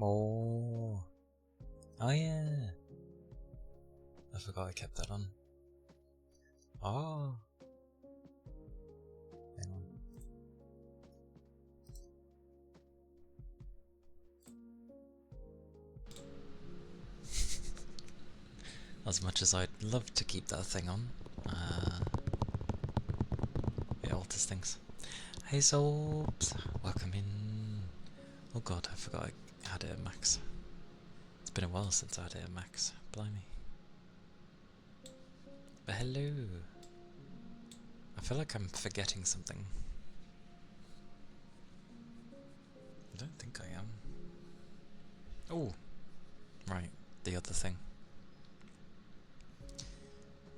Oh. Oh yeah. I forgot I kept that on. Oh. Hang on. As much as I'd love to keep that thing on, it alters things. Hey Soaps! Welcome in. Oh god, I forgot I had it at max. It's been a while since I had it at max. Blimey. But hello! I feel like I'm forgetting something. I don't think I am. Oh! Right, the other thing.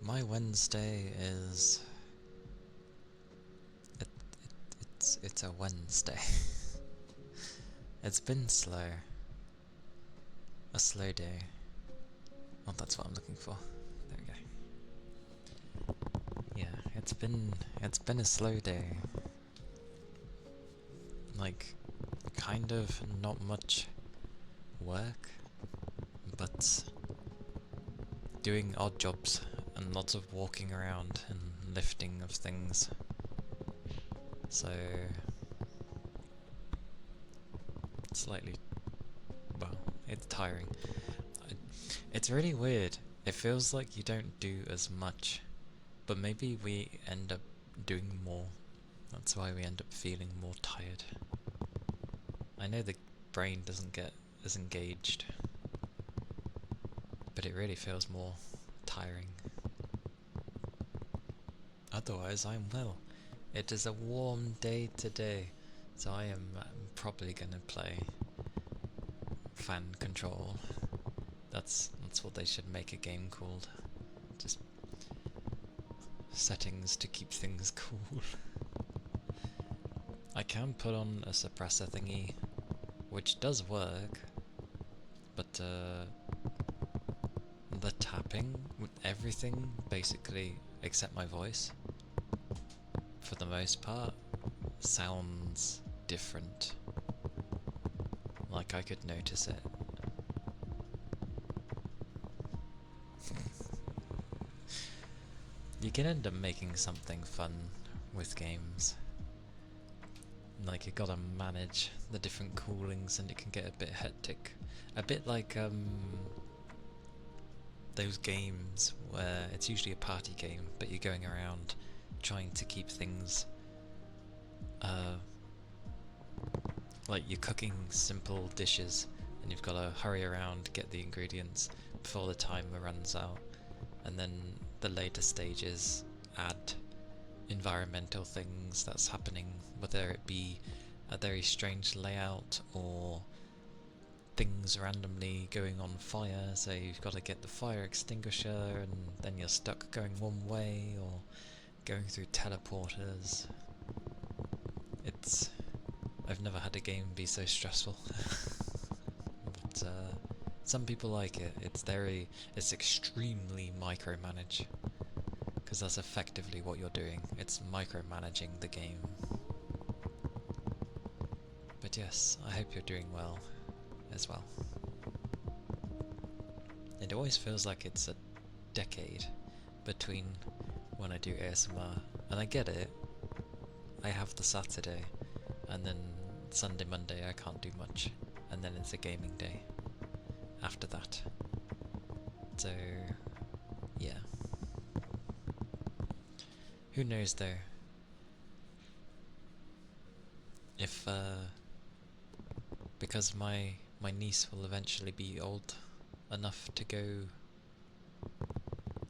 My Wednesday is... It's a Wednesday. It's been slow. A slow day. Oh, that's what I'm looking for. There we go. Yeah, it's been a slow day. Like, kind of not much work, but doing odd jobs and lots of walking around and lifting of things. So slightly, well, it's tiring. It's really weird. It feels like you don't do as much, but maybe we end up doing more. That's why we end up feeling more tired. I know the brain doesn't get as engaged, but it really feels more tiring. Otherwise, I'm well. It is a warm day today, so I am probably gonna play fan control. That's what they should make a game called. Just settings to keep things cool. I can put on a suppressor thingy, which does work, but the tapping with everything, basically except my voice, for the most part, sounds different. Like I could notice it. You can end up making something fun with games. Like, you gotta manage the different coolings and it can get a bit hectic. A bit like those games where it's usually a party game, but you're going around trying to keep things like you're cooking simple dishes and you've got to hurry around, get the ingredients before the timer runs out, and then the later stages add environmental things that's happening, whether it be a very strange layout or things randomly going on fire, so you've got to get the fire extinguisher and then you're stuck going one way, or going through teleporters. I've never had a game be so stressful. But some people like it. It's extremely micromanaged, because that's effectively what you're doing. It's micromanaging the game. But yes, I hope you're doing well as well. It always feels like it's a decade between when I do ASMR, and I get it. I have the Saturday, and then Sunday, Monday I can't do much, and then it's a gaming day after that. So yeah. Who knows though? If because my niece will eventually be old enough to go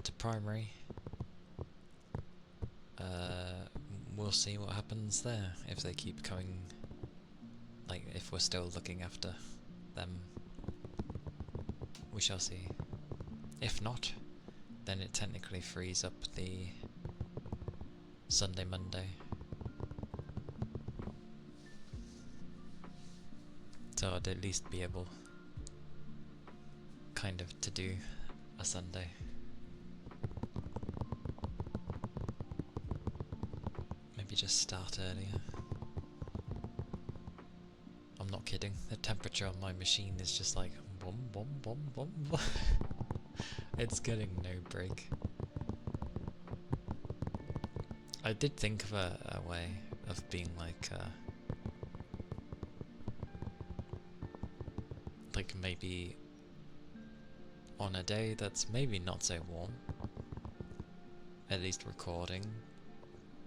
to primary, we'll see what happens there, if they keep coming, like if we're still looking after them. We shall see. If not, then it technically frees up the Sunday, Monday. So I'd at least be able kind of to do a Sunday. Maybe just start earlier. I'm not kidding. The temperature on my machine is just like boom, boom, boom, boom. It's getting no break. I did think of a way of being like maybe on a day that's maybe not so warm, at least recording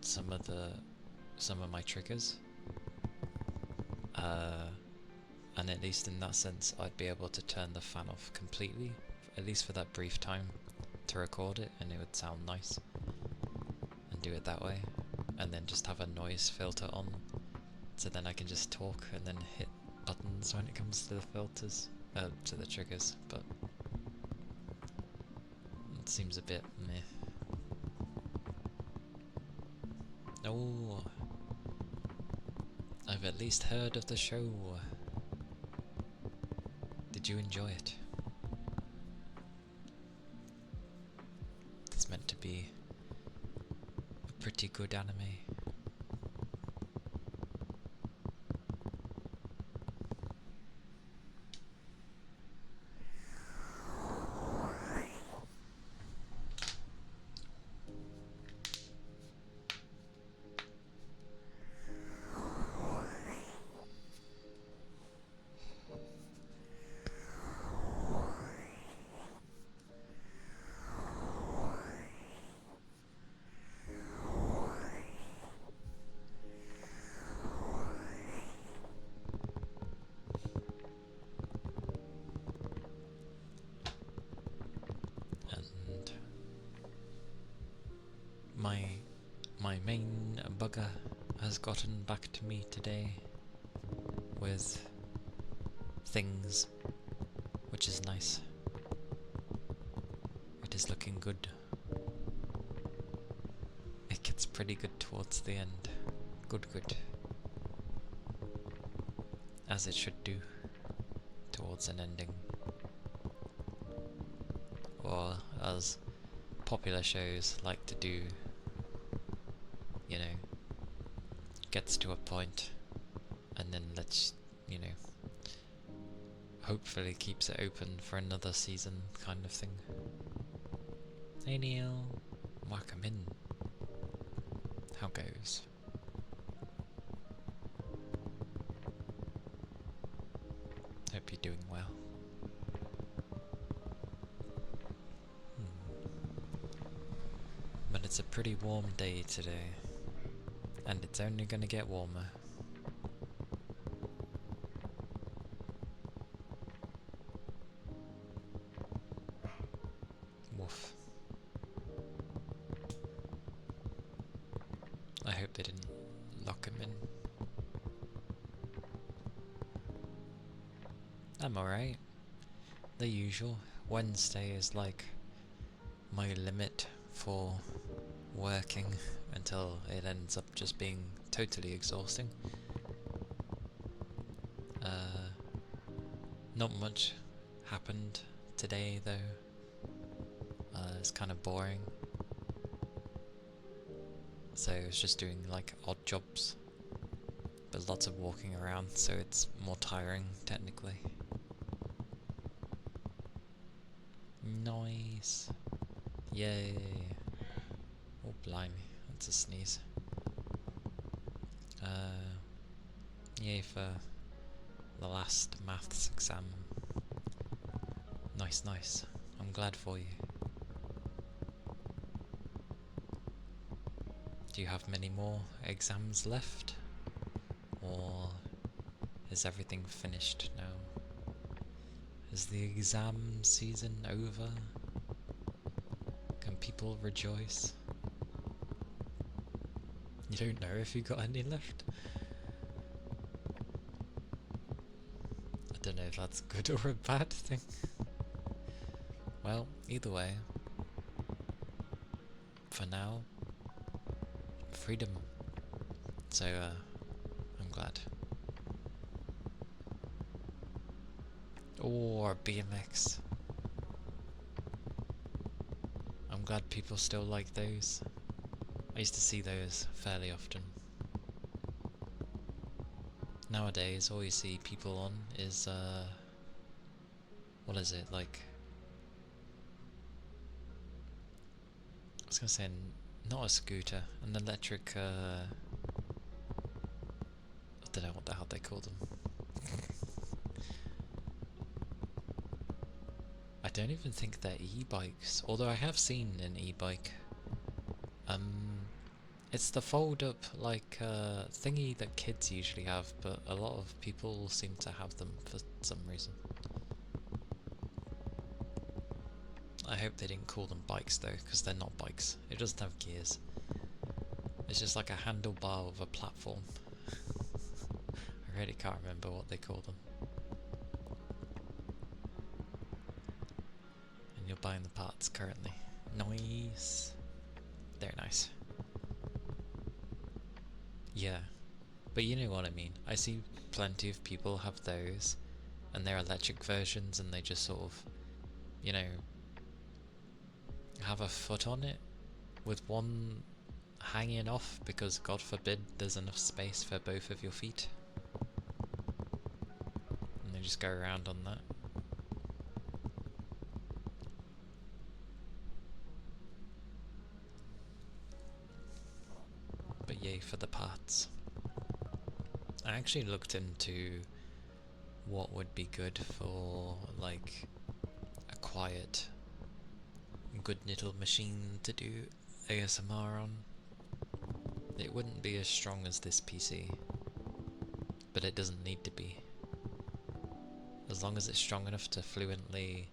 some of my triggers, and at least in that sense I'd be able to turn the fan off completely, at least for that brief time, to record it, and it would sound nice, and do it that way, and then just have a noise filter on, so then I can just talk and then hit buttons when it comes to the filters, to the triggers, but it seems a bit meh. Oh, I've at least heard of the show. Did you enjoy it? It's meant to be a pretty good anime. My main bugger has gotten back to me today with things, which is nice. It is looking good. It gets pretty good towards the end. Good. As it should do towards an ending. Or as popular shows like to do, you know, gets to a point and then hopefully keeps it open for another season kind of thing. Hey Neil, welcome in. How goes? Hope you're doing well. But it's a pretty warm day today, and it's only gonna get warmer. Woof. I hope they didn't lock him in. I'm alright. The usual. Wednesday is like my limit for working until it ends up just being totally exhausting. Not much happened today though. It's kind of boring. So I was just doing like odd jobs, but lots of walking around, so it's more tiring technically. Nice. Yay. Oh blimey, that's a sneeze. Yay for the last maths exam. Nice. I'm glad for you. Do you have many more exams left? Or is everything finished now? Is the exam season over? Can people rejoice? You don't know if you got any left? I don't know if that's good or a bad thing. Well, either way, for now, freedom. So, I'm glad. Or BMX. I'm glad people still like those. I used to see those fairly often. nowadays all you see people on is what is it, like, I was gonna say not a scooter, an electric I don't know what the hell they call them. I don't even think they're e-bikes, although I have seen an e-bike. It's the fold-up, like, thingy that kids usually have, but a lot of people seem to have them for some reason. I hope they didn't call them bikes though, because they're not bikes. It doesn't have gears. It's just like a handlebar with a platform. I really can't remember what they call them. And you're buying the parts currently. Nice. They're nice. Yeah, but you know what I mean. I see plenty of people have those, and they're electric versions, and they just sort of, you know, have a foot on it with one hanging off because God forbid there's enough space for both of your feet. And they just go around on that. But yay for the parts. I actually looked into what would be good for, like, a quiet, good little machine to do ASMR on. It wouldn't be as strong as this PC, but it doesn't need to be. As long as it's strong enough to fluently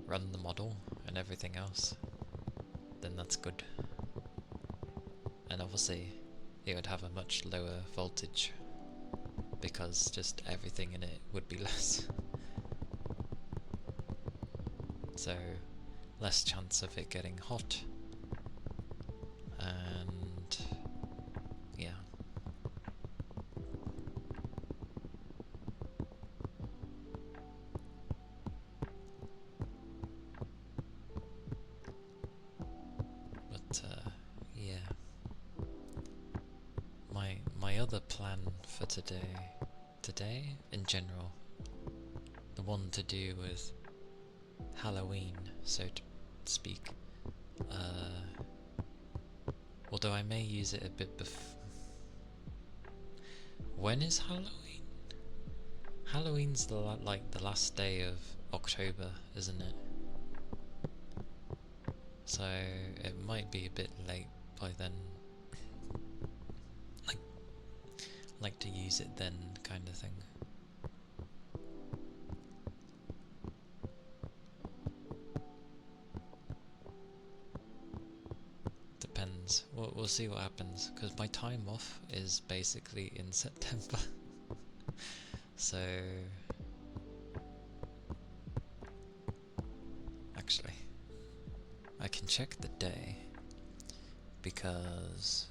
run the model and everything else, then that's good. And obviously it would have a much lower voltage because just everything in it would be less. So less chance of it getting hot, and yeah. But yeah. My other plan for today in general, the one to do with Halloween, so to speak, although I may use it a bit when is Halloween? Halloween's the last day of October, isn't it? So it might be a bit late by then. Like to use it then, kind of thing. Depends. We'll see what happens, because my time off is basically in September. So actually, I can check the day, because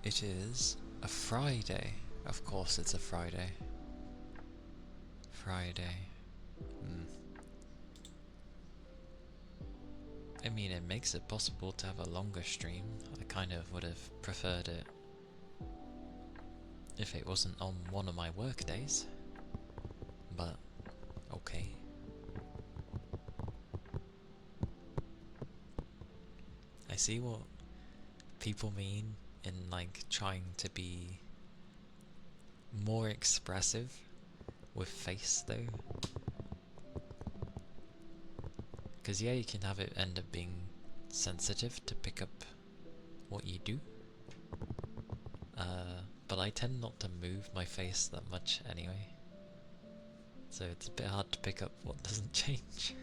it is a Friday. Of course it's a Friday. I mean, it makes it possible to have a longer stream. I kind of would have preferred it if it wasn't on one of my work days. But, okay. I see what people mean in, like, trying to be more expressive with face, though. Because yeah, you can have it end up being sensitive to pick up what you do. But I tend not to move my face that much anyway. So it's a bit hard to pick up what doesn't change.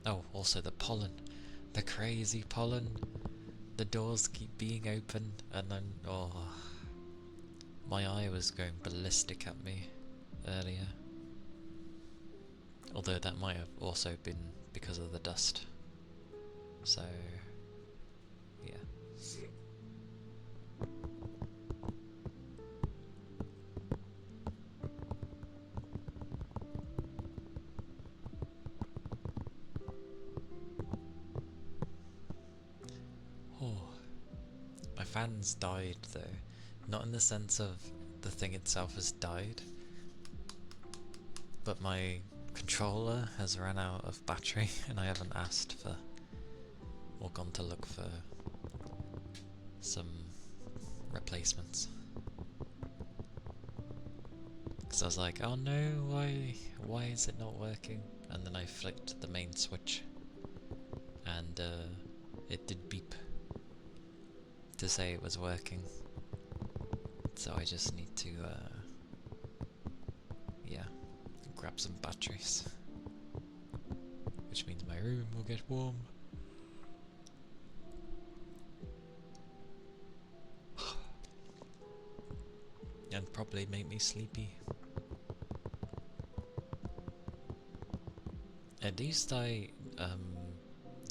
Oh, also the pollen. The crazy pollen. The doors keep being open, and then, oh, my eye was going ballistic at me earlier. Although that might have also been because of the dust. So, yeah. fan's died though. Not in the sense of the thing itself has died, but my controller has run out of battery and I haven't asked for or gone to look for some replacements. Because I was like, oh no, why is it not working? And then I flicked the main switch and it did beep to say it was working. So I just need to yeah, grab some batteries. Which means my room will get warm. And probably make me sleepy. At least I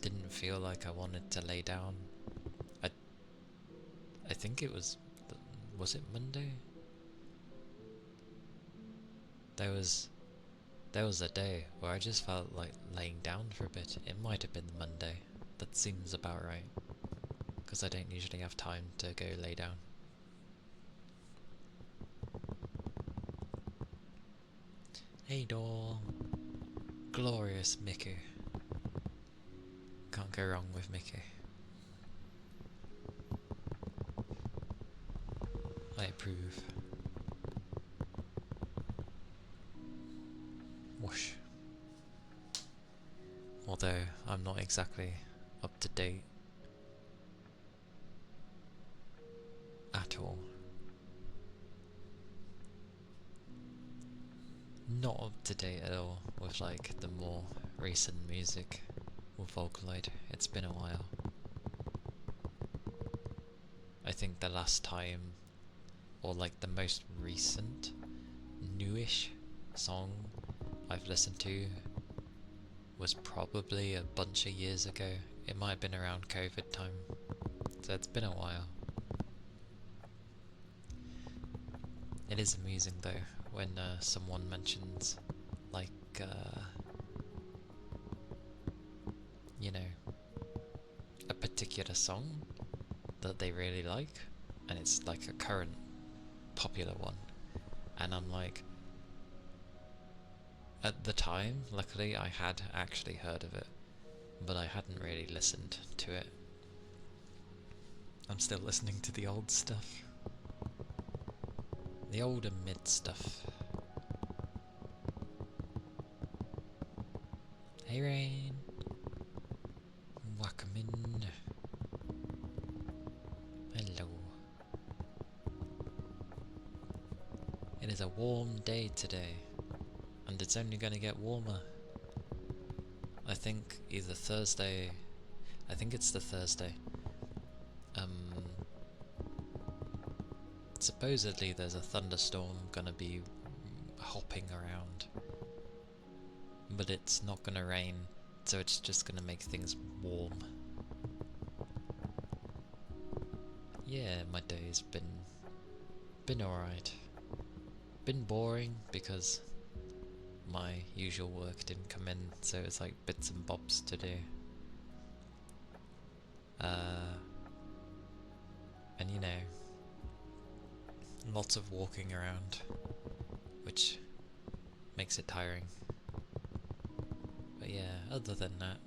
didn't feel like I wanted to lay down. I think it was it Monday? There was a day where I just felt like laying down for a bit. It might have been Monday. That seems about right. Because I don't usually have time to go lay down. Hey doll. Glorious Mickey. Can't go wrong with Mickey. I approve. Whoosh. Although I'm not exactly up to date at all. Not up to date at all with like the more recent music with Vocaloid. It's been a while. I think the last time, or like the most recent, newish song I've listened to was probably a bunch of years ago. It might have been around COVID time, so it's been a while. It is amusing though when someone mentions like you know, a particular song that they really like, and it's like a current popular one, and I'm like, at the time, luckily I had actually heard of it, but I hadn't really listened to it. I'm still listening to the old stuff. The older mid stuff. Hey Rain! Welcome in. Hello. It is a warm day today, and it's only going to get warmer. I think either Thursday, I think it's the Thursday. Supposedly there's a thunderstorm gonna be hopping around, but it's not gonna rain, so it's just gonna make things warm. Yeah, my day's been alright. Been boring because my usual work didn't come in, so it's like bits and bobs to do. And you know, lots of walking around, which makes it tiring. But yeah, other than that,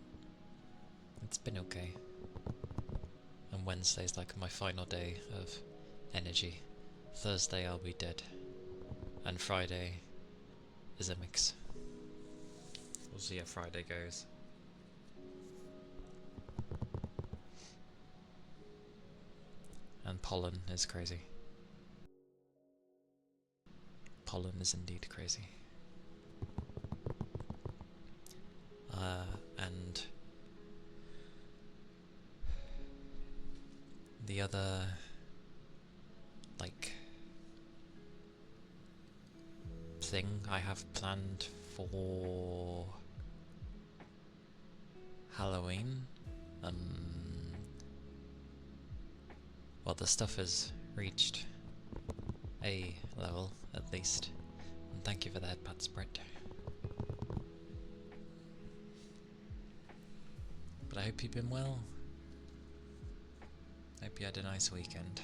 it's been okay. And Wednesday's like my final day of energy. Thursday I'll be dead. And Friday is a mix. We'll see how Friday goes. And pollen is crazy. Pollen is indeed crazy. And the other, like, thing I have planned for Halloween, well, the stuff has reached A level, at least, and thank you for that, Pat Sprite. But I hope you've been well. Hope you had a nice weekend.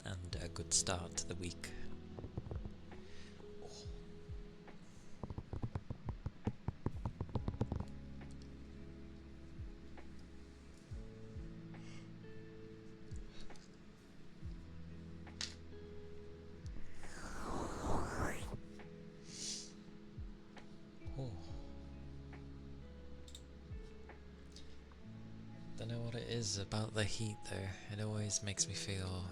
And a good start to the week. Don't know what it is about the heat though. It always makes me feel,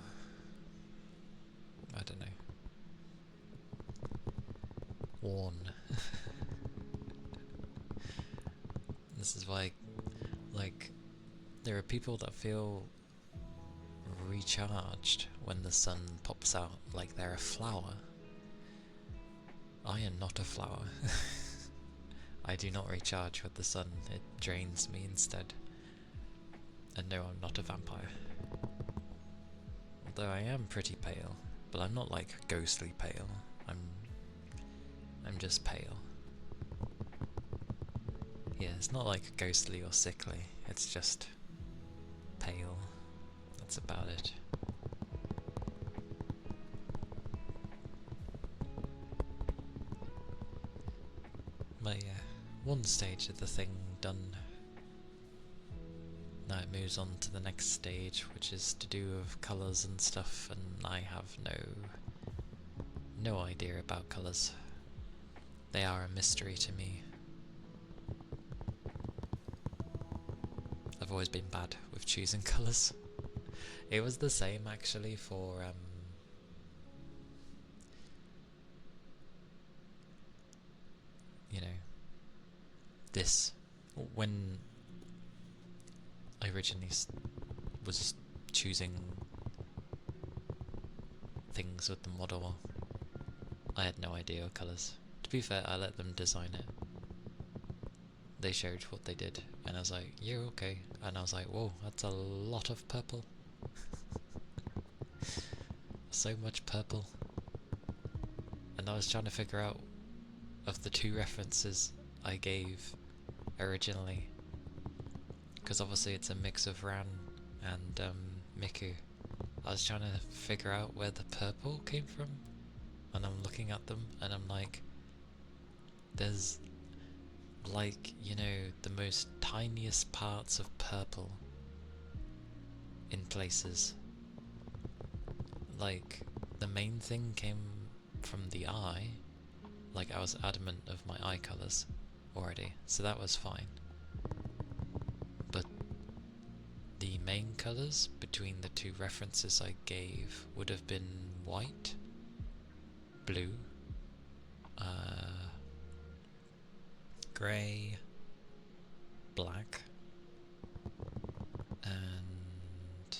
I don't know, worn. This is why, like, there are people that feel recharged when the sun pops out like they're a flower. I am not a flower. I do not recharge with the sun, it drains me instead. And no, I'm not a vampire. Although I am pretty pale, but I'm not like ghostly pale. I'm just pale. Yeah, it's not like ghostly or sickly, it's just pale. That's about it. But yeah, one stage of the thing done. Now it moves on to the next stage, which is to do with colours and stuff, and I have no idea about colours. They are a mystery to me. I've always been bad with choosing colours. It was the same actually for you know, this, when I originally was choosing things with the model, I had no idea of colours. To be fair, I let them design it. They showed what they did, and I was like, yeah, okay. And I was like, whoa, that's a lot of purple. So much purple. And I was trying to figure out, of the two references I gave originally, because obviously it's a mix of Ran and Miku, I was trying to figure out where the purple came from, and I'm looking at them and I'm like, there's like, you know, the most tiniest parts of purple in places. Like, the main thing came from the eye. Like, I was adamant of my eye colours already, so that was fine. But the main colours between the two references I gave would have been white, blue, grey, black, and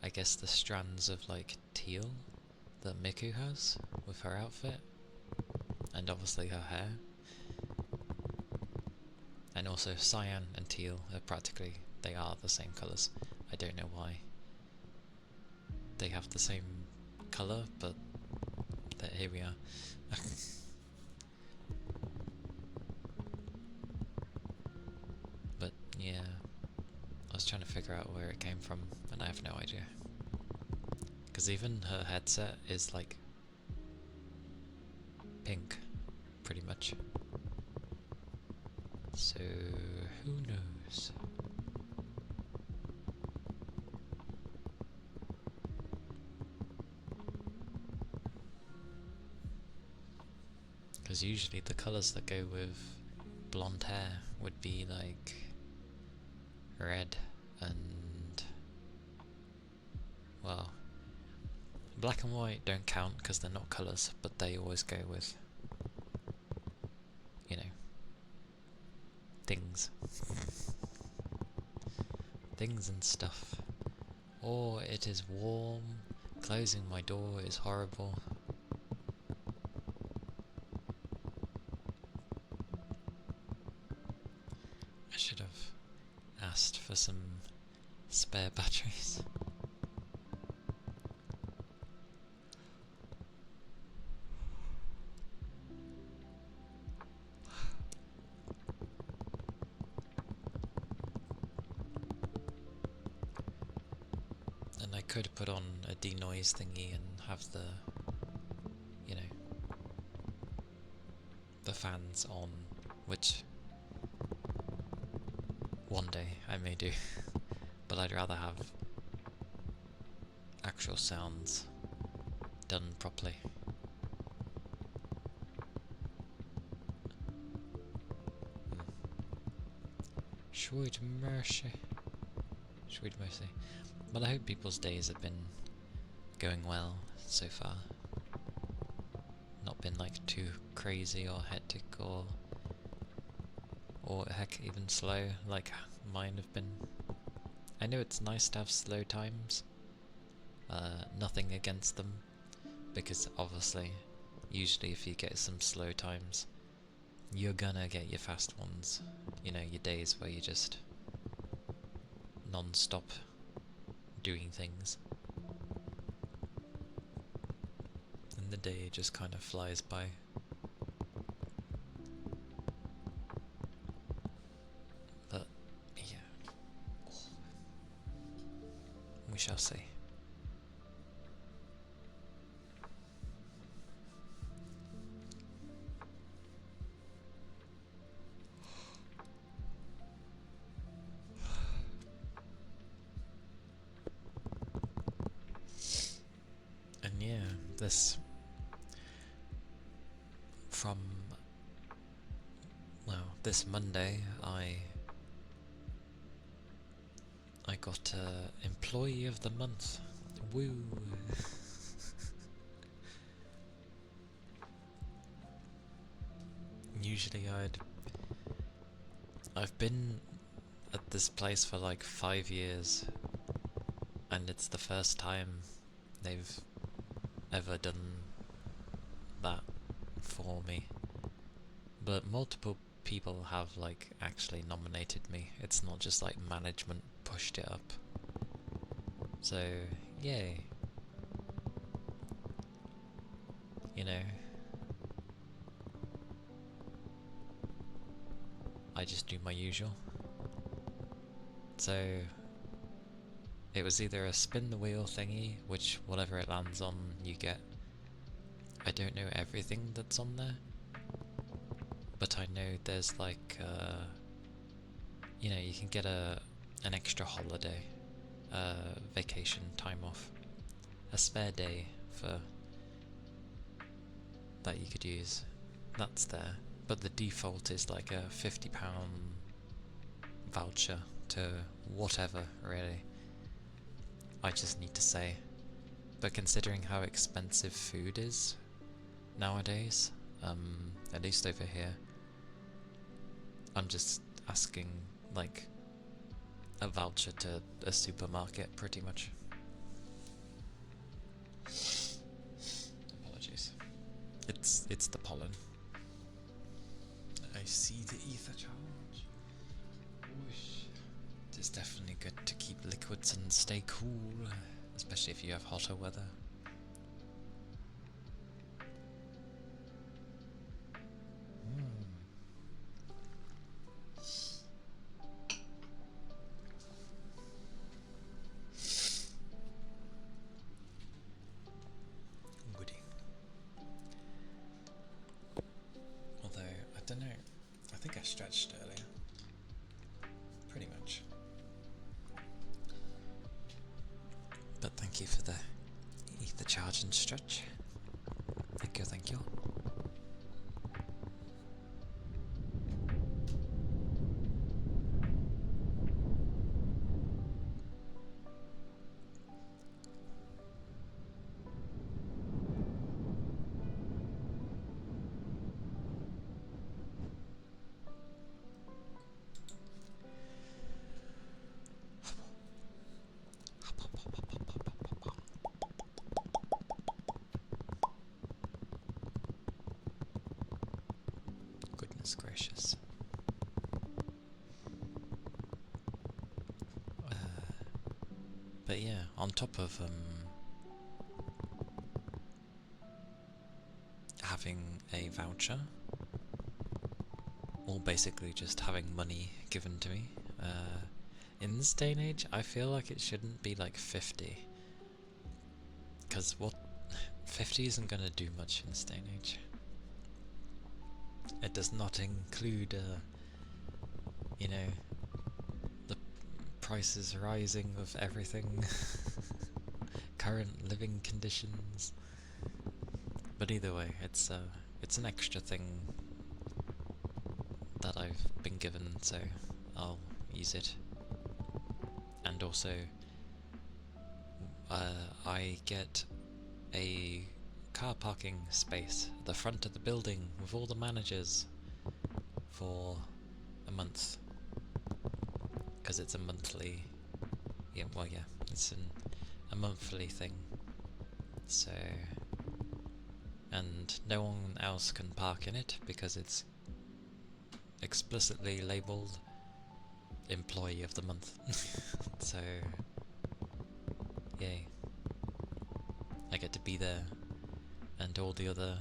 I guess the strands of like teal that Miku has with her outfit, and obviously her hair. And also cyan and teal are practically, they are the same colours. I don't know why they have the same colour, but here we are. But yeah, I was trying to figure out where it came from, and I have no idea. Because even her headset is like pink, pretty much. So, who knows? Because usually the colours that go with blonde hair would be like red and, well, black and white don't count because they're not colours, but they always go with, you know, things. Things and stuff. Or it is warm, closing my door is horrible. I should have asked for some spare batteries. And I could put on a denoise thingy and have the, you know, the fans on, which one day I may do, but I'd rather have actual sounds done properly. Sweet mercy. Sweet mercy. But I hope people's days have been going well so far. Not been like too crazy or hectic or heck even slow like mine have been. I know it's nice to have slow times. Nothing against them, because obviously usually if you get some slow times you're gonna get your fast ones. You know, your days where you just non-stop doing things. And the day just kind of flies by. But, yeah. We shall see. And yeah, this Monday, I got Employee of the Month. Woo! Usually I've been at this place for like 5 years, and it's the first time they've ever done that for me. But multiple people have like actually nominated me. It's not just like management pushed it up. So, yay. You know, I just do my usual. So, it was either a spin the wheel thingy, which whatever it lands on, you get. I don't know everything that's on there, but I know there's like, you know, you can get an extra holiday, vacation time off, a spare day that you could use. That's there, but the default is like a £50 voucher to whatever, really. I just need to say. But considering how expensive food is nowadays, at least over here, I'm just asking like a voucher to a supermarket pretty much. Apologies. It's the pollen. I see the ether charge. Whoosh. It's definitely good to keep liquids and stay cool, especially if you have hotter weather. Goody. Although, I don't know, I think I stretched earlier. Pretty much. But thank you for the ether charge and stretch. Thank you, thank you. Goodness gracious. But yeah, on top of having a voucher, or basically just having money given to me, in this day and age, I feel like it shouldn't be like 50. Because what 50 isn't going to do much in this day and age. It does not include, you know, the prices rising of everything, current living conditions. But either way, it's an extra thing that I've been given, so I'll use it. And also, I get a car parking space at the front of the building with all the managers for a month, because it's a monthly, it's a monthly thing, so, and no one else can park in it because it's explicitly labelled employee of the month. So yay, I get to be there, and all the other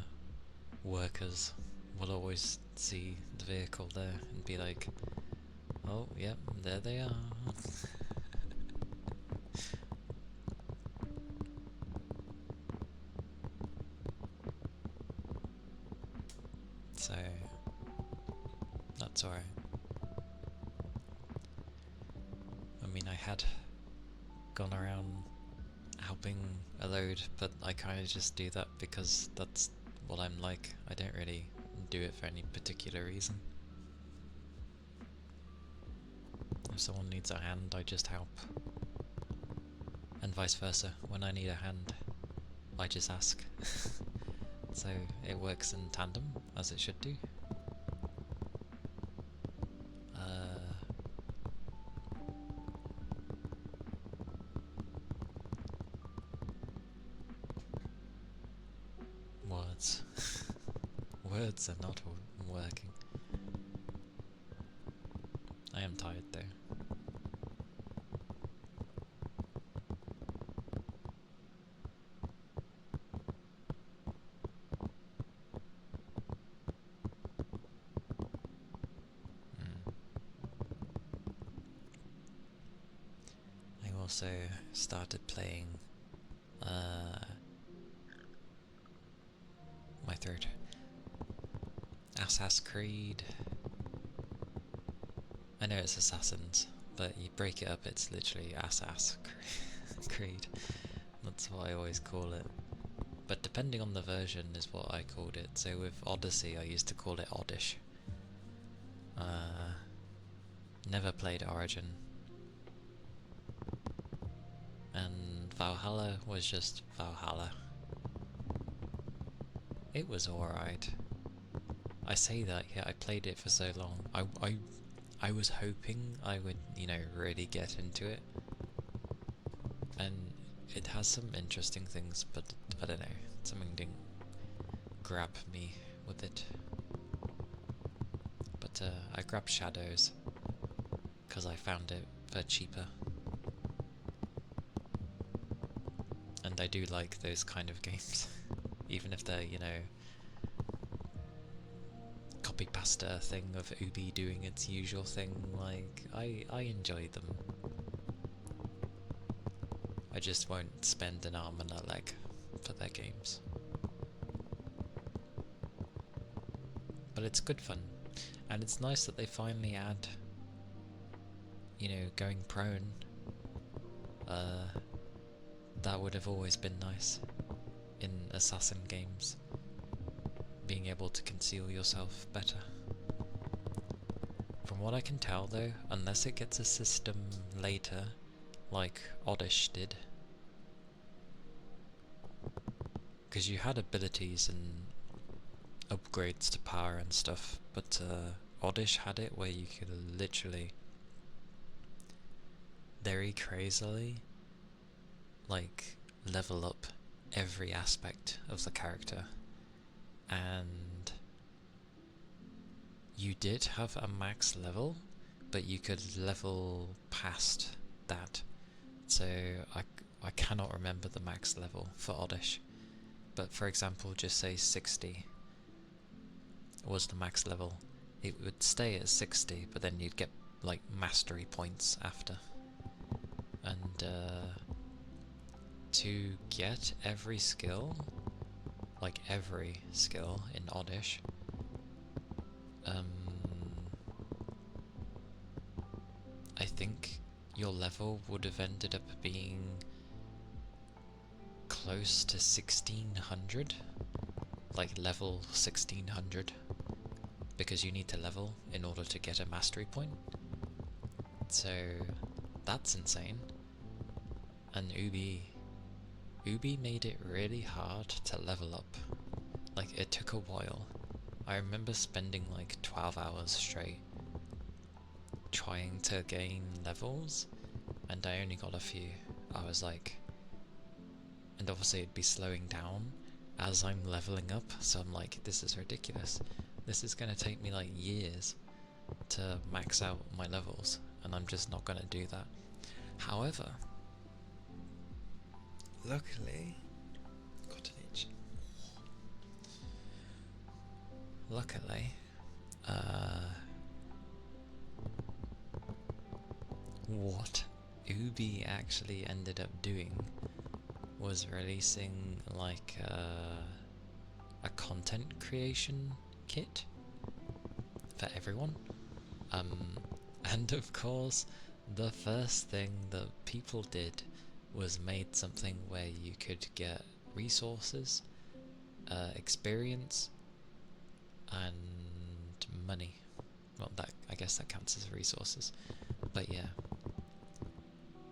workers will always see the vehicle there and be like, oh yep, there they are. So that's alright. I mean, I had gone around helping a load, but I kind of just do that because that's what I'm like. I don't really do it for any particular reason. If someone needs a hand, I just help. And vice versa, when I need a hand, I just ask. So it works in tandem, as it should do. Words. Words are not working. I am tired though. I also started playing my third Assassin's Creed. I know it's Assassins, but you break it up, it's literally Assassin's Creed. That's what I always call it. But depending on the version is what I called it. So with Odyssey, I used to call it Oddish. Never played Origin. And Valhalla was just Valhalla. It was alright. I say that, yeah, I played it for so long. I was hoping I would, really get into it. And it has some interesting things, but I don't know, something didn't grab me with it. But I grabbed Shadows, because I found it for cheaper. And I do like those kind of games, even if they're, copy pasta thing of Ubi doing its usual thing, like, I enjoy them. I just won't spend an arm and a leg for their games. But it's good fun, and it's nice that they finally add, going prone. That would have always been nice in Assassin games, being able to conceal yourself better. From what I can tell though, unless it gets a system later, like Oddish did, because you had abilities and upgrades to power and stuff, but Oddish had it where you could literally very crazily level up every aspect of the character, and you did have a max level, but you could level past that. So I cannot remember the max level for Oddish, but for example, just say 60 was the max level. It would stay at 60, but then you'd get mastery points after. And to get every skill, like every skill in Oddish, I think your level would have ended up being close to 1600, like level 1600, because you need to level in order to get a mastery point. So that's insane. And Ubi made it really hard to level up. Like, it took a while. I remember spending like 12 hours straight trying to gain levels, and I only got a few. I was like, and obviously it'd be slowing down as I'm leveling up, so I'm like, this is ridiculous. This is gonna take me like years to max out my levels, and I'm just not gonna do that. However, luckily, got an itch. Luckily, what Ubi actually ended up doing was releasing like a content creation kit for everyone. And of course, the first thing that people did was made something where you could get resources, experience, and money. Well, that, I guess that counts as resources. But yeah.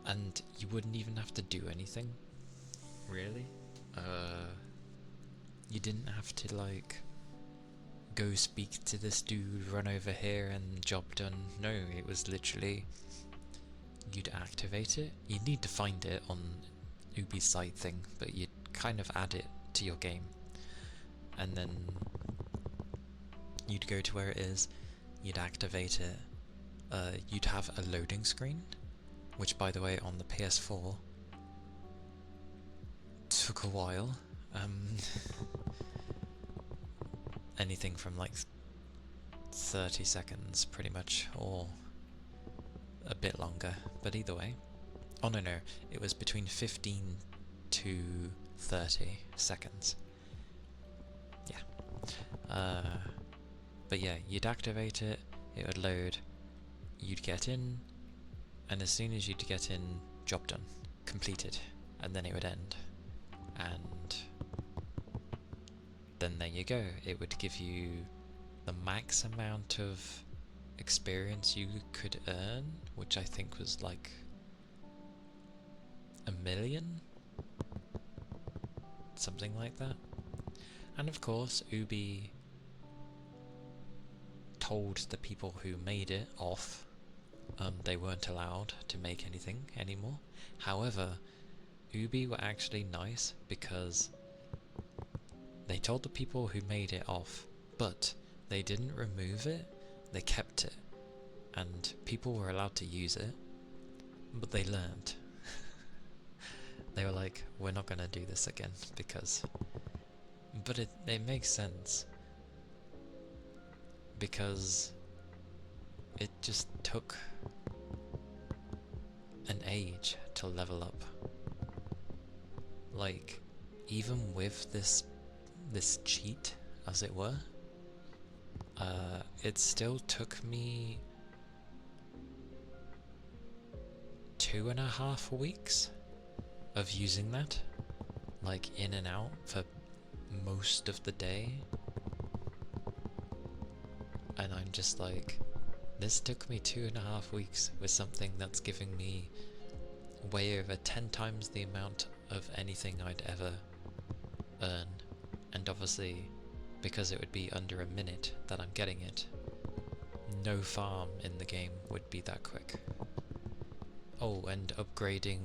And you wouldn't even have to do anything, really. You didn't have to like go speak to this dude, run over here and job done. No, it was literally, you'd activate it. You'd need to find it on Ubi's site thing, but you'd kind of add it to your game. And then you'd go to where it is, you'd activate it, you'd have a loading screen, which by the way on the PS4 took a while. Anything from like 30 seconds pretty much, or a bit longer, but either way. Oh no, it was between 15 to 30 seconds. Yeah. But yeah, you'd activate it, it would load, you'd get in, and as soon as you'd get in, job done, completed, and then it would end. And then there you go, it would give you the max amount of experience you could earn, which I think was like 1 million? Something like that. And of course, Ubi told the people who made it off, they weren't allowed to make anything anymore. However, Ubi were actually nice because they told the people who made it off, but they didn't remove it, they kept it, and people were allowed to use it, but they learned. They were like, we're not gonna do this again, because... But it makes sense, because it just took an age to level up. Like, even with this cheat, as it were, it still took me 2.5 weeks of using that, like in and out for most of the day. And I'm just like, this took me 2.5 weeks with something that's giving me way over 10 times the amount of anything I'd ever earn. And obviously, because it would be under a minute that I'm getting it, no farm in the game would be that quick. Oh, and upgrading...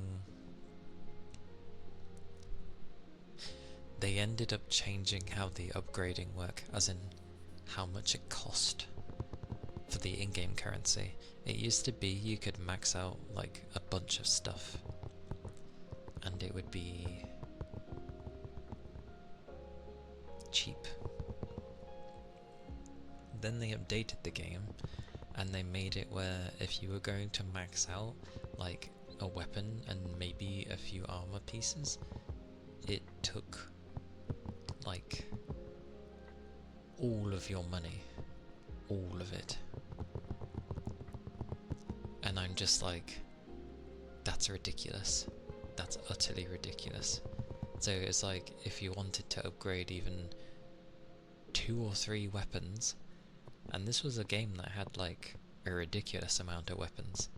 They ended up changing how the upgrading work, as in how much it cost for the in-game currency. It used to be you could max out like a bunch of stuff, and it would be cheap. Then they updated the game and they made it where if you were going to max out like a weapon and maybe a few armor pieces, it took like all of your money. All of it. And I'm just like, that's ridiculous. That's utterly ridiculous. So it's like, if you wanted to upgrade even 2 or 3 weapons, and this was a game that had like a ridiculous amount of weapons,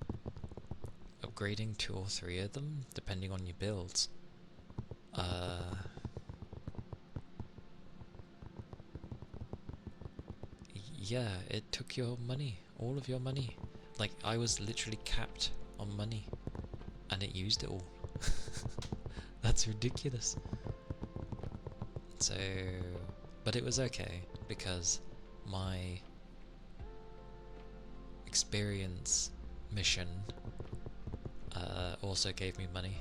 upgrading 2 or 3 of them, depending on your builds, yeah, it took your money, all of your money. Like, I was literally capped on money, and it used it all. That's ridiculous. So, but it was okay, because my experience mission also gave me money.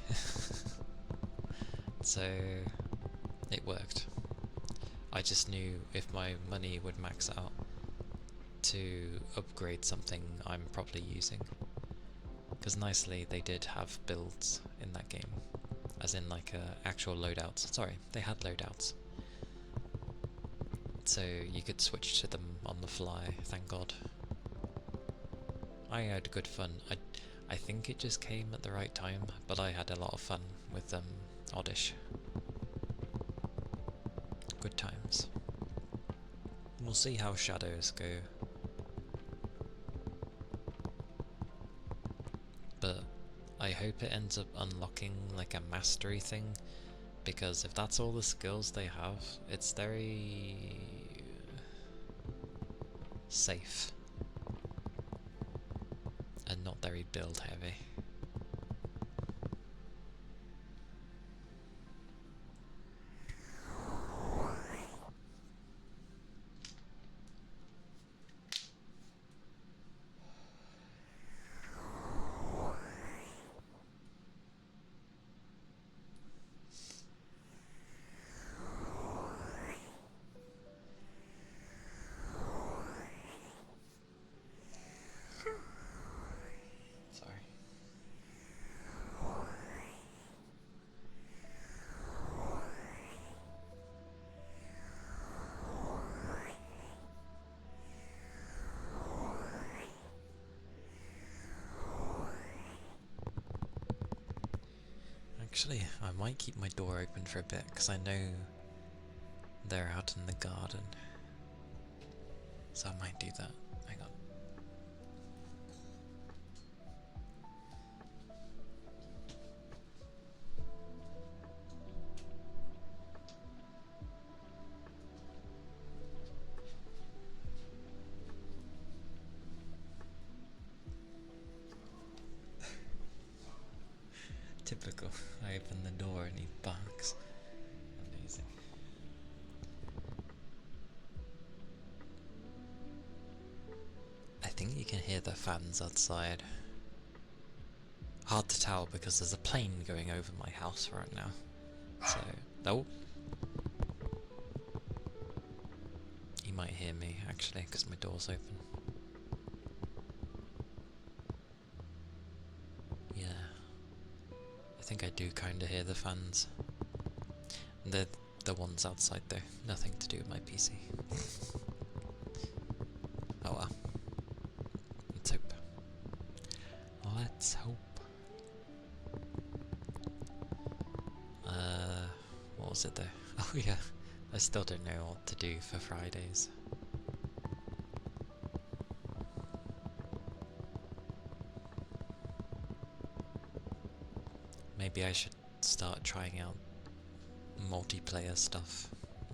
So, it worked. I just knew if my money would max out to upgrade something I'm probably using. Because nicely, they did have builds in that game. As in, like, actual loadouts. Sorry, they had loadouts. So you could switch to them on the fly, thank God. I had good fun. I think it just came at the right time, but I had a lot of fun with Oddish. Good times. We'll see how Shadows go. But I hope it ends up unlocking like a mastery thing, because if that's all the skills they have, it's very safe and not very build heavy. Actually, I might keep my door open for a bit, because I know they're out in the garden. So I might do that. Hang on. Typical. I open the door and he barks. Amazing. I think you can hear the fans outside. Hard to tell because there's a plane going over my house right now. So, oh. He might hear me actually because my door's open. Yeah. I think I do kind of hear the fans. They're the ones outside though, nothing to do with my PC. Oh well. Let's hope. Let's hope. What was it though? Oh yeah, I still don't know what to do for Fridays. Maybe I should start trying out multiplayer stuff.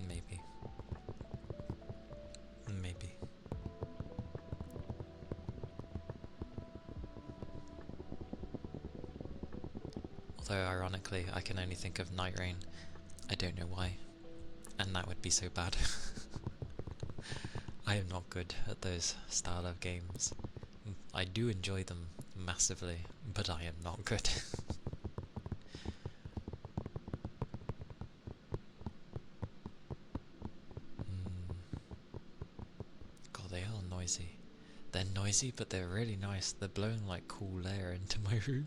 Maybe. Maybe. Although ironically, I can only think of Night Rain. I don't know why. And that would be so bad. I am not good at those style of games. I do enjoy them massively, but I am not good. God, they are noisy. They're noisy, but they're really nice. They're blowing like cool air into my room.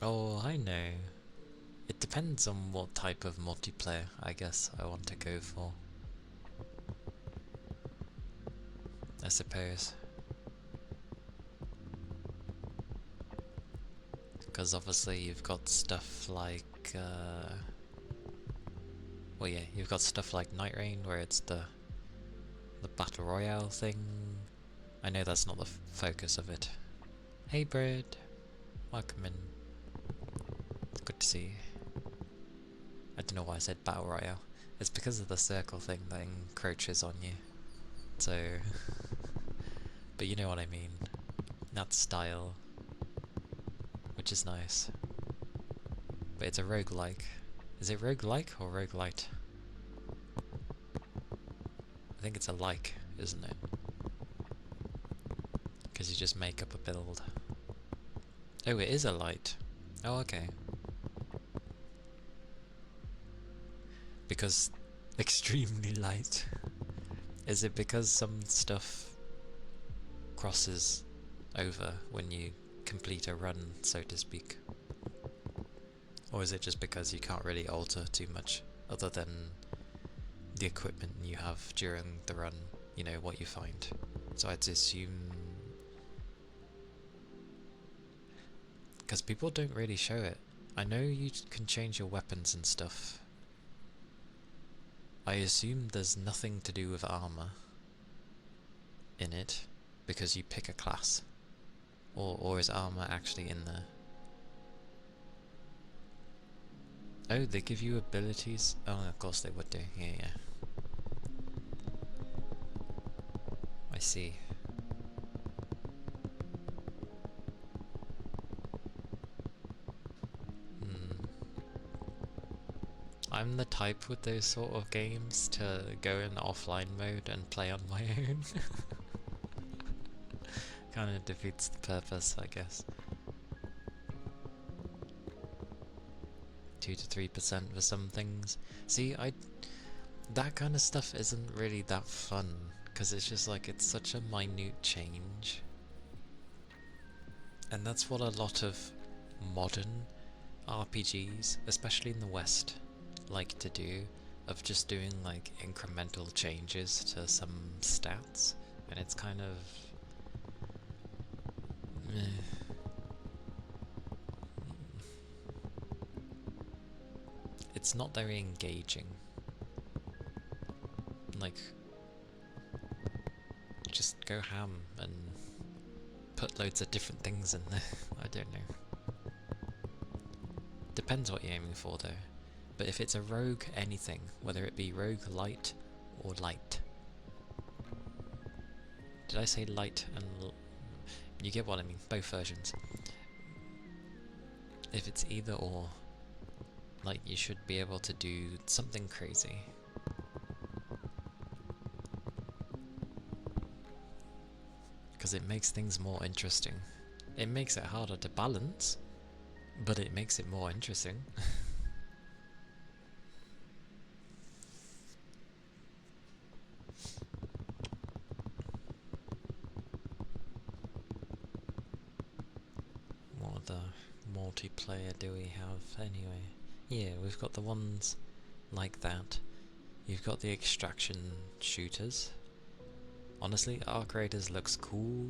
Oh, I know. It depends on what type of multiplayer, I guess, I want to go for. I suppose. Because obviously you've got stuff like, well yeah, you've got stuff like Night Rain, where it's the Battle Royale thing. I know that's not the focus of it. Hey Bird, welcome in. It's good to see you. I don't know why I said Battle Royale. It's because of the circle thing that encroaches on you. So, but you know what I mean. That style, which is nice. But it's a roguelike. Is it roguelike or roguelite? I think it's a like, isn't it? Because you just make up a build. Oh, it is a light. Oh, okay. Because extremely light. Is it because some stuff crosses over when you complete a run, so to speak? Or is it just because you can't really alter too much other than the equipment you have during the run, you know, what you find? So I'd assume... because people don't really show it. I know you can change your weapons and stuff. I assume there's nothing to do with armor in it, because you pick a class. Or is armor actually in there? Oh, they give you abilities? Oh, of course they would do. Yeah. I see. I'm the type with those sort of games to go in offline mode and play on my own. Kind of defeats the purpose, I guess. 2 to 3% for some things. See, that kind of stuff isn't really that fun, because it's just like, it's such a minute change. And that's what a lot of modern RPGs, especially in the West, like to do, of just doing like incremental changes to some stats, and it's kind of meh. It's not very engaging. Like, just go ham and put loads of different things in there. I don't know. Depends what you're aiming for though. But if it's a rogue anything, whether it be rogue light or light. Did I say light and you get what I mean, both versions. If it's either or, like, you should be able to do something crazy. Because it makes things more interesting. It makes it harder to balance, but it makes it more interesting. What other multiplayer do we have anyway? Yeah, we've got the ones like that. You've got the extraction shooters. Honestly, Arc Raiders looks cool,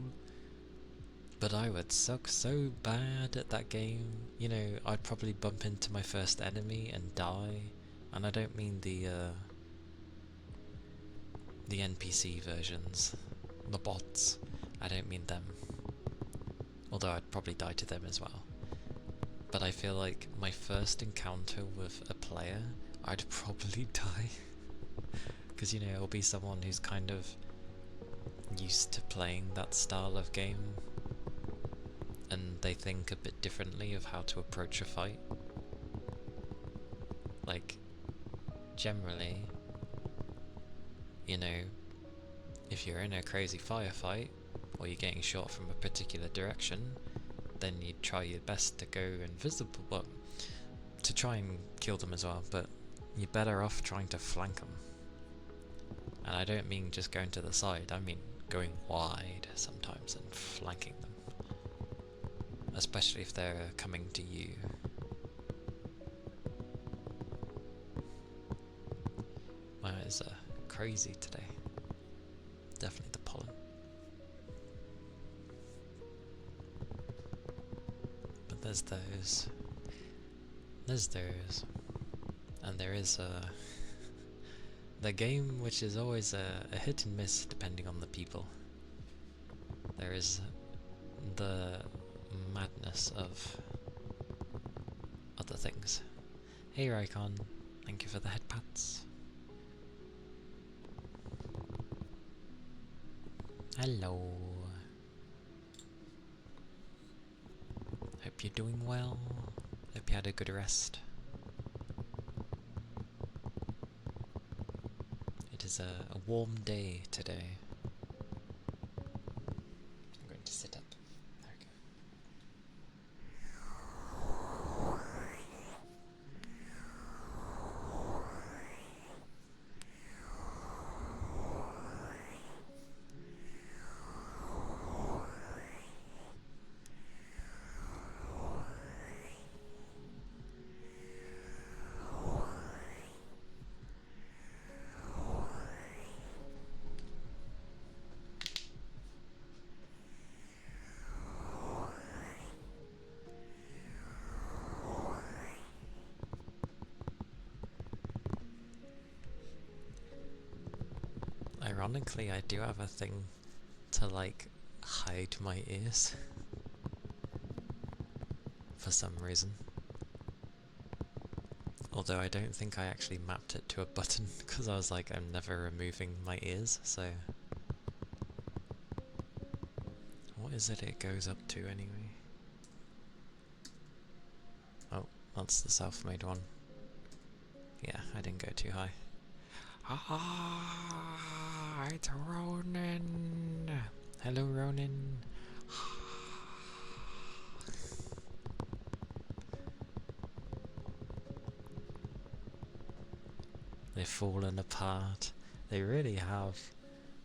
but I would suck so bad at that game. You know, I'd probably bump into my first enemy and die. And I don't mean the NPC versions, the bots. I don't mean them. Although I'd probably die to them as well. But I feel like my first encounter with a player, I'd probably die. Because, you know, it'll be someone who's kind of used to playing that style of game, and they think a bit differently of how to approach a fight. Like, generally, you know, if you're in a crazy firefight, or you're getting shot from a particular direction, then you try your best to go invisible, well, to try and kill them as well, but you're better off trying to flank them. And I don't mean just going to the side, I mean going wide sometimes and flanking them. Especially if they're coming to you. My eyes are crazy today. Definitely the pollen. But there's those. There's those. And there is the game which is always a hit and miss depending on the people. There is the madness of other things. Hey Raikon, thank you for the head pats. Hello. Hope you're doing well. Hope you had a good rest. It is a warm day today. I'm going to sit up. There we go. Ironically, I do have a thing to like hide my ears for some reason. Although I don't think I actually mapped it to a button because I was like, I'm never removing my ears, so what is it goes up to anyway? Oh, that's the self-made one. Yeah, I didn't go too high. Ah, it's Ronan. Hello, Ronan. They've fallen apart. They really have.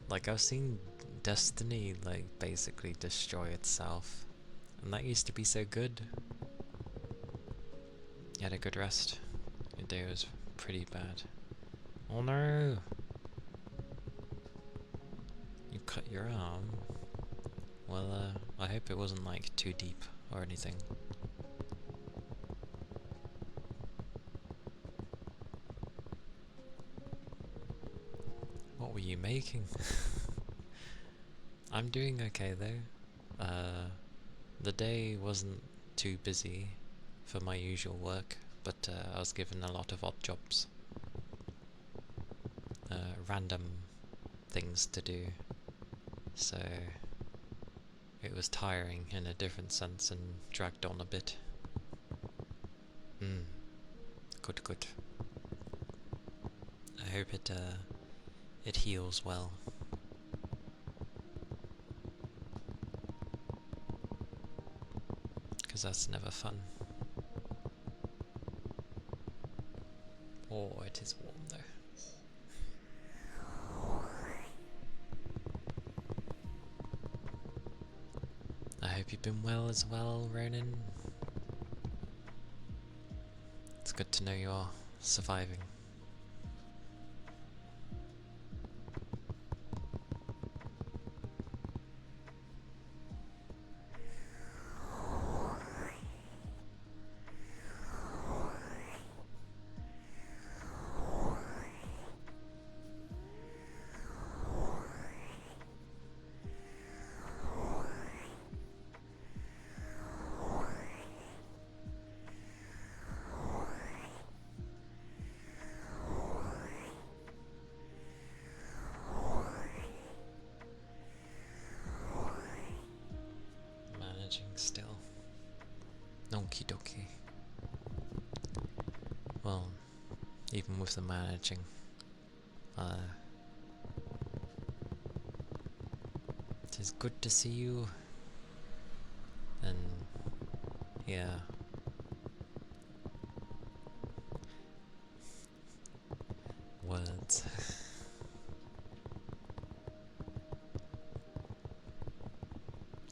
Like, I've seen Destiny, like, basically destroy itself. And that used to be so good. You had a good rest. Your day was pretty bad. Oh no! You cut your arm? Well, I hope it wasn't, like, too deep or anything. What were you making? I'm doing okay though. The day wasn't too busy for my usual work, but I was given a lot of odd jobs. Random things to do. So it was tiring in a different sense and dragged on a bit. Good, good. I hope it heals well. Because that's never fun. Oh, it is warm though. I hope you've been well as well, Ronan. It's good to know you're surviving. Still. Okie dokie. Well, even with the managing, it is good to see you. And yeah,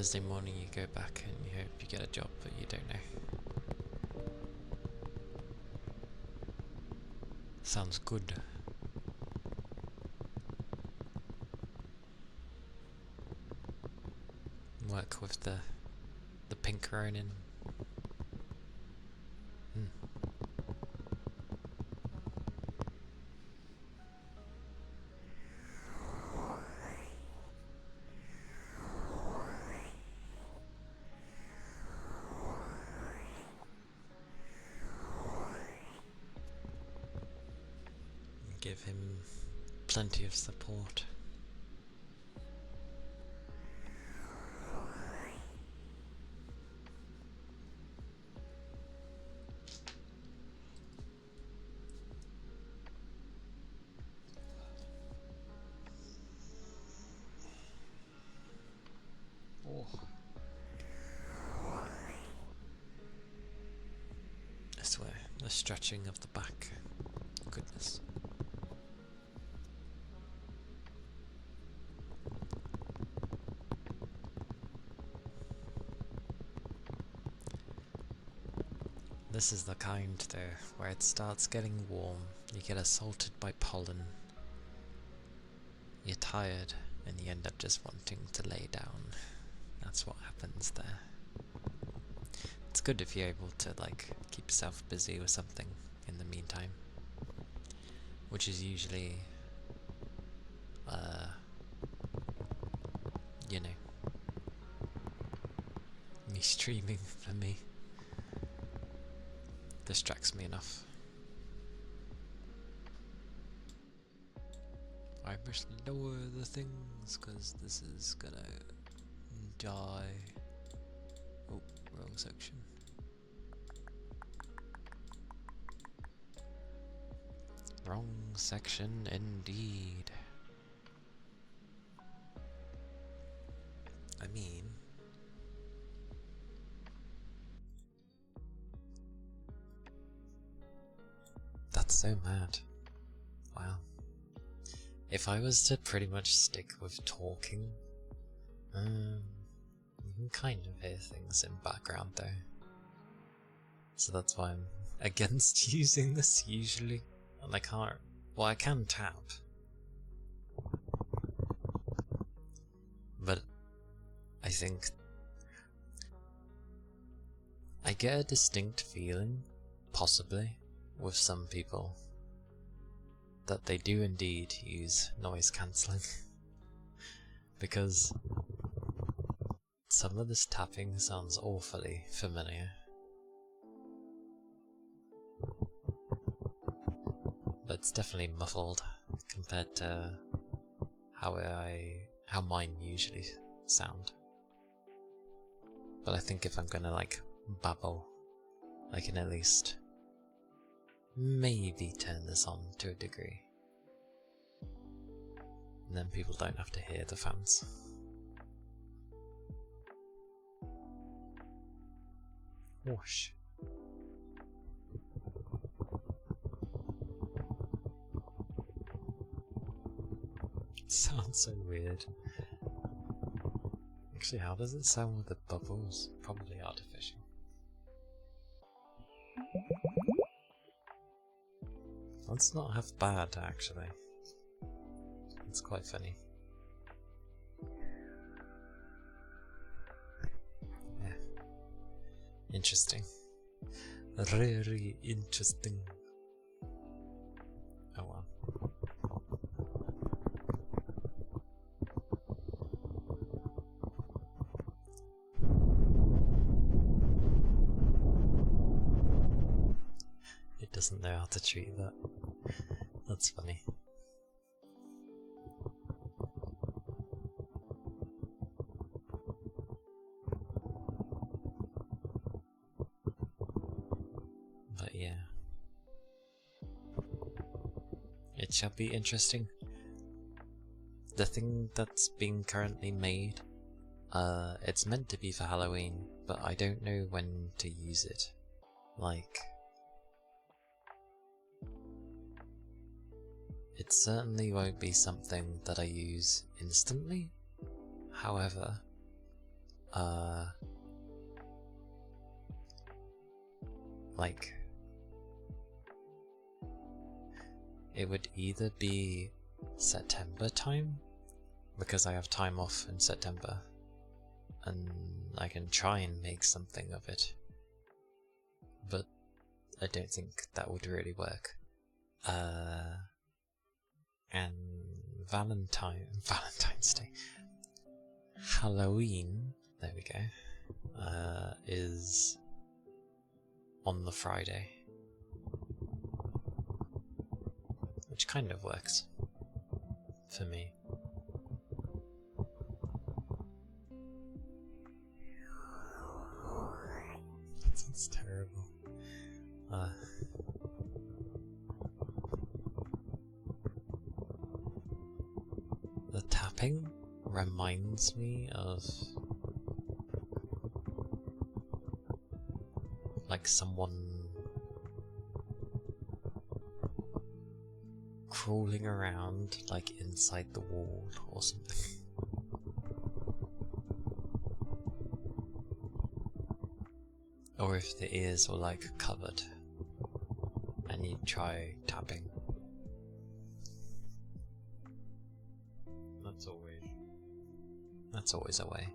Thursday morning you go back and you hope you get a job, but you don't know. Sounds good. Work with the pink Ronin. Give him plenty of support. Oh. This way, the stretching of the back. Goodness. This is the kind, though, where it starts getting warm, you get assaulted by pollen, you're tired, and you end up just wanting to lay down. That's what happens there. It's good if you're able to, like, keep yourself busy with something in the meantime. Which is usually, you know, me streaming for me. Distracts me enough. I must lower the things, cause this is gonna die. Oh, wrong section. Wrong section indeed. I mean, that's so mad. Wow. If I was to pretty much stick with talking, you can kind of hear things in background though. So that's why I'm against using this usually. And I can't, well, I can tap. But I think I get a distinct feeling, possibly, with some people, that they do indeed use noise cancelling. Because some of this tapping sounds awfully familiar. But it's definitely muffled compared to how mine usually sound. But I think if I'm gonna like babble, I can at least maybe turn this on to a degree. And then people don't have to hear the fans. Whoosh. It sounds so weird. Actually, how does it sound with the bubbles? Probably artificial. That's not half bad, actually. It's quite funny. Yeah. Interesting. Very interesting. Oh well. It doesn't know how to treat that. That's funny. But yeah. It shall be interesting. The thing that's being currently made, it's meant to be for Halloween, but I don't know when to use it. Like, it certainly won't be something that I use instantly. However, like, it would either be September time, because I have time off in September, and I can try and make something of it, but I don't think that would really work. And Valentine's Day, Halloween, there we go, is on the Friday, which kind of works for me. That sounds terrible. The tapping reminds me of like someone crawling around like inside the wall or something. Or if the ears were like covered and you try tapping. That's always a way.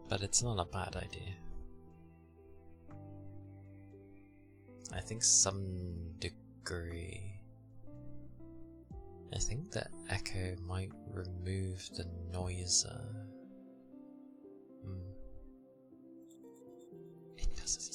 But it's not a bad idea. I think some degree. I think the echo might remove the noise. It doesn't.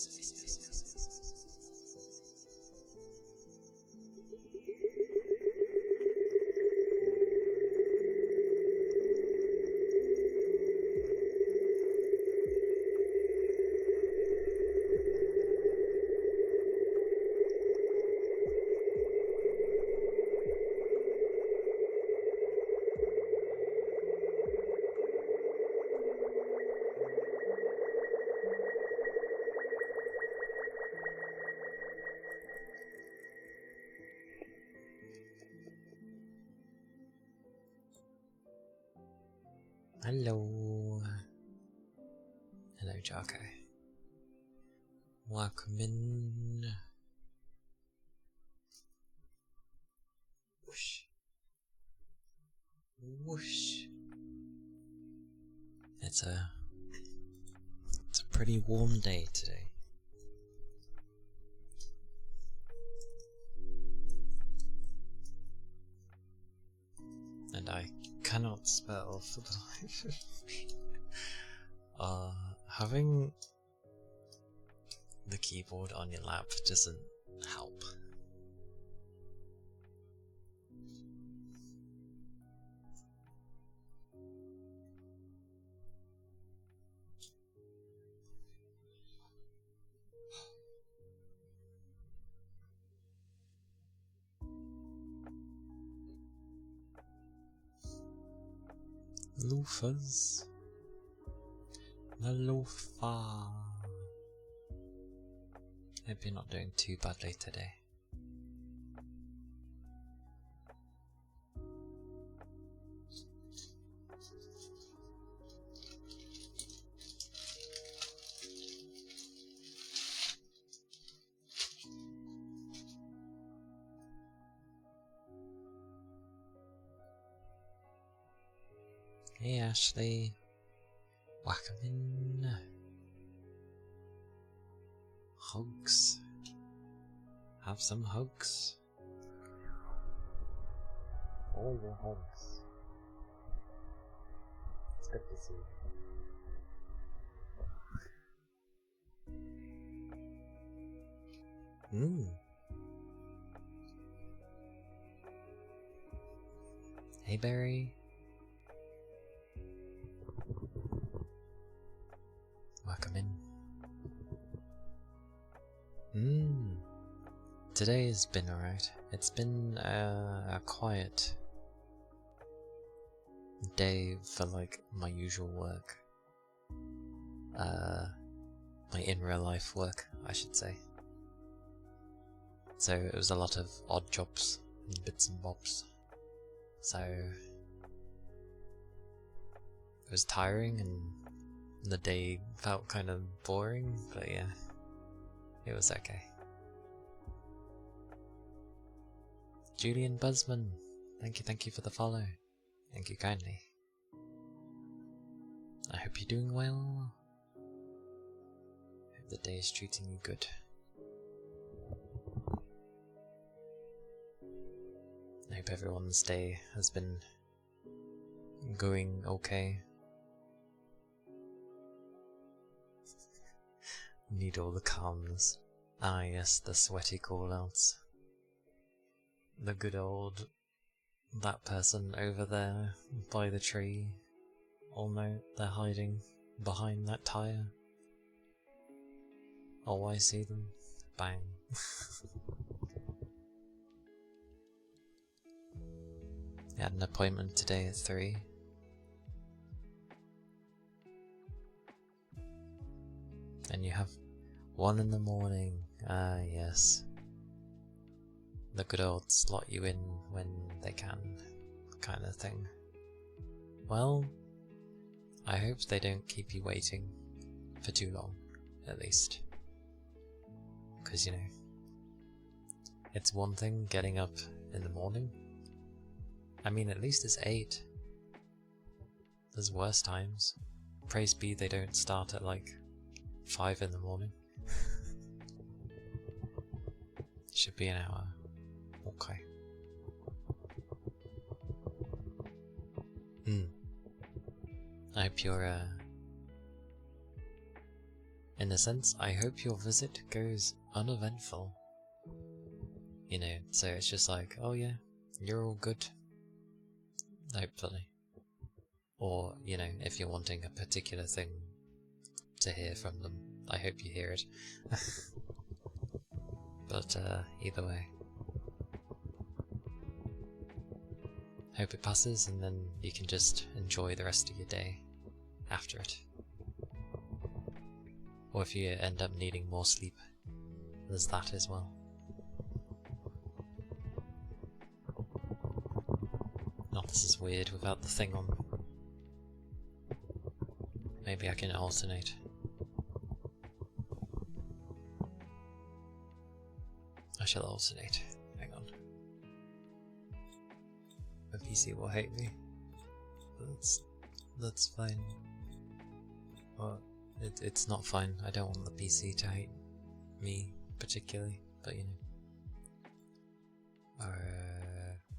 Hello. Hello, Jarko. Welcome in. Whoosh. Whoosh. It's a pretty warm day today. And I cannot spell for the life of me. Having the keyboard on your lap doesn't help. Loafers. The loafer. Hope you're not doing too badly today. Hey Ashley, welcome in. Hugs. Have some hugs. All your hugs. It's good to see you. Hey Barry. Welcome in. Today has been alright. It's been a quiet day for like my usual work. My in real life work, I should say. So it was a lot of odd jobs and bits and bobs. So it was tiring and the day felt kind of boring, but yeah, it was okay. Julian Busman, thank you for the follow. Thank you kindly. I hope you're doing well. Hope the day is treating you good. I hope everyone's day has been going okay. Need all the calmness. Ah yes, the sweaty call-outs. The good old, that person over there by the tree. Oh no, they're hiding behind that tyre. Oh, I see them. Bang. I had an appointment today at 3. And you have 1 in the morning. Ah, yes. The good old slot you in when they can, kind of thing. Well, I hope they don't keep you waiting for too long, at least. Because, you know, it's one thing getting up in the morning. I mean, at least it's 8. There's worse times. Praise be they don't start at like 5 in the morning. Should be an hour. Okay. I hope you're, in a sense, I hope your visit goes uneventful. You know, so it's just like, oh yeah, you're all good. Hopefully. Or, you know, if you're wanting a particular thing to hear from them, I hope you hear it. But, either way. Hope it passes and then you can just enjoy the rest of your day after it. Or if you end up needing more sleep, there's that as well. Oh, this is weird without the thing on. Maybe I can alternate. I shall alternate. Hang on. My PC will hate me. That's fine. Well, it's not fine. I don't want the PC to hate me particularly, but you know.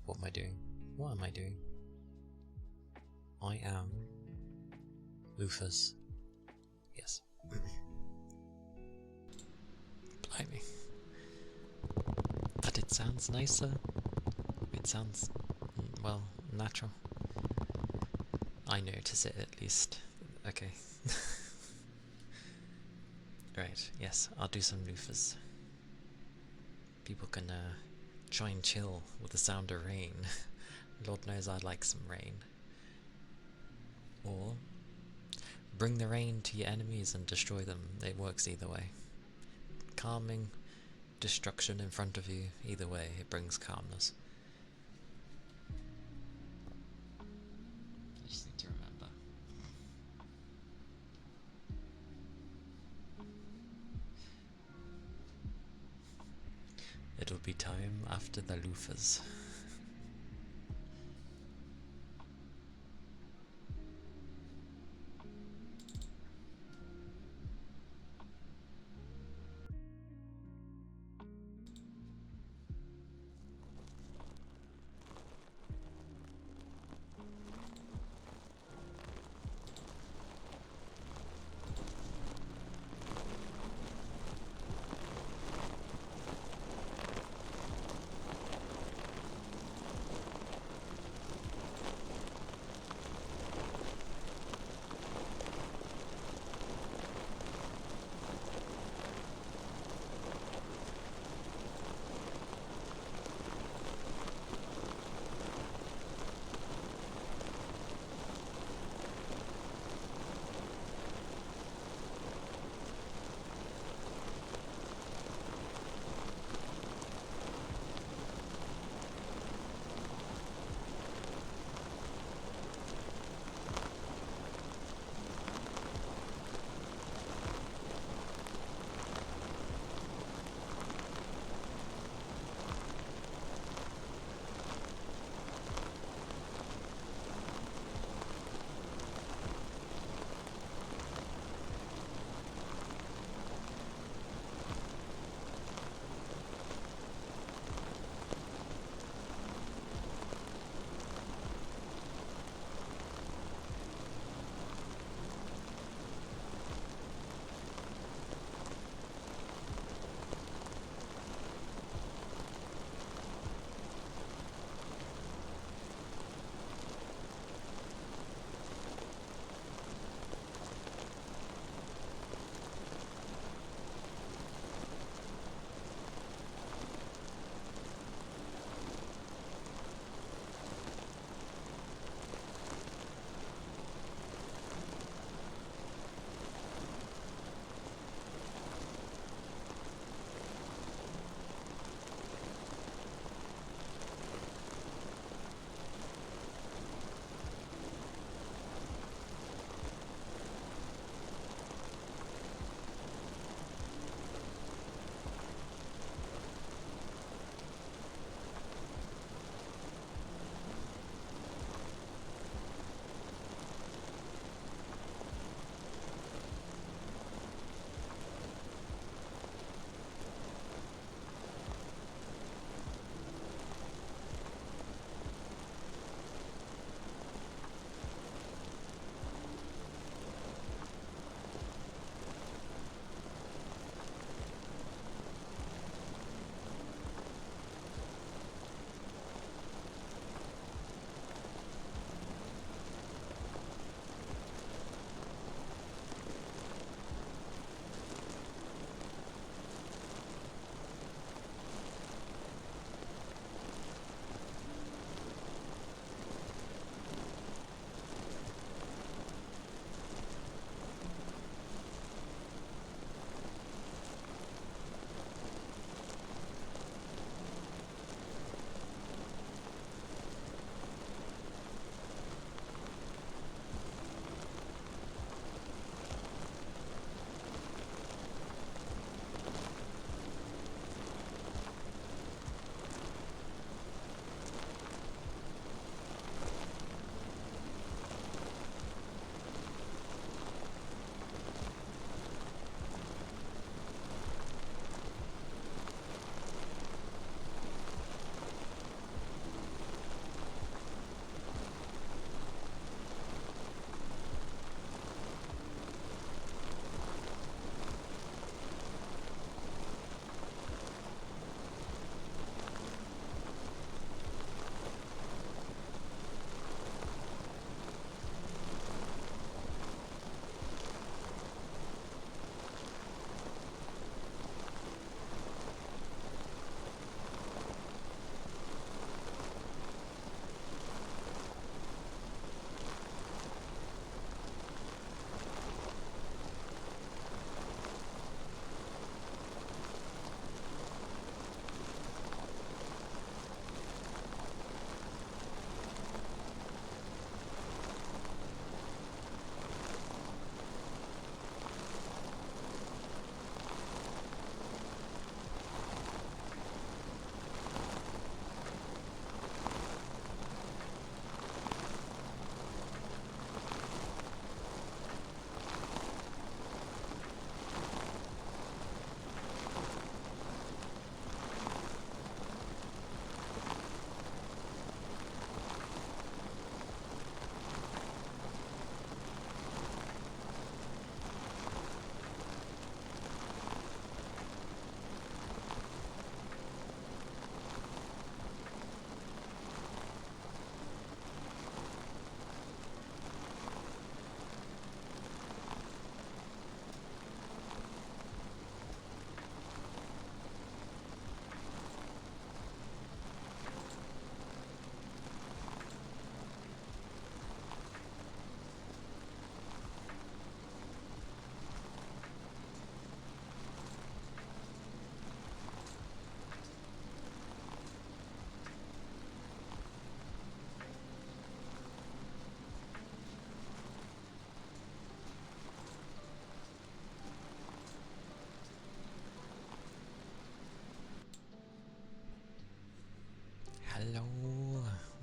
What am I doing? What am I doing? I am Lufus. Yes. Blimey. But it sounds nicer. It sounds, well, natural. I notice it at least. Okay. Right, yes, I'll do some loofahs. People can try and chill with the sound of rain. Lord knows I like some rain. Or bring the rain to your enemies and destroy them. It works either way. Calming destruction in front of you, either way, it brings calmness. I just need to remember. It'll be time after the loofahs.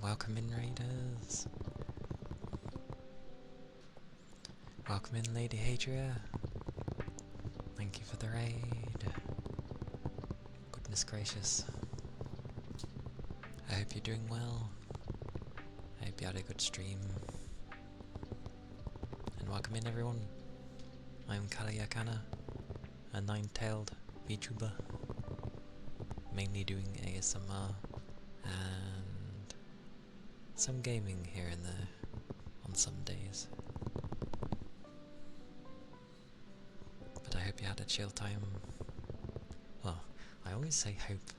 Welcome in, raiders. Welcome in, Lady Hadria. Thank you for the raid. Goodness gracious. I hope you're doing well. I hope you had a good stream. And welcome in, everyone. I'm Calia Kana, a nine-tailed VTuber, mainly doing ASMR and some gaming here and there on some days. But I hope you had a chill time. Well, I always say hope.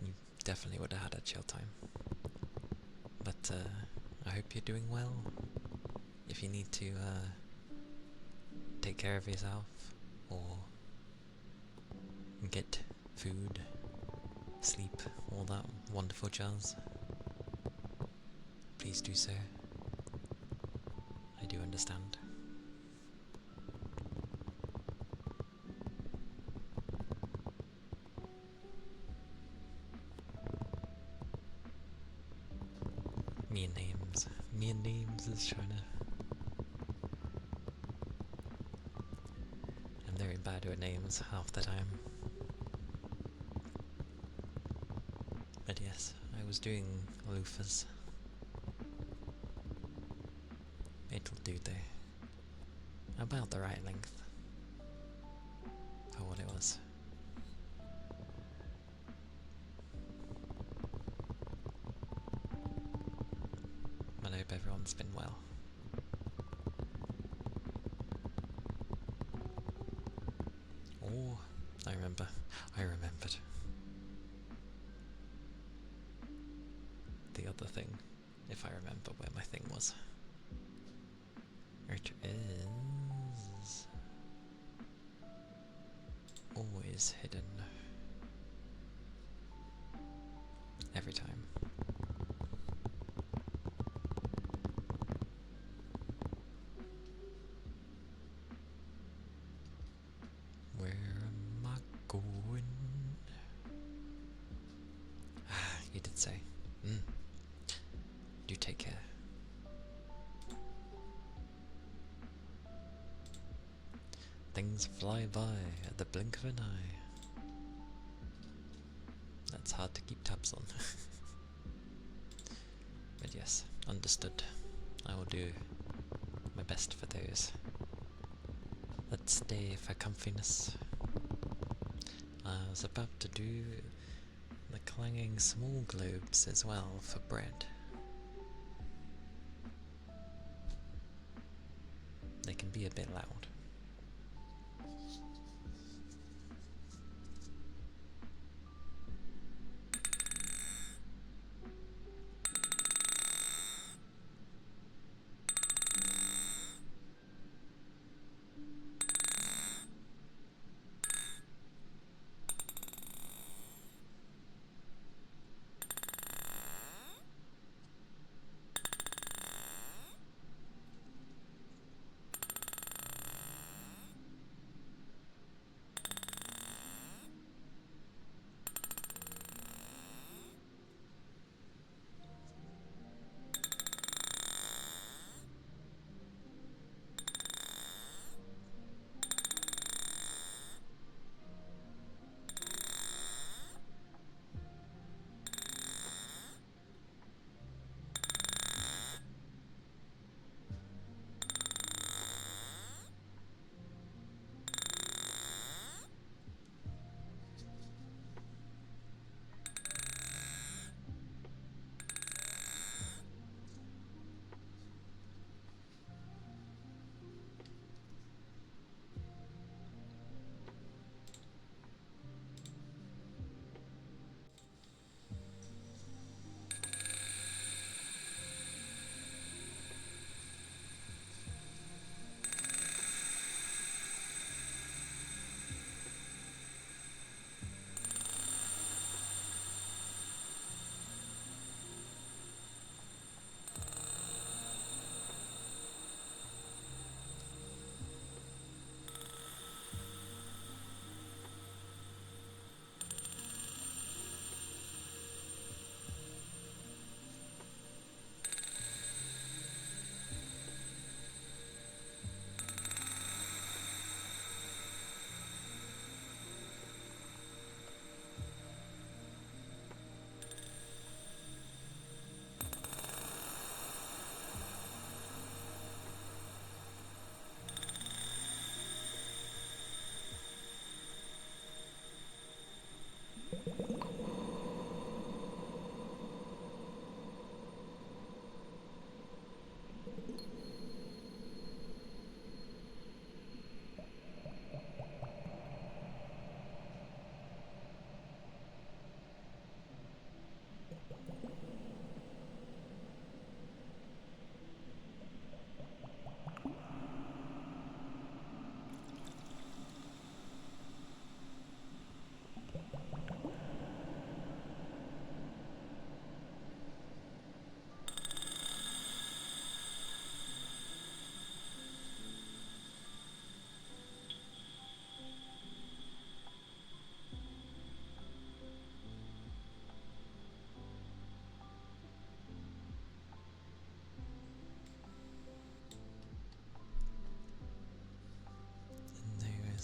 You definitely would have had a chill time. But I hope you're doing well. If you need to take care of yourself or get food, sleep, all that wonderful jazz, please do so. I do understand. Me and names is trying to... I'm very bad with names half the time. But yes, I was doing loofahs. It'll do though. About the right length for what it was. But I hope everyone's been well. Oh, I remembered. The other thing, if I remember where my thing was. It is always hidden. Every time. Where am I going? Ah, you did say. Do take care. Things fly by at the blink of an eye. That's hard to keep tabs on. But yes, understood. I will do my best for those. Let's stay for comfiness. I was about to do the clanging small globes as well for bread. They can be a bit loud.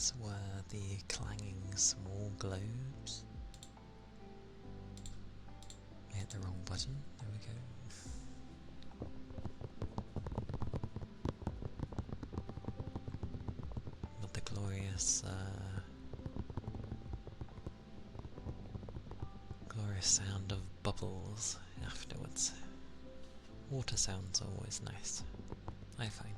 these were the clanging small globes. I hit the wrong button. There we go. But the glorious, glorious sound of bubbles afterwards. Water sounds are always nice, I find.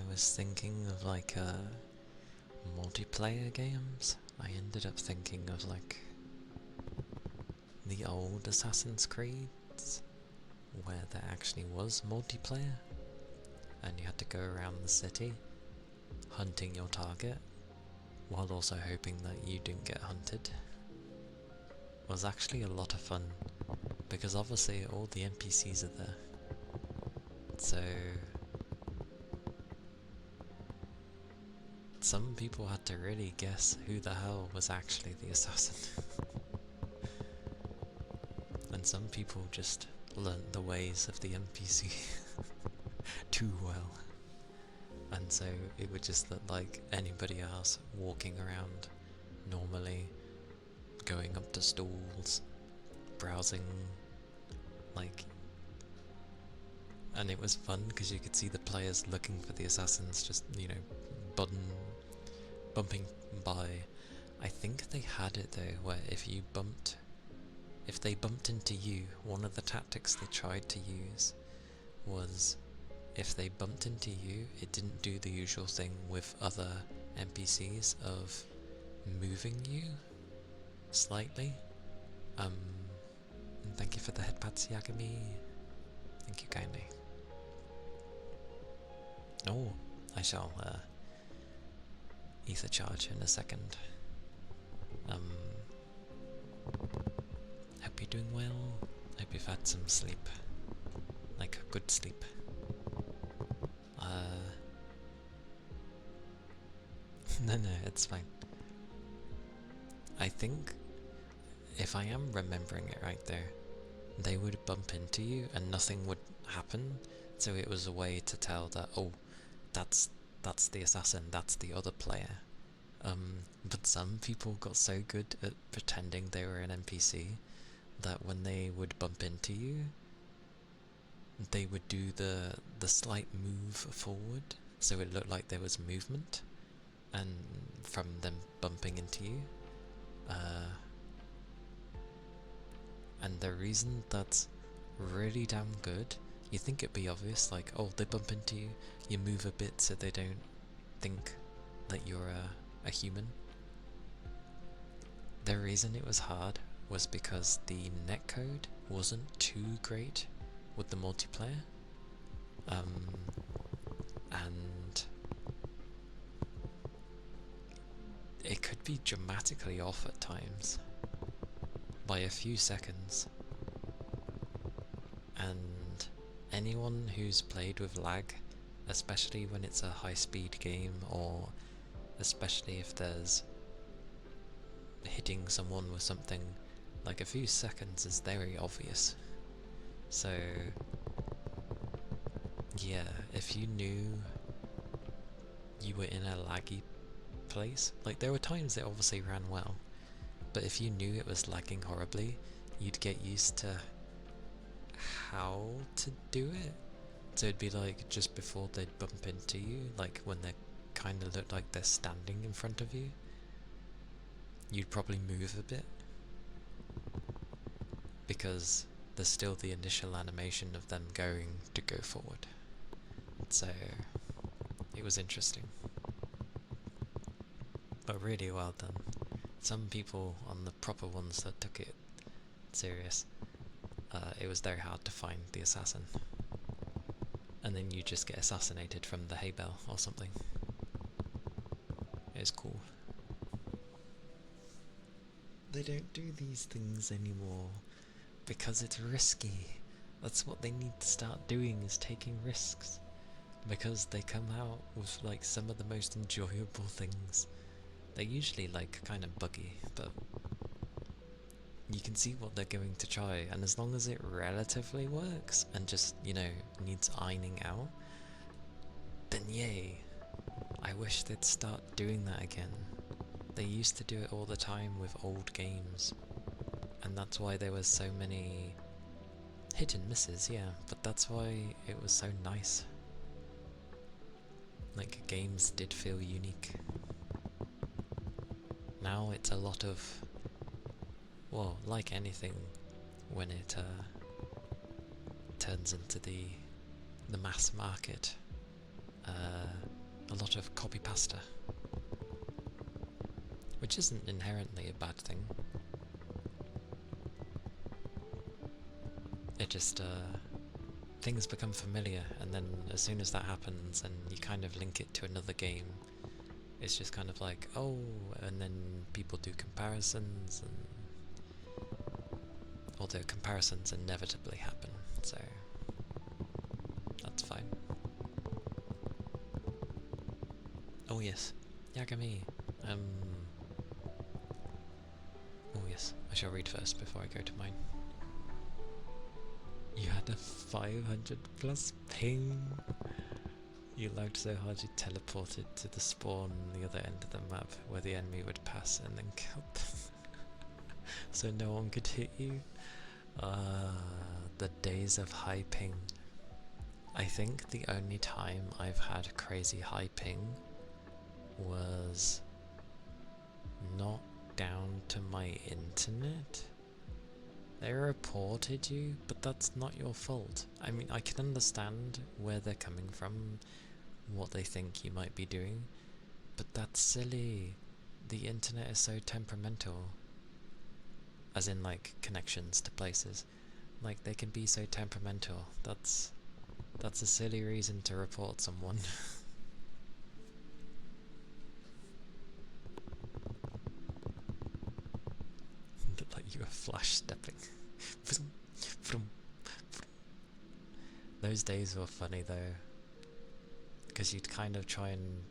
Was thinking of like multiplayer games, I ended up thinking of like the old Assassin's Creeds where there actually was multiplayer and you had to go around the city hunting your target while also hoping that you didn't get hunted. It was actually a lot of fun because obviously all the NPCs are there, so some people had to really guess who the hell was actually the assassin. And some people just learnt the ways of the NPC too well. And so it would just look like anybody else walking around normally, going up to stalls, browsing, like... And it was fun because you could see the players looking for the assassins, just, you know, bumping by. I think they had it though, where if they bumped into you, one of the tactics they tried to use was if they bumped into you, it didn't do the usual thing with other NPCs of moving you slightly. And thank you for the headpats, Yagami. Thank you kindly. Oh, I shall ether charge in a second. Hope you're doing well. Hope you've had some sleep. Like good sleep. No, it's fine. I think, if I am remembering it right there, they would bump into you and nothing would happen, so it was a way to tell that, oh, that's the assassin, that's the other player. But some people got so good at pretending they were an NPC that when they would bump into you, they would do the slight move forward, so it looked like there was movement, and from them bumping into you. And the reason that's really damn good, you think it'd be obvious, like, oh, they bump into you, you move a bit so they don't think that you're a human. The reason it was hard was because the netcode wasn't too great with the multiplayer, and it could be dramatically off at times by a few seconds, and anyone who's played with lag, especially when it's a high speed game, or especially if there's hitting someone with something, like a few seconds is very obvious. So yeah, if you knew you were in a laggy place, like there were times it obviously ran well, but if you knew it was lagging horribly, you'd get used to how to do it. So it'd be like just before they'd bump into you, like when they kind of look like they're standing in front of you, you'd probably move a bit, because there's still the initial animation of them going to go forward. So it was interesting, but really well done. Some people on the proper ones that took it serious, it was very hard to find the assassin, and then you just get assassinated from the hay bale or something. It's cool. They don't do these things anymore because it's risky. That's what they need to start doing, is taking risks, because they come out with like some of the most enjoyable things. They're usually like kind of buggy, but you can see what they're going to try, and as long as it relatively works and just, you know, needs ironing out, then yay. I wish they'd start doing that again. They used to do it all the time with old games, and that's why there was so many hit and misses, yeah, but that's why it was so nice. Like, games did feel unique. Now it's a lot of, well, like anything, when it turns into the mass market, a lot of copy pasta, which isn't inherently a bad thing. It just, things become familiar, and then as soon as that happens and you kind of link it to another game, it's just kind of like, oh, and then people do comparisons, and although comparisons inevitably happen, so that's fine. Oh yes, Yagami. Oh yes, I shall read first before I go to mine. You had a 500 plus ping. You lagged so hard you teleported to the spawn on the other end of the map where the enemy would pass and then kill them. So no one could hit you. The days of high ping. I think the only time I've had crazy high ping was not down to my internet. They reported you, but that's not your fault. I mean, I can understand where they're coming from, what they think you might be doing, but that's silly. The internet is so temperamental. As in, like, connections to places. Like, they can be so temperamental. That's a silly reason to report someone. Look like you were flash stepping. Those days were funny though, because you'd kind of try and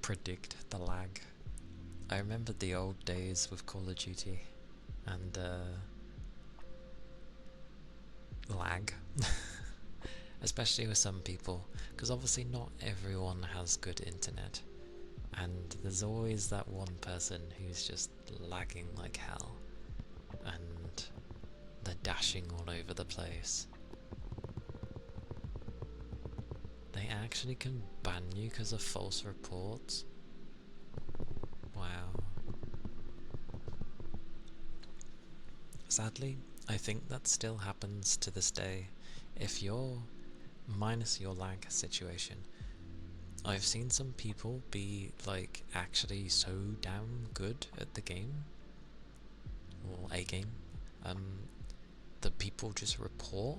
predict the lag, I remember the old days with Call of Duty and lag, especially with some people, because obviously not everyone has good internet, and there's always that one person who's just lagging like hell, and they're dashing all over the place. They actually can ban you because of false reports. Wow. Sadly, I think that still happens to this day. If you're minus your lag situation, I've seen some people be like actually so damn good at the game or a game that people just report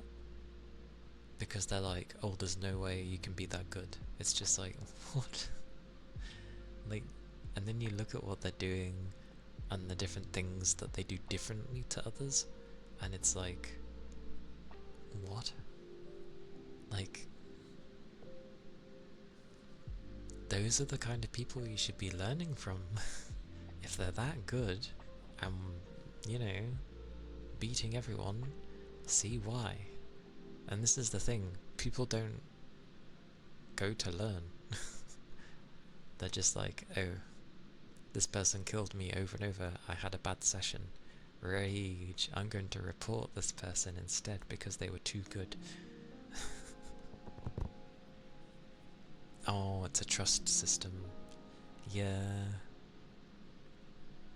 because they're like, oh, there's no way you can be that good. It's just like, what? Like, and then you look at what they're doing and the different things that they do differently to others, and it's like, what? Like, those are the kind of people you should be learning from. If they're that good and, you know, beating everyone, see why. And this is the thing, people don't go to learn. They're just like, oh, this person killed me over and over, I had a bad session. Rage, I'm going to report this person instead because they were too good. Oh, it's a trust system. Yeah.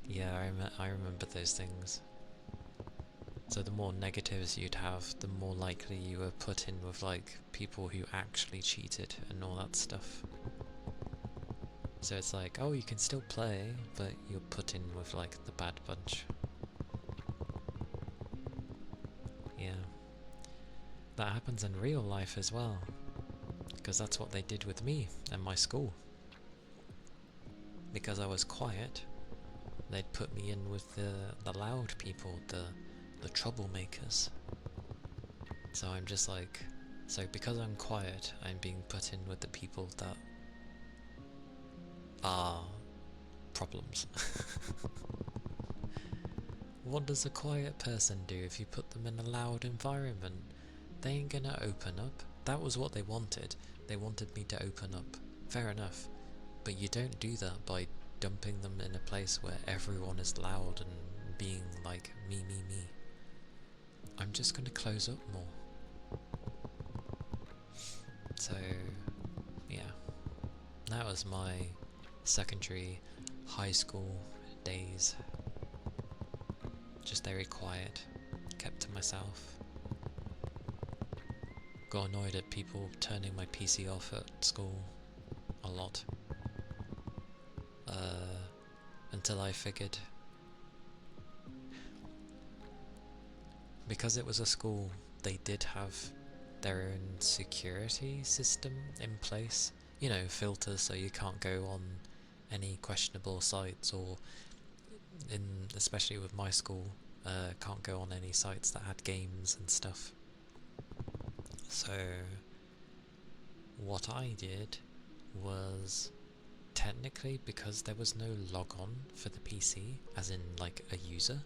Yeah, I remember those things. So the more negatives you'd have, the more likely you were put in with like people who actually cheated and all that stuff. So it's like, oh, you can still play, but you're put in with like the bad bunch. Yeah. That happens in real life as well, because that's what they did with me and my school. Because I was quiet, they'd put me in with the loud people, the troublemakers. So I'm just like, so because I'm quiet, I'm being put in with the people that are problems. What does a quiet person do if you put them in a loud environment? They ain't gonna open up. That was what they wanted. They wanted me to open up. Fair enough. But you don't do that by dumping them in a place where everyone is loud and being like, me, me, me. I'm just gonna close up more. So, yeah. That was my secondary high school days. Just very quiet, kept to myself. Got annoyed at people turning my PC off at school a lot. Until I figured, because it was a school, they did have their own security system in place. You know, filters so you can't go on any questionable sites, or especially with my school, can't go on any sites that had games and stuff. So what I did was, technically, because there was no logon for the PC, as in like a user,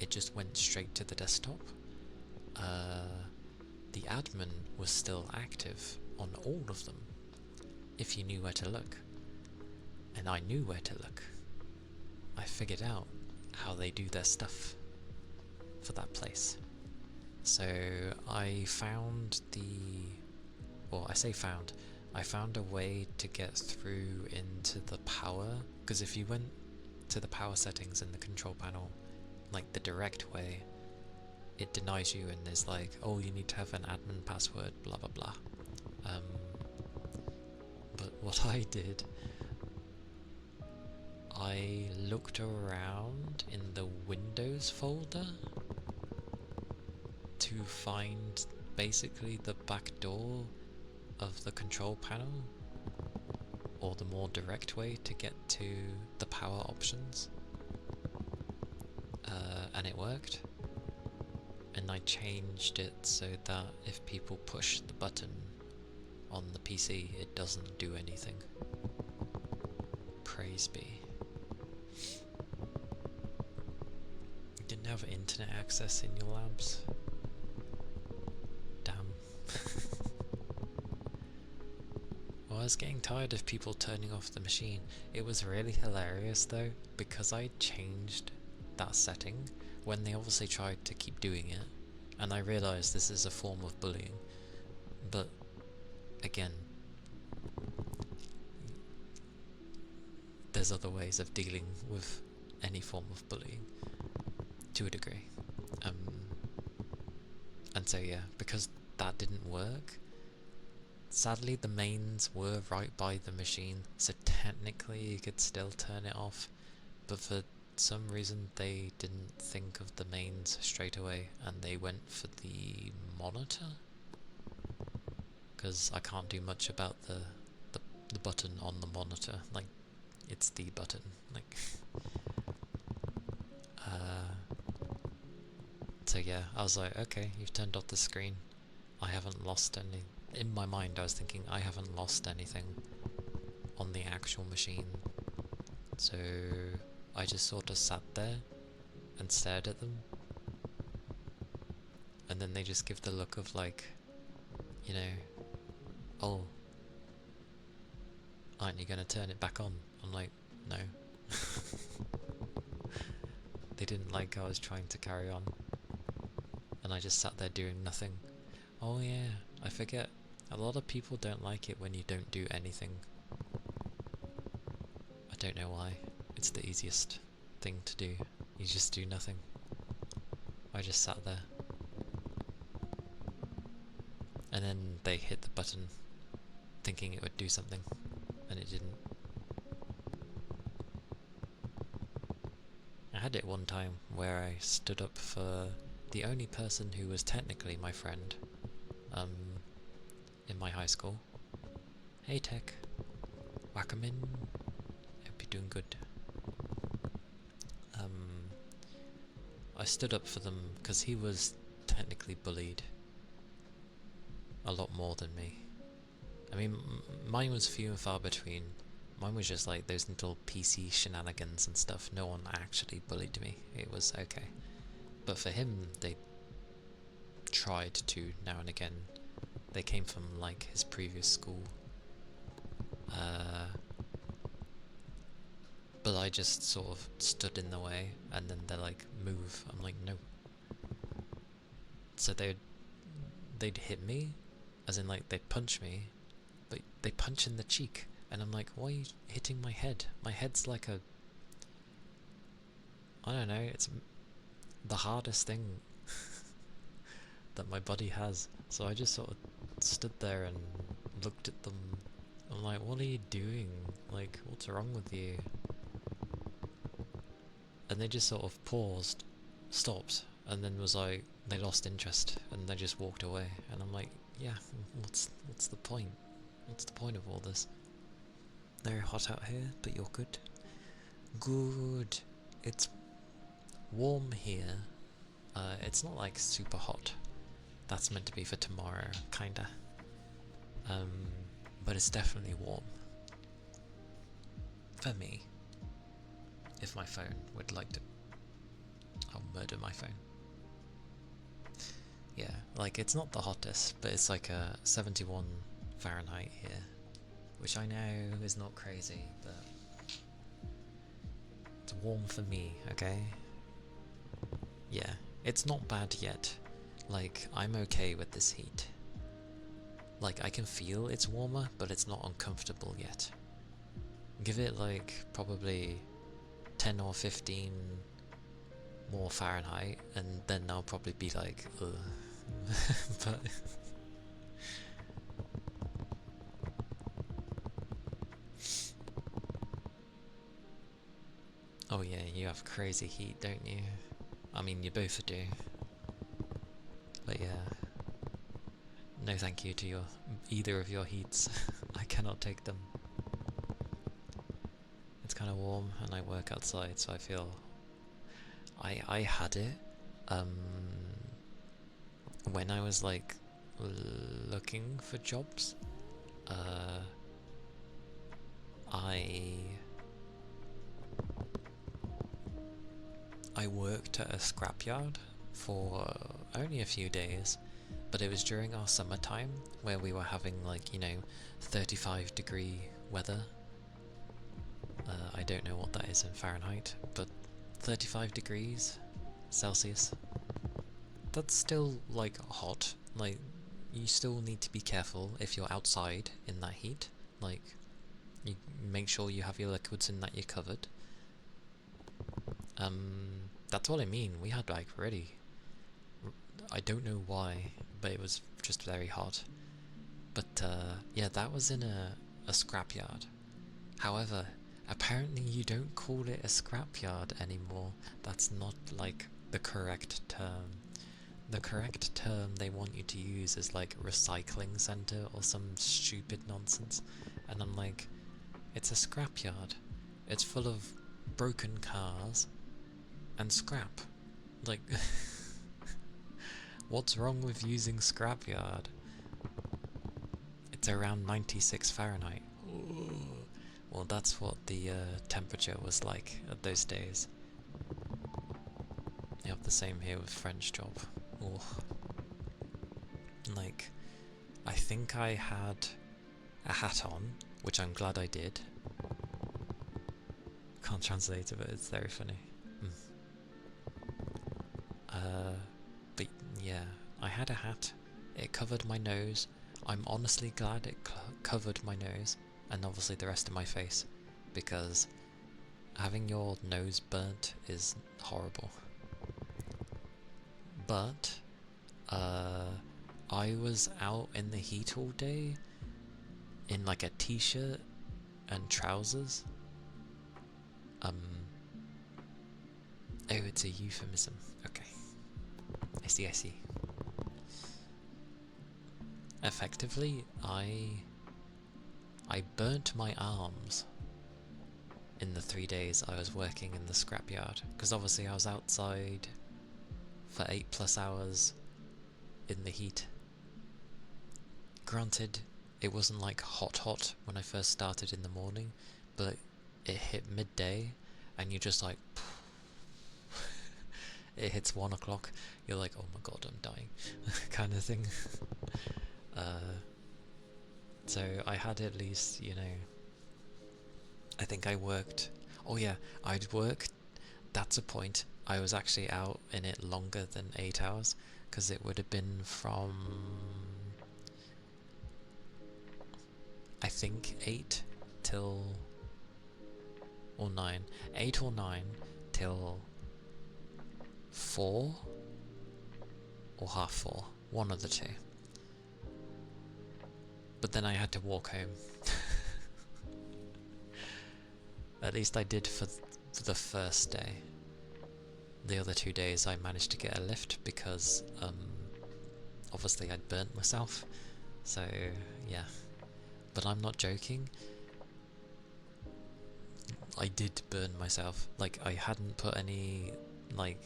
it just went straight to the desktop. The admin was still active on all of them, if you knew where to look. And I knew where to look. I figured out how they do their stuff for that place. So I found I found a way to get through into the power, because if you went to the power settings in the control panel, like the direct way, it denies you and is like, oh, you need to have an admin password, blah blah blah. But what I did, I looked around in the Windows folder to find basically the back door of the control panel, or the more direct way to get to the power options, and it worked. And I changed it so that if people push the button on the PC, it doesn't do anything. Praise be. have internet access in your labs? Damn. Well, I was getting tired of people turning off the machine. It was really hilarious though, because I changed that setting when they obviously tried to keep doing it, and I realised this is a form of bullying. But again, there's other ways of dealing with any form of bullying, to a degree. And so yeah, because that didn't work, sadly the mains were right by the machine, so technically you could still turn it off, but for some reason they didn't think of the mains straight away, and they went for the monitor? Because I can't do much about the button on the monitor, like, it's the button, like, so yeah, I was like, okay, you've turned off the screen, I haven't lost any. In my mind I was thinking, I haven't lost anything on the actual machine, so I just sort of sat there and stared at them, and then they just give the look of like, you know, oh, aren't you gonna turn it back on? I'm like, no. They didn't like I was trying to carry on, and I just sat there doing nothing. Oh yeah, I forget, a lot of people don't like it when you don't do anything. I don't know why. It's the easiest thing to do. You just do nothing. I just sat there. And then they hit the button thinking it would do something, and it didn't. I had it one time where I stood up for the only person who was technically my friend in my high school. Hey Tech, welcome in, hope you're doing good. I stood up for them because he was technically bullied a lot more than me. I mean, mine was few and far between. Mine was just like those little PC shenanigans and stuff. No one actually bullied me. It was okay. But for him, they tried to now and again. They came from like his previous school. But I just sort of stood in the way, and then they're like, move. I'm like, no. So they'd hit me, as in like they'd punch me, but they punch in the cheek, and I'm like, why are you hitting my head? My head's like a, I don't know, it's the hardest thing that my body has. So I just sort of stood there and looked at them. I'm like, what are you doing? Like, what's wrong with you? And they just sort of paused, stopped, and then was like, they lost interest, and they just walked away. And I'm like, yeah, what's the point? What's the point of all this? Very hot out here, but you're good. Good. It's warm here. It's not like super hot. That's meant to be for tomorrow, kinda. But it's definitely warm. For me. If my phone would like to, I'll murder my phone. Yeah, like it's not the hottest, but it's like a 71 Fahrenheit here, which I know is not crazy, but it's warm for me, okay? Yeah, it's not bad yet. Like, I'm okay with this heat. Like, I can feel it's warmer, but it's not uncomfortable yet. Give it like probably 10 or 15 more Fahrenheit, and then I'll probably be like, ugh. But oh yeah, you have crazy heat, don't you? I mean, you both do. But yeah, no thank you to either of your heats. I cannot take them. It's kind of warm, and I work outside, so I feel I had it when I was like looking for jobs. I worked at a scrapyard for only a few days, but it was during our summertime where we were having, like, 35-degree weather. I don't know what that is in Fahrenheit, but 35 degrees Celsius. That's still, like, hot. Like, you still need to be careful if you're outside in that heat. Like, you make sure you have your liquids and that you're covered. That's what I mean. We had, like, really... I don't know why, but it was just very hot. But, yeah, that was in a scrapyard. However, apparently you don't call it a scrapyard anymore. That's not, like, the correct term. The correct term they want you to use is, like, recycling centre or some stupid nonsense. And I'm like, it's a scrapyard. It's full of broken cars and scrap. Like, what's wrong with using scrapyard? It's around 96 Fahrenheit. Ooh. Well, that's what the temperature was like at those days. You have the same here with French job. Ooh. Like, I think I had a hat on, which I'm glad I did. Can't translate it, but it's very funny. But yeah, I had a hat. It covered my nose. I'm honestly glad it covered my nose, and obviously the rest of my face, because having your nose burnt is horrible. But I was out in the heat all day in, like, a t-shirt and trousers. Oh, it's a euphemism. Okay. I see. Effectively, I burnt my arms in the 3 days I was working in the scrapyard, because obviously I was outside for 8+ hours in the heat. Granted, it wasn't like hot when I first started in the morning, but it hit midday and you're just like, it hits 1 o'clock, you're like, oh my god, I'm dying, kind of thing. So I had at least, I think I worked, oh yeah, I'd worked, that's a point, I was actually out in it longer than 8 hours, because it would have been from, I think 8 till, or 9, 8 or 9 till 4 or half 4, one of the two. But then I had to walk home. At least I did for the first day. The other 2 days I managed to get a lift because obviously I'd burnt myself. So yeah. But I'm not joking. I did burn myself. Like, I hadn't put any, like,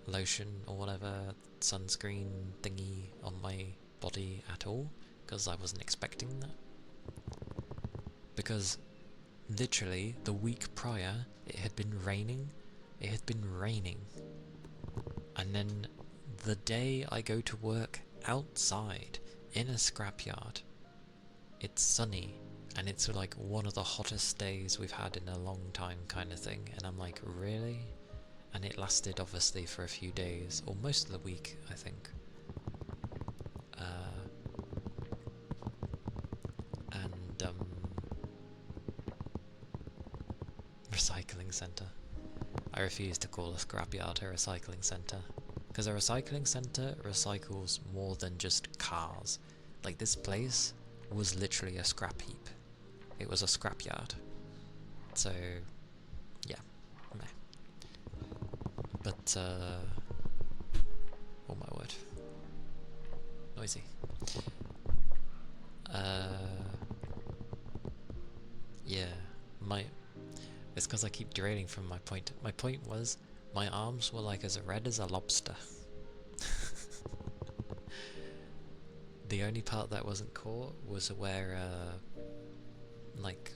lotion or whatever, sunscreen thingy on my body at all, because I wasn't expecting that. Because literally the week prior it had been raining. And then the day I go to work outside in a scrapyard, it's sunny, and it's like one of the hottest days we've had in a long time, kind of thing. And I'm like, really? And it lasted obviously for a few days, or most of the week, I think. Recycling centre. I refuse to call a scrapyard a recycling centre, because a recycling centre recycles more than just cars. Like, this place was literally a scrap heap. It was a scrapyard. So, yeah, meh. But, oh my word. Noisy. Yeah, it's because I keep derailing from my point. My point was, my arms were like as red as a lobster. The only part that wasn't caught was where, like,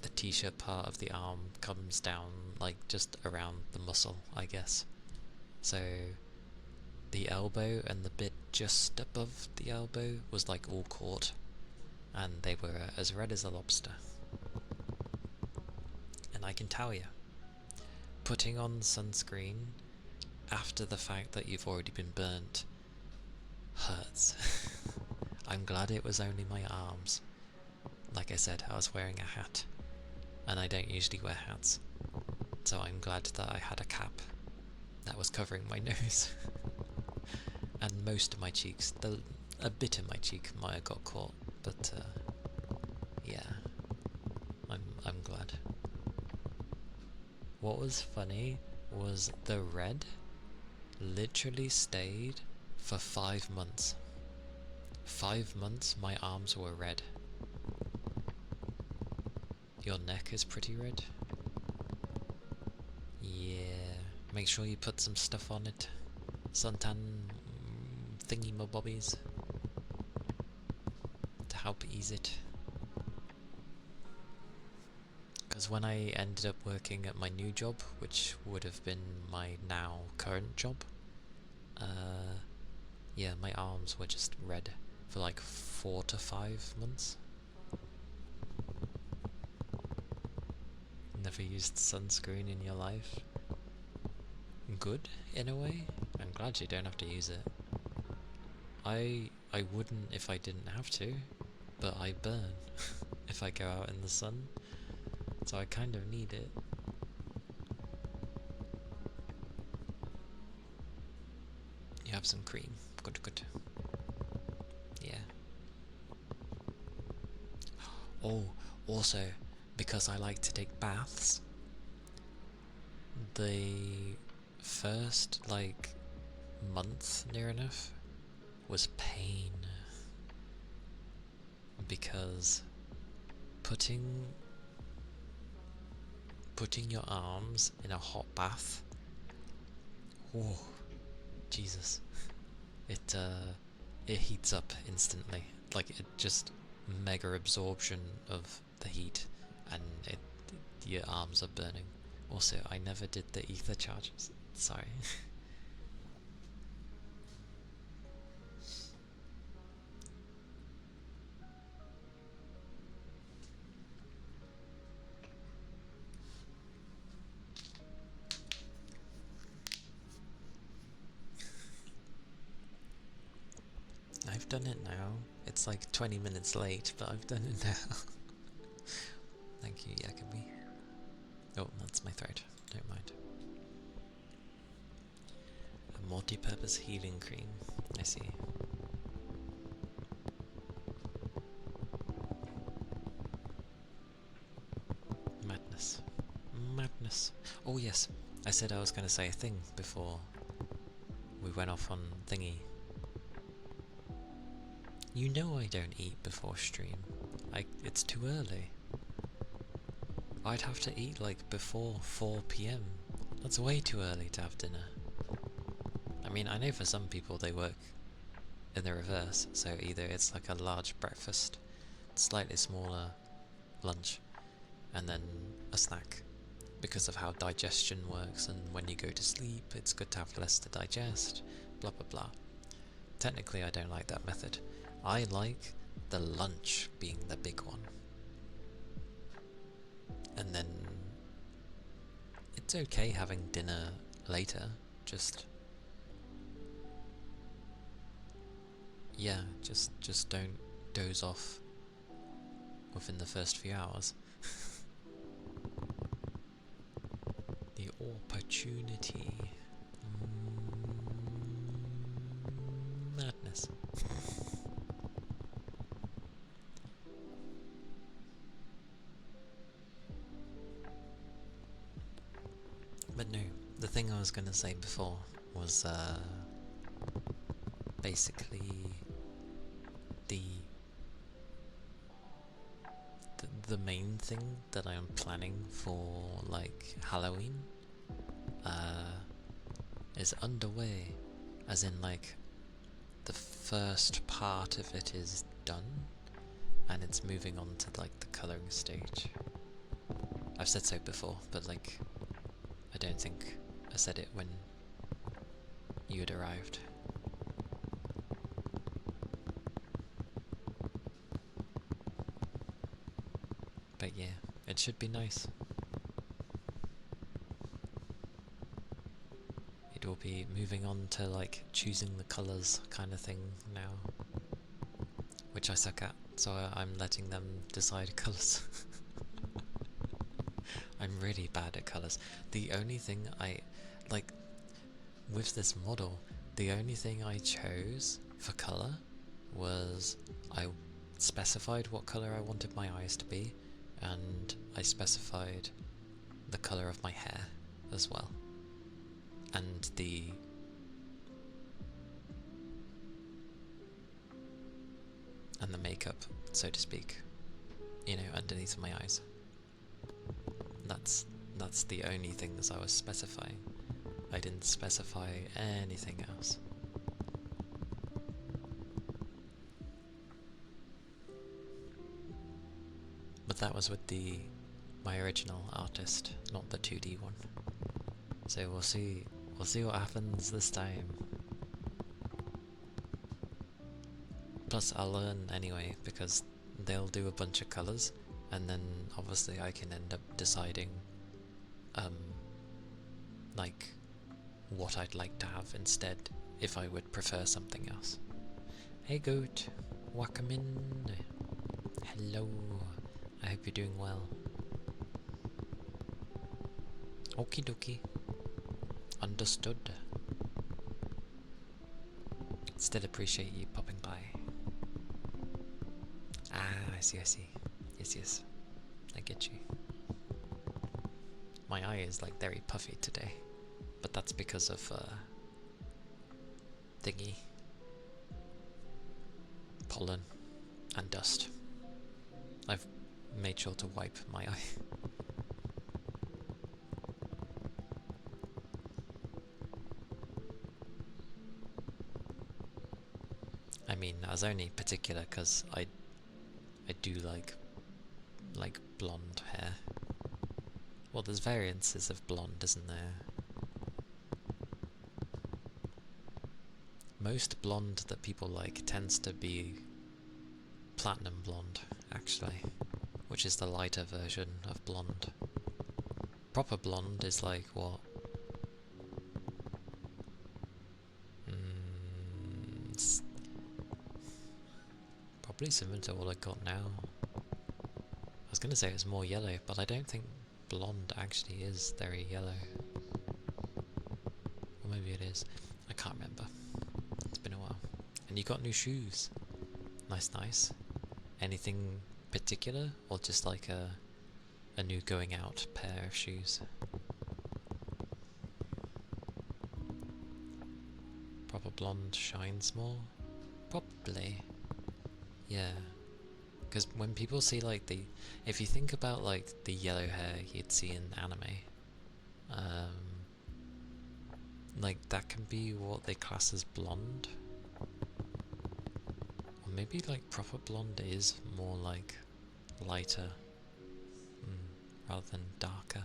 the t-shirt part of the arm comes down like just around the muscle, I guess. So the elbow and the bit just above the elbow was like all caught, and they were as red as a lobster. And I can tell you, putting on sunscreen after the fact that you've already been burnt hurts. I'm glad it was only my arms. Like I said, I was wearing a hat, and I don't usually wear hats, so I'm glad that I had a cap that was covering my nose. And most of my cheeks, a bit of my cheek might have got caught, but yeah, I'm glad. What was funny was the red literally stayed for 5 months. 5 months my arms were red. Your neck is pretty red. Yeah, make sure you put some stuff on it. Suntan thingy-mabobbies to help ease it. Because when I ended up working at my new job, which would have been my now current job, yeah, my arms were just red for like 4 to 5 months. Never used sunscreen in your life? Good, in a way. I'm glad you don't have to use it. I wouldn't if I didn't have to, but I burn if I go out in the sun, so I kind of need it. You have some cream. Good, good. Yeah. Oh, also, because I like to take baths, the first, like, month near enough was pain. Because putting your arms in a hot bath, oh, Jesus, it heats up instantly. Like, it just mega absorption of the heat, and your arms are burning. Also, I never did the ether charges. Sorry. I've done it now. It's like 20 minutes late, but I've done it now. Thank you, Yakubi. Oh, that's my throat. Don't mind. A multi-purpose healing cream. I see. Madness. Madness. Oh yes, I said I was going to say a thing before we went off on thingy. You know I don't eat before stream. It's too early. I'd have to eat like before 4 PM. That's way too early to have dinner. I mean, I know for some people they work in the reverse, so either it's like a large breakfast, slightly smaller lunch, and then a snack, because of how digestion works, and when you go to sleep it's good to have less to digest, blah blah blah. Technically I don't like that method. I like the lunch being the big one. And then it's okay having dinner later, just yeah, just don't doze off within the first few hours. The opportunity. Madness. But no, the thing I was going to say before was basically the main thing that I'm planning for like Halloween is underway, as in like the first part of it is done and it's moving on to like the colouring stage. I've said so before, but like, I don't think I said it when you had arrived. But yeah, it should be nice. It will be moving on to like choosing the colours kind of thing now, which I suck at, so I'm letting them decide colours. I'm really bad at colours. The only thing like, with this model, the only thing I chose for colour was I specified what colour I wanted my eyes to be, and I specified the colour of my hair as well. And the makeup, so to speak, you know, underneath my eyes. That's the only things I was specifying. I didn't specify anything else. But that was with my original artist, not the 2D one. So we'll see what happens this time. Plus I'll learn anyway, because they'll do a bunch of colours, and then obviously I can end up deciding like what I'd like to have instead, if I would prefer something else. Hey goat, welcome in. Hello, I hope you're doing well. Okie dokie, understood. Still appreciate you popping by. Ah, I see. Yes, I get you. My eye is like very puffy today, but that's because of thingy, pollen, and dust. I've made sure to wipe my eye. I mean, I was only particular because I do like blonde hair. Well, there's variances of blonde, isn't there? Most blonde that people like tends to be platinum blonde, actually, which is the lighter version of blonde. Proper blonde is like what? It's probably similar to what I got now. I was going to say it's more yellow, but I don't think blonde actually is very yellow. Or maybe it is. I can't remember. It's been a while. And you got new shoes. Nice. Anything particular, or just like a new going out pair of shoes? Proper blonde shines more? Probably. Yeah. Because when people see like if you think about like the yellow hair you'd see in anime, like that can be what they class as blonde. Or maybe like proper blonde is more like lighter, rather than darker.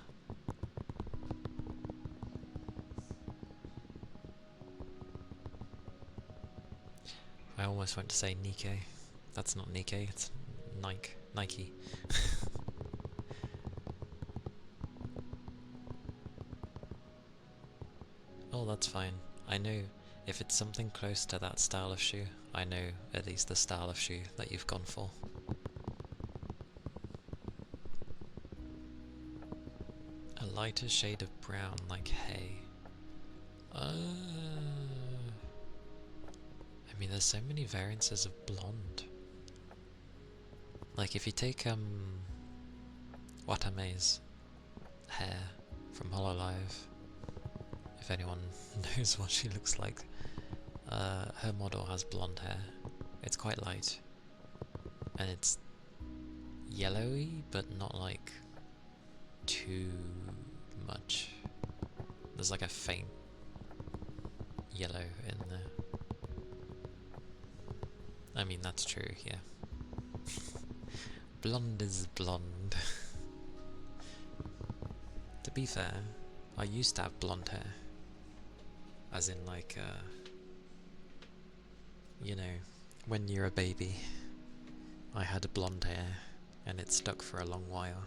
I almost went to say Nikkei. That's not Nikkei, it's Nike. Oh, that's fine. I know if it's something close to that style of shoe, I know at least the style of shoe that you've gone for. A lighter shade of brown, like hay. I mean, there's so many variances of blonde. Like if you take Watame's hair from Hololive, if anyone knows what she looks like, her model has blonde hair. It's quite light, and it's yellowy, but not like too much. There's like a faint yellow in there. I mean, that's true, yeah. Blonde is blonde. be fair, I used to have blonde hair. As in like, you know, when you're a baby, I had blonde hair and it stuck for a long while.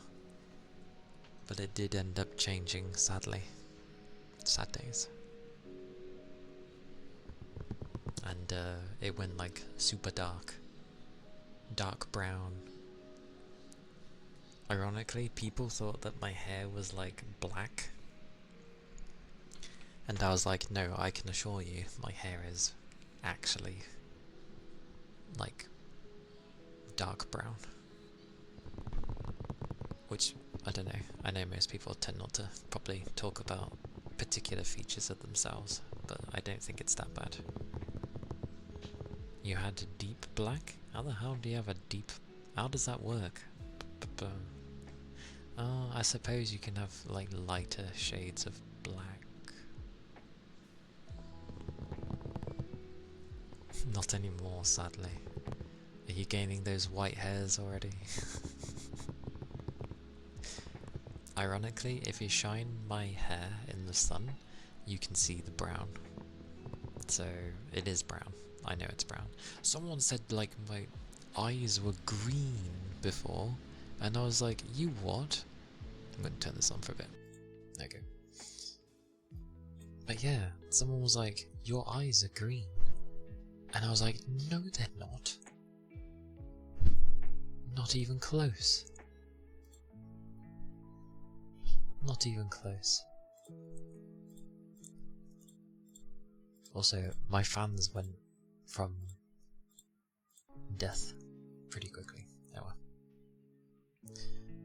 But it did end up changing, sadly. Sad days. And it went like super dark. Dark brown. Ironically, people thought that my hair was like black. And I was like, no, I can assure you, my hair is actually like dark brown. Which, I don't know, I know most people tend not to probably talk about particular features of themselves, but I don't think it's that bad. You had a deep black? How the hell do you have a deep... How does that work? Oh, I suppose you can have like lighter shades of black. Not anymore, sadly. Are you gaining those white hairs already? Ironically, if you shine my hair in the sun, you can see the brown. So, it is brown. I know it's brown. Someone said like my eyes were green before, and I was like, you what? I'm going to turn this on for a bit. There you go. But yeah, someone was like, your eyes are green. And I was like, no they're not. Not even close. Not even close. Also, my fans went from death pretty quickly. Oh well.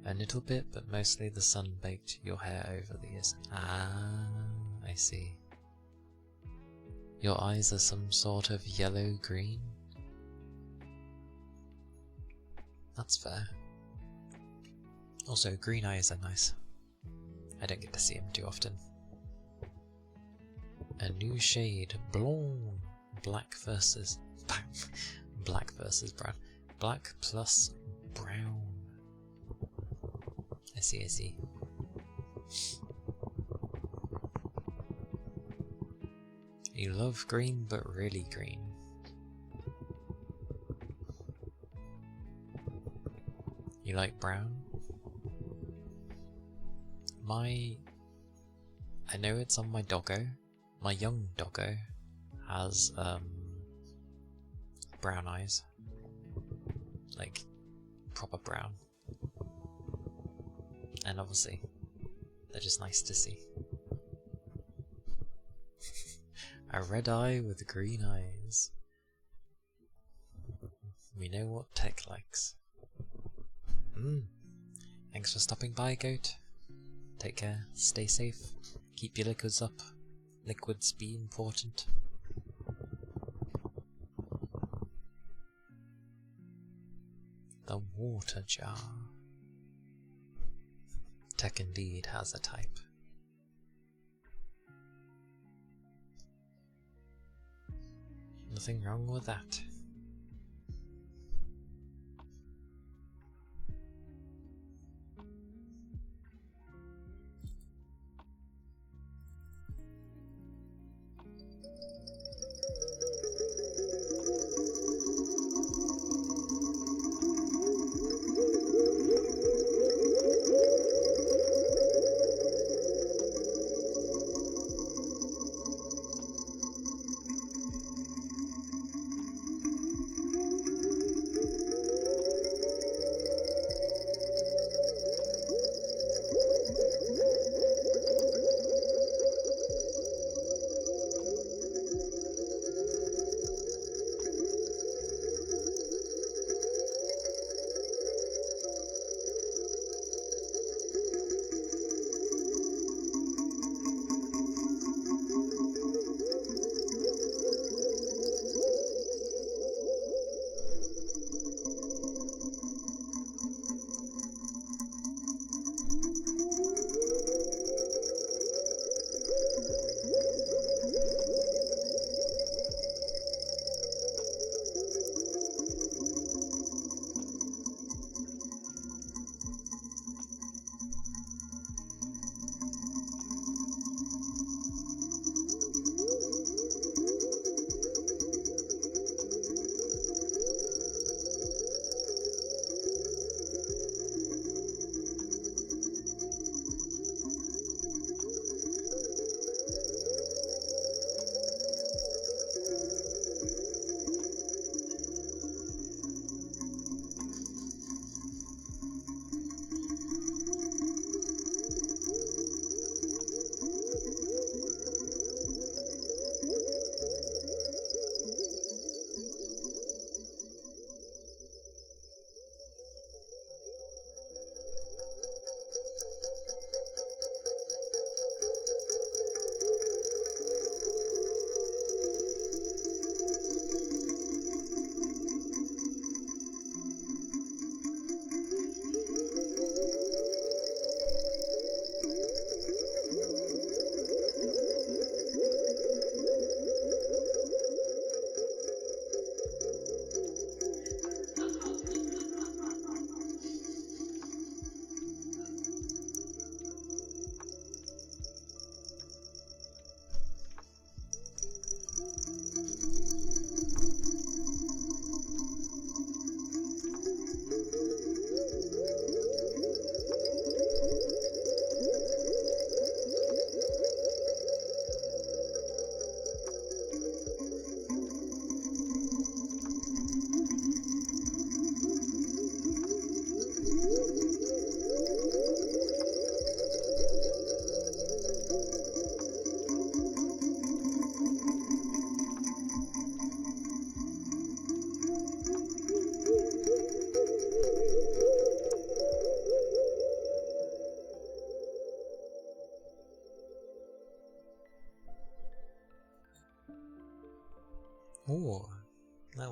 A little bit, but mostly the sun baked your hair over the years. Ah, I see. Your eyes are some sort of yellow-green? That's fair. Also, green eyes are nice. I don't get to see them too often. A new shade, blonde. Black versus brown. Black plus brown. I see, I see. You love green, but really green. You like brown? I know it's on my doggo. My young doggo has brown eyes. Like, proper brown. And obviously, they're just nice to see. A red eye with green eyes. We know what Tech likes. Thanks for stopping by, Goat. Take care, stay safe, keep your liquids up. Liquids be important. The water jar. Tech indeed has a type. Nothing wrong with that.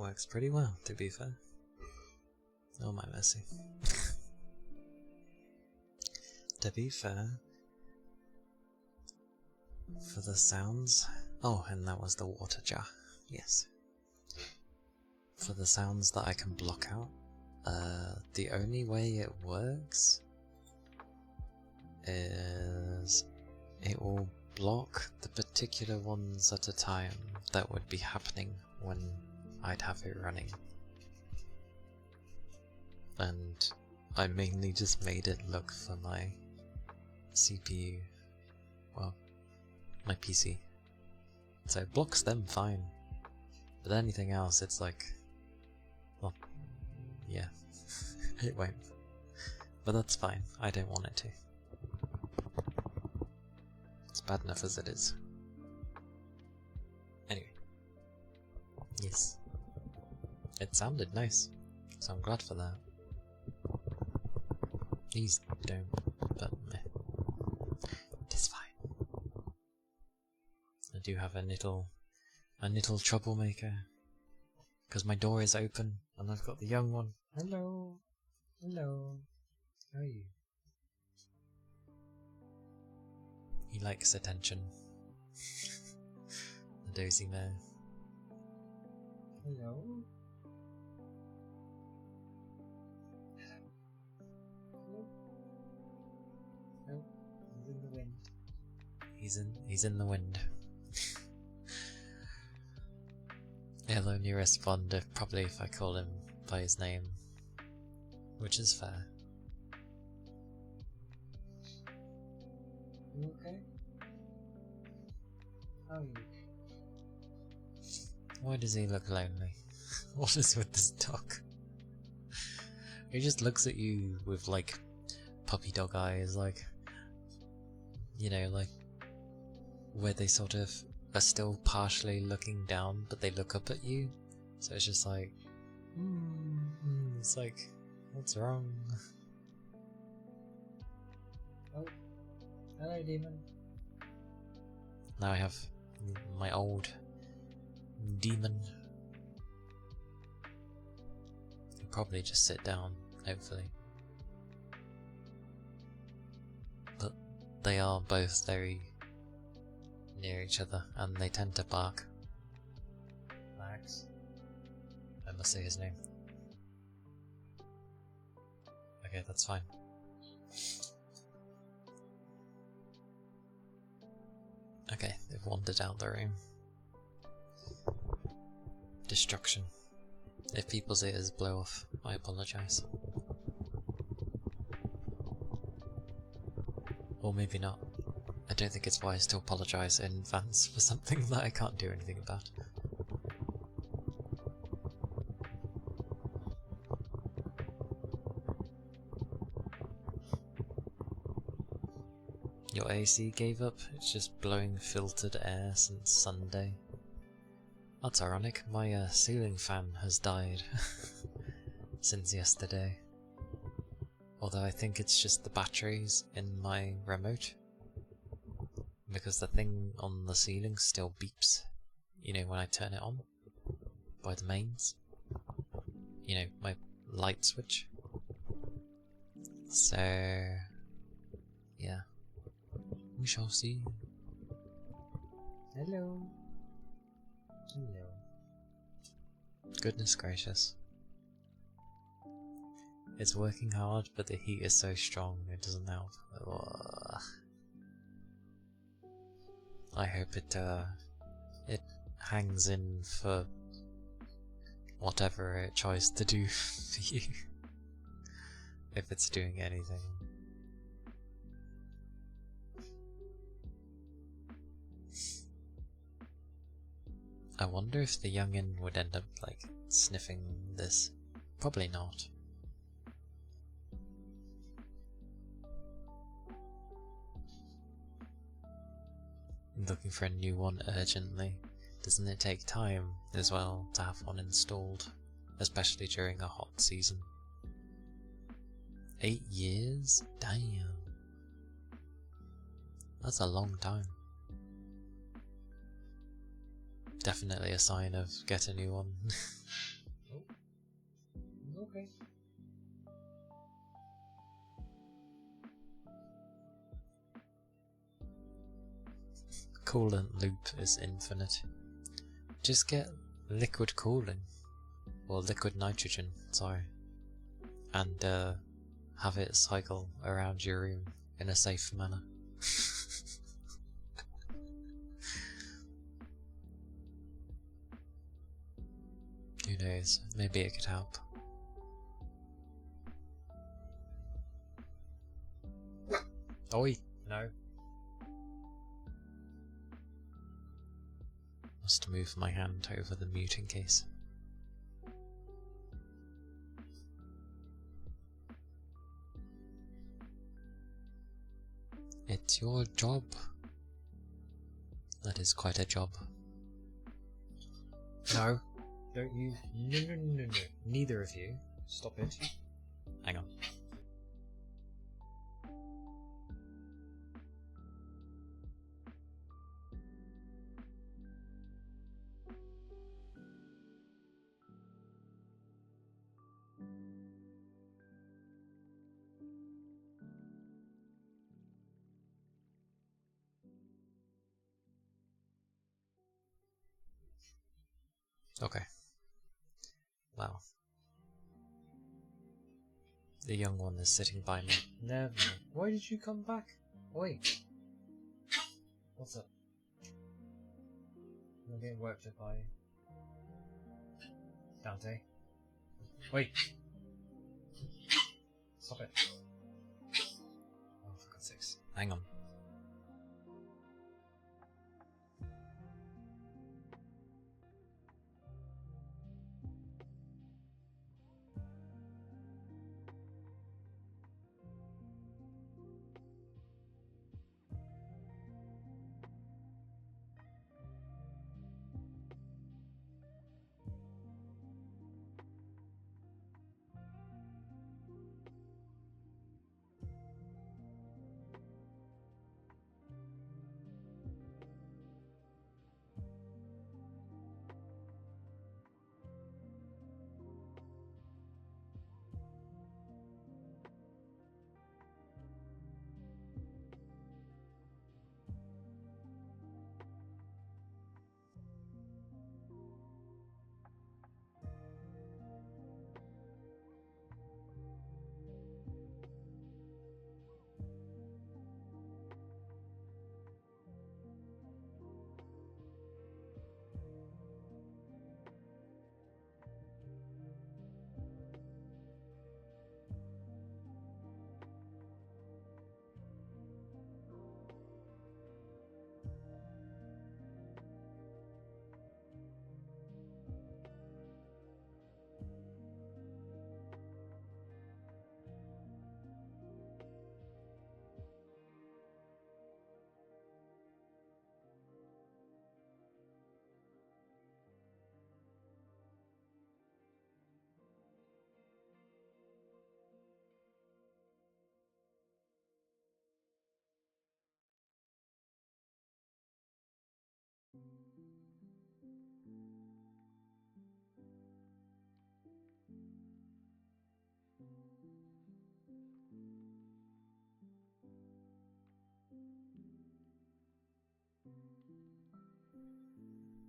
works pretty well, to be fair. Oh my mercy. To be fair, for the sounds... Oh, and that was the water jar. Yes. For the sounds that I can block out, the only way it works is it will block the particular ones at a time that would be happening when I'd have it running. And I mainly just made it look for my CPU, well, my PC. So it blocks them fine, but anything else it's like, well, yeah, it won't. But that's fine, I don't want it to. It's bad enough as it is. Anyway. Yes. It sounded nice, so I'm glad for that. These don't, but meh. It is fine. I do have a little troublemaker. Because my door is open, and I've got the young one. Hello! Hello! How are you? He likes attention. The dozy mare. Hello? Hello? No, he's in the wind. He's in the wind. He'll only respond probably if I call him by his name, which is fair. You okay? How are you? Why does he look lonely? What is with this dog? He just looks at you with like puppy dog eyes, like, you know, like where they sort of are still partially looking down, but they look up at you. So it's just like, it's like, what's wrong? Oh, hello, demon. Now I have my old demon. He'll probably just sit down, hopefully. But they are both very near each other, and they tend to bark. Max? I must say his name. Okay, that's fine. Okay, they've wandered out the room. Destruction. If people's ears blow off, I apologise. Or maybe not. I don't think it's wise to apologise in advance for something that I can't do anything about. Your AC gave up? It's just blowing filtered air since Sunday. That's ironic, my ceiling fan has died since yesterday. Although I think it's just the batteries in my remote. Because the thing on the ceiling still beeps, you know, when I turn it on, by the mains. You know, my light switch. So, yeah. We shall see. Hello. Hello. Goodness gracious. It's working hard, but the heat is so strong it doesn't help. Ugh. I hope it hangs in for whatever it tries to do for you. If it's doing anything. I wonder if the youngin would end up, like, sniffing this. Probably not. I'm looking for a new one urgently. Doesn't it take time, as well, to have one installed? Especially during a hot season. 8 years? Damn. That's a long time. Definitely a sign of get a new one. Oh, okay. Coolant loop is infinite. Just get liquid cooling, or liquid nitrogen, sorry, and have it cycle around your room in a safe manner. Who knows, maybe it could help. Oi! No. Must move my hand over the muting case. It's your job. That is quite a job. No. Don't you? No. Neither of you. Stop it. Hang on. Okay. Well. The young one is sitting by me. Never. Why did you come back? Wait. What's up? I'm getting worked up by Dante. Wait. Stop it. Oh, for God's sakes. Hang on.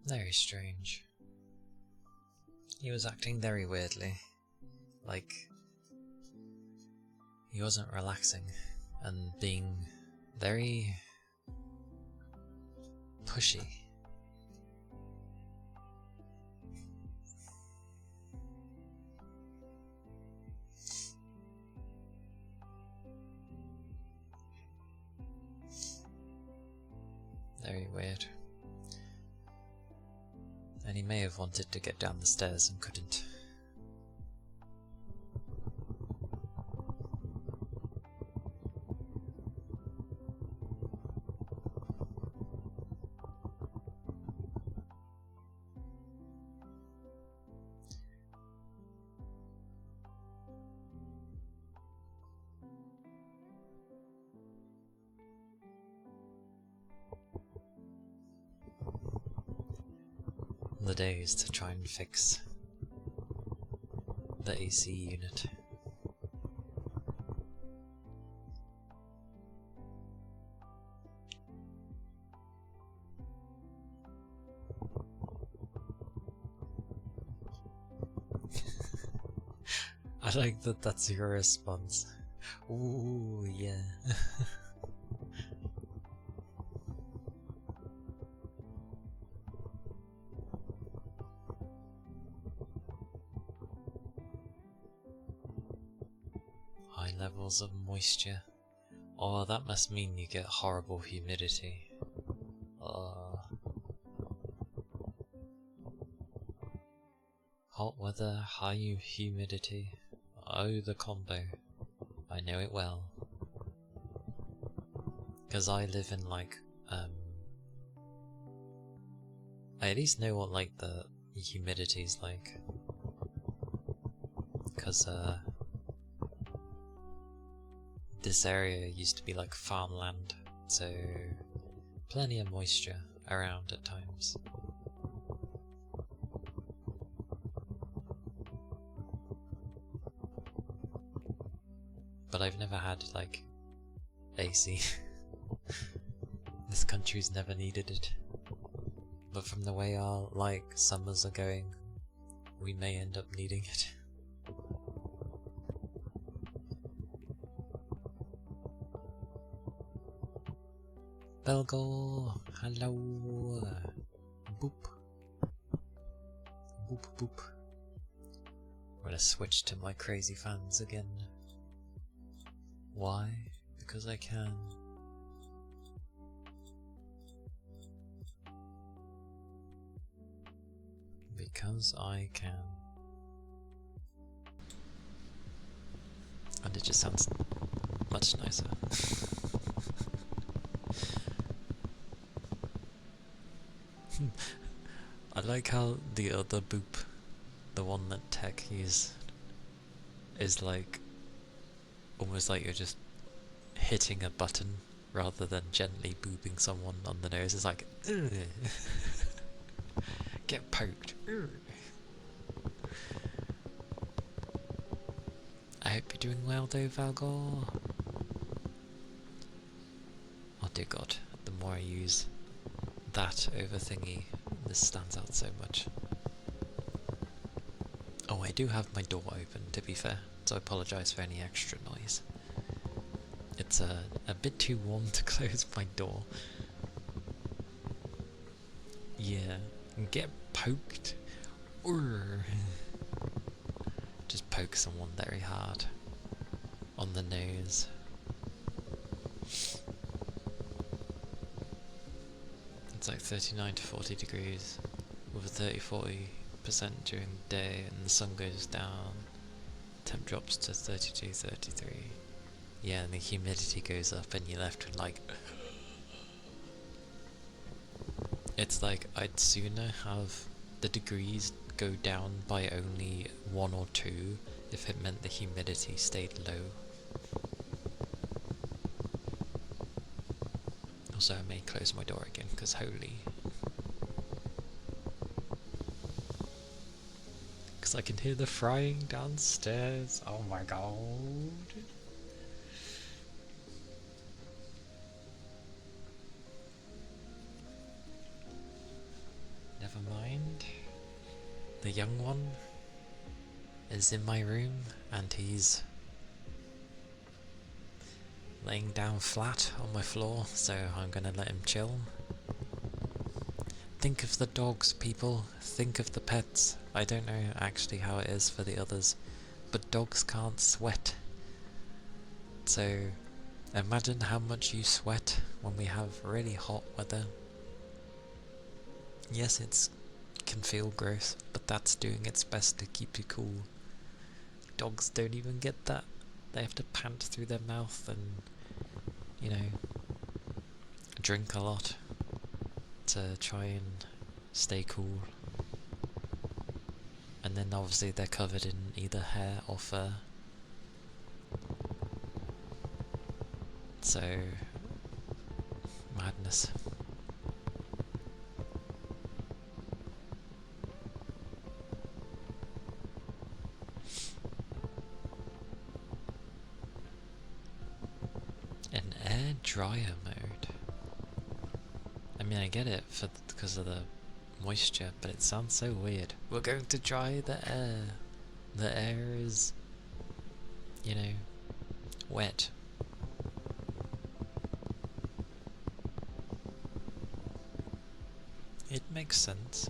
Very strange. He was acting very weirdly. Like, he wasn't relaxing and being very pushy. Very weird. And he may have wanted to get down the stairs and couldn't. the days to try and fix the AC unit. I like that that's your response. Ooh, yeah. High levels of moisture. Oh, that must mean you get horrible humidity. Hot weather, high humidity. Oh, the combo. I know it well. Because I live in like, I at least know what like the humidity's like. Because this area used to be like farmland, so plenty of moisture around at times. But I've never had like AC. This country's never needed it. But from the way our like summers are going, we may end up needing it. Belgor, hello. Boop. Boop boop. I'm gonna switch to my crazy fans again. Why? Because I can. Because I can. And it just sounds much nicer. I like how the other boop, the one that Tech used, is like almost like you're just hitting a button rather than gently booping someone on the nose. It's like, ugh. Get poked. Ugh. I hope you're doing well though, Valgor. Oh dear god, the more I use that over thingy, this stands out so much. Oh, I do have my door open, to be fair, so I apologise for any extra noise. It's a bit too warm to close my door. Yeah, and get poked. Urgh. Just poke someone very hard on the nose. It's like 39 to 40 degrees with a 30-40% during the day, and the sun goes down, temp drops to 32, 33. Yeah, and the humidity goes up and you're left with like... It's like I'd sooner have the degrees go down by only 1 or 2 if it meant the humidity stayed low. Also, I may close my door again, because holy... Because I can hear the frying downstairs. Oh my god. Never mind. The young one is in my room, and he's laying down flat on my floor, so I'm gonna let him chill. Think of the dogs, people. Think of the pets. I don't know actually how it is for the others, but dogs can't sweat. So imagine how much you sweat when we have really hot weather. Yes, it can feel gross, but that's doing its best to keep you cool. Dogs don't even get that. They have to pant through their mouth and, you know, drink a lot to try and stay cool. And then obviously they're covered in either hair or fur. So, madness. An air dryer mode. I mean, I get it because of the moisture, but it sounds so weird. We're going to dry the air. The air is, you know, wet. It makes sense.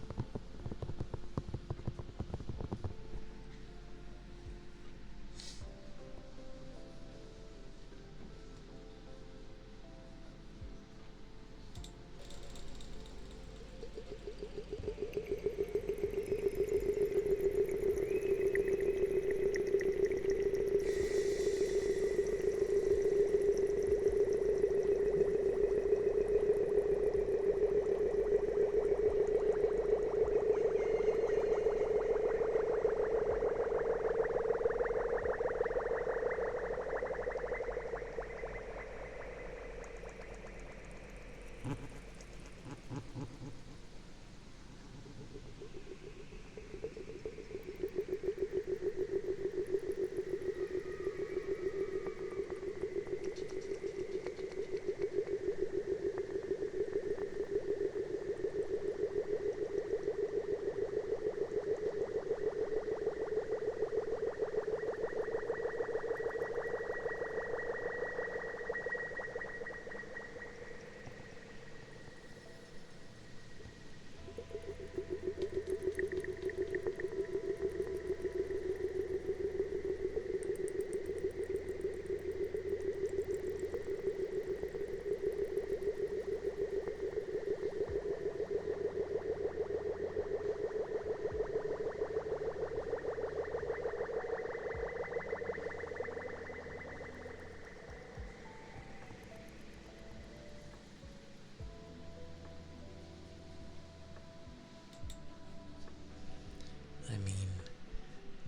I mean,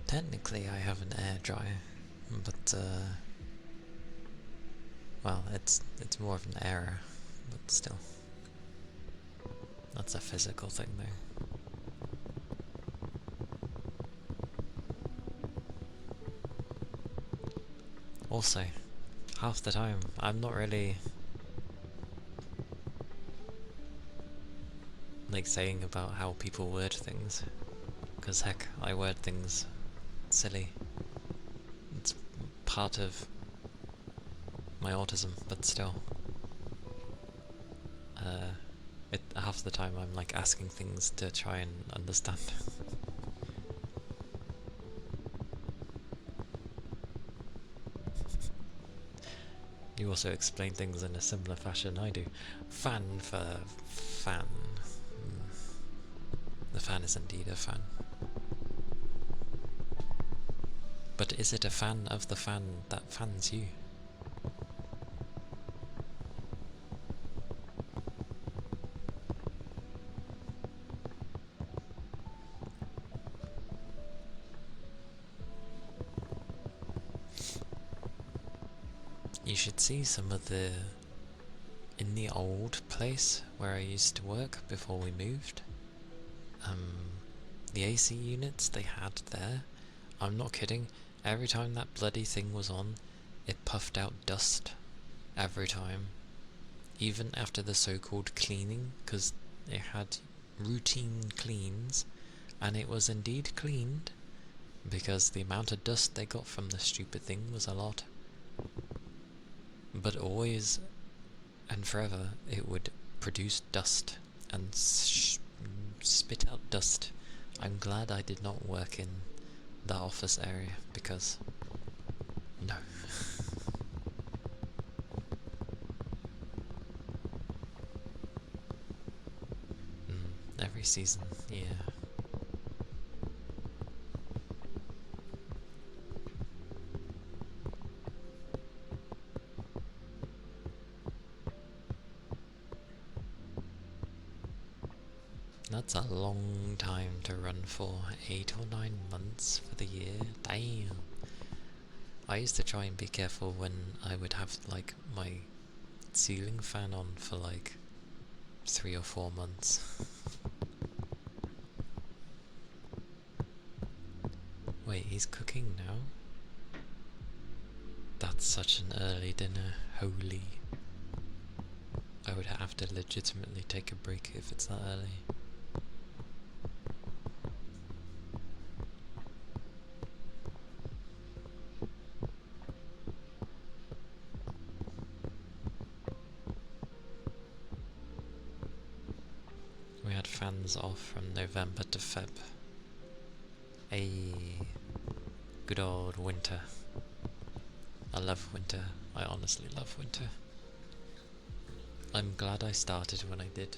technically I have an air dryer, but well, it's more of an error, but still. That's a physical thing though. Also, half the time, I'm not really like saying about how people word things, because heck, I word things silly. It's part of my autism, but still. Half the time I'm like asking things to try and understand. You also explain things in a similar fashion I do. Fan for fan. The fan is indeed a fan. But is it a fan of the fan that fans you? You should see some of in the old place where I used to work before we moved. The AC units they had there, I'm not kidding, every time that bloody thing was on, it puffed out dust. Every time. Even after the so-called cleaning, because it had routine cleans, and it was indeed cleaned, because the amount of dust they got from the stupid thing was a lot. But always and forever it would produce dust and spit out dust. I'm glad I did not work in the office area, because no. Every season, yeah. That's a long time to run for, 8 or 9 months for the year, damn. I used to try and be careful when I would have like my ceiling fan on for like 3 or 4 months. Wait, he's cooking now? That's Such an early dinner, holy. I would have to legitimately take a break if it's that early. We had fans off from November to Feb. A good old winter. I love winter. I honestly love winter. I'm glad I started when I did.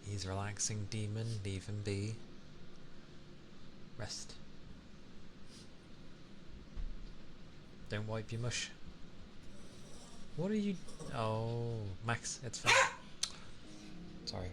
He's relaxing, demon. Leave him be. Rest. Don't wipe your mush. What are you... Oh, Max, it's fine. Sorry.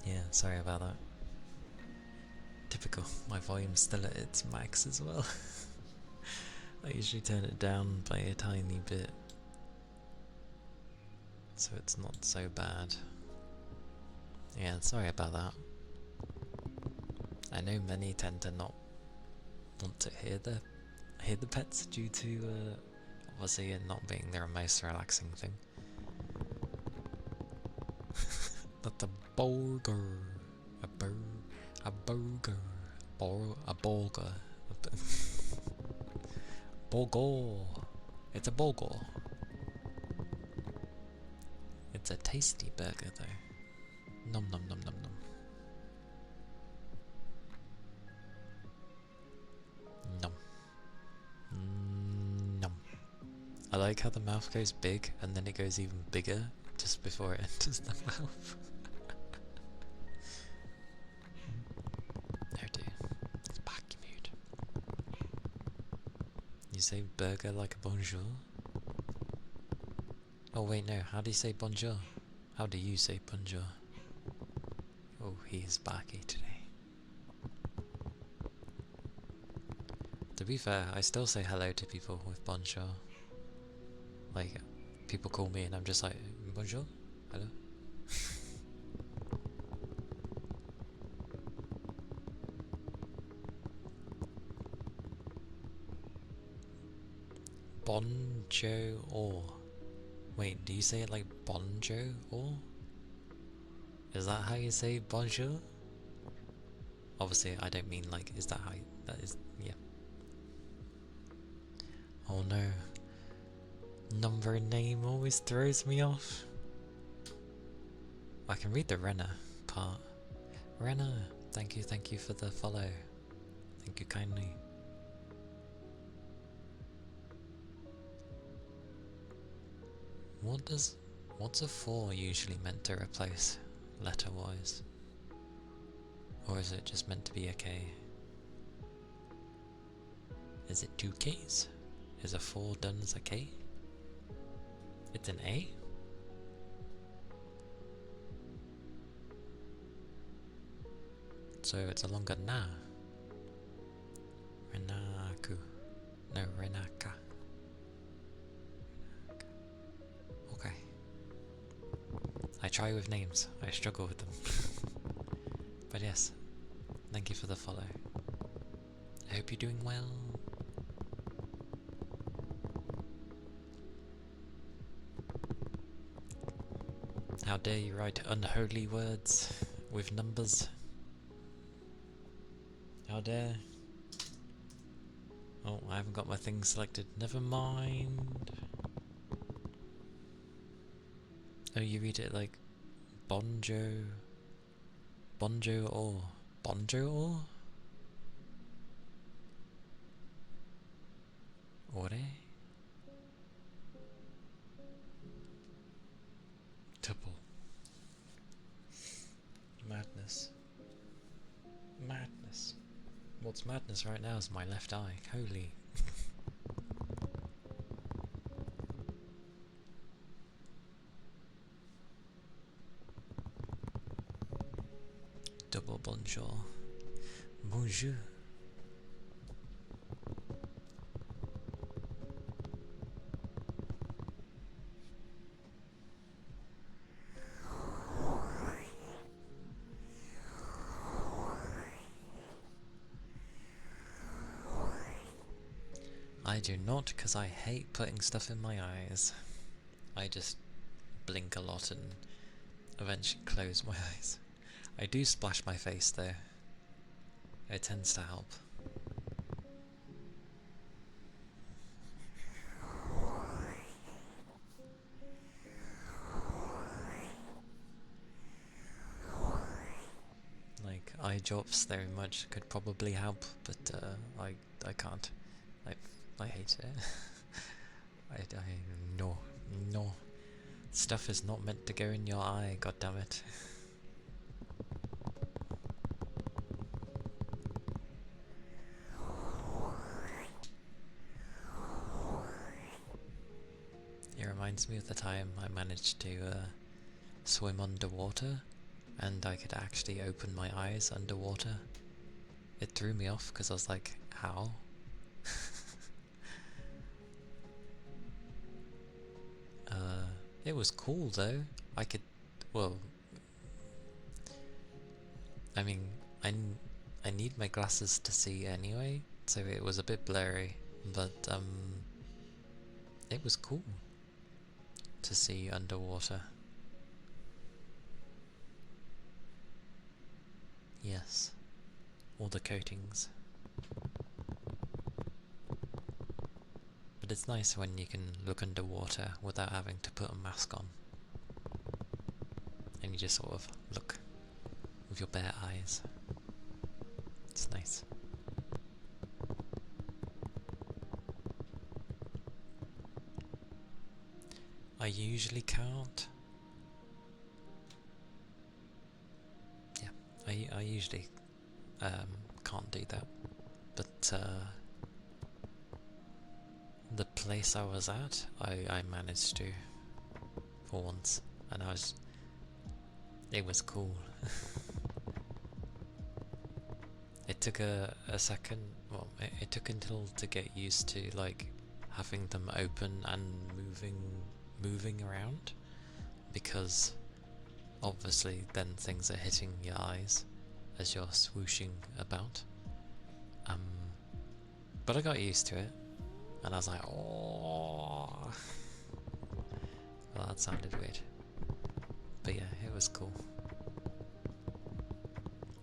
Yeah, sorry about that. Typical, my volume's still at its max as well. I usually turn it down by a tiny bit, so it's not so bad. Yeah, sorry about that. I know many tend to not want to hear the pets due to obviously it not being their most relaxing thing. That's a burger. A burger. A burger. Burger. It's a burger. It's a tasty burger though. Nom nom nom nom nom. Nom. Nom. I like how the mouth goes big and then it goes even bigger just before it enters the mouth. No dear. It's back mute. You say burger like a bonjour? Oh wait, no, how do you say bonjour? How do you say bonjour? Oh, he is backy today. To be fair, I still say hello to people with bonjour. Like, people call me and I'm just like, bonjour? Hello? Bonjour. Wait, do you say it like bonjour? Is that how you say bonjour? Obviously, I don't mean like, is that how you, that is, yeah. Oh no. Number and name always throws me off. I can read the Renner part. Renner, thank you for the follow. Thank you kindly. What's a 4 usually meant to replace, letter-wise? Or is it just meant to be a K? Is it 2 Ks? Is a 4 done as a K? It's an A? So it's a longer na. Renaku. No, Renaka. Okay. I try with names. I struggle with them. But yes, thank you for the follow. I hope you're doing well. How dare you write unholy words with numbers? How dare? Oh, I haven't got my thing selected. Never mind. Oh, you read it like bonjo. Bonjo or bonjo or? Ore? Double. Madness. Madness. What's madness right now is my left eye. Holy. Double bonjour. Bonjour. I do not, because I hate putting stuff in my eyes. I just blink a lot and eventually close my eyes. I do splash my face though. It tends to help. Like, eye drops very much could probably help, but I can't. I hate it. No, no. Stuff is not meant to go in your eye, goddammit. It reminds me of the time I managed to swim underwater, and I could actually open my eyes underwater. It threw me off because I was like, how? It was cool though. I could, well, I mean, I need my glasses to see anyway, so it was a bit blurry, but it was cool to see underwater. Yes, all the coatings. But it's nice when you can look underwater without having to put a mask on. And you just sort of look with your bare eyes. It's nice. I usually count. Yeah, I usually can't do that. But the place I was at, I managed to for once, and it was cool. It took a second, well, it took until to get used to like having them open and moving around, because obviously then things are hitting your eyes as you're swooshing about. But I got used to it, and I was like, oh. Well, that sounded weird. But yeah, it was cool.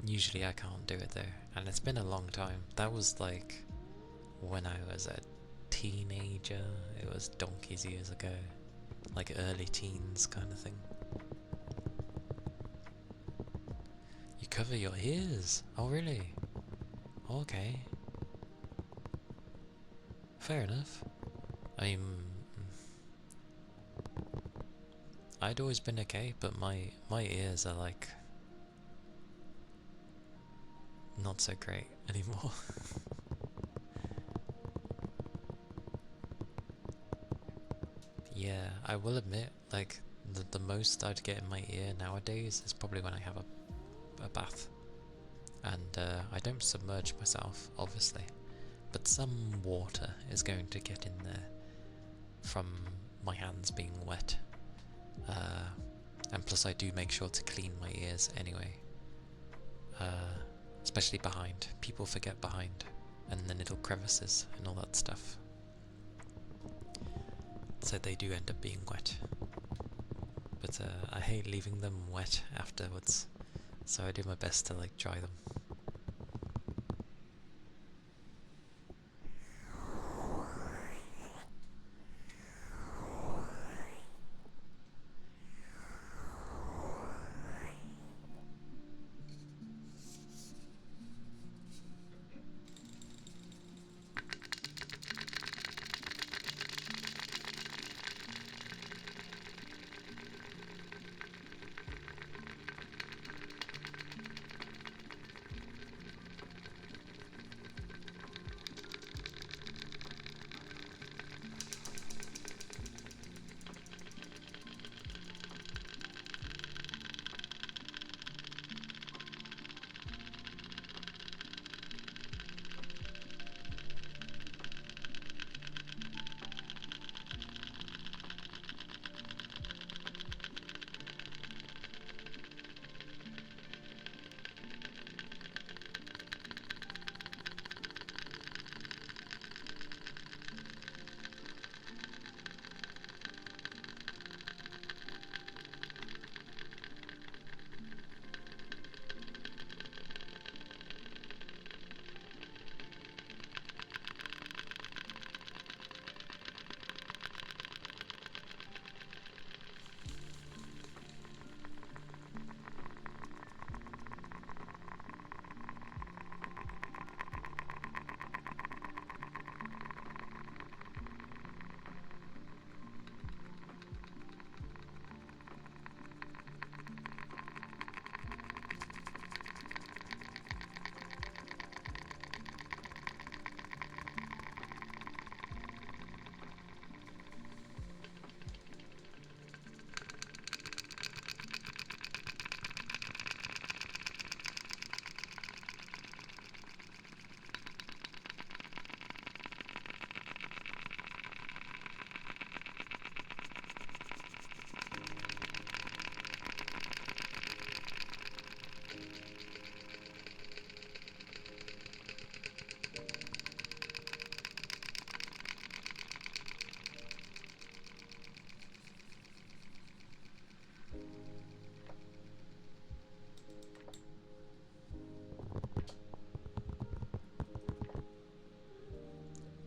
Usually I can't do it though, and it's been a long time. That was like when I was a teenager. It was donkey's years ago. Like early teens kind of thing. You cover your ears? Oh really? Okay. Fair enough. I'd always been okay, but my ears are like not so great anymore. Yeah, I will admit, like the most I'd get in my ear nowadays is probably when I have a bath, and I don't submerge myself, obviously, but some water is going to get in there from my hands being wet. And plus I do make sure to clean my ears anyway. Especially behind. People forget behind. And the little crevices and all that stuff. So they do end up being wet. But I hate leaving them wet afterwards. So I do my best to like dry them.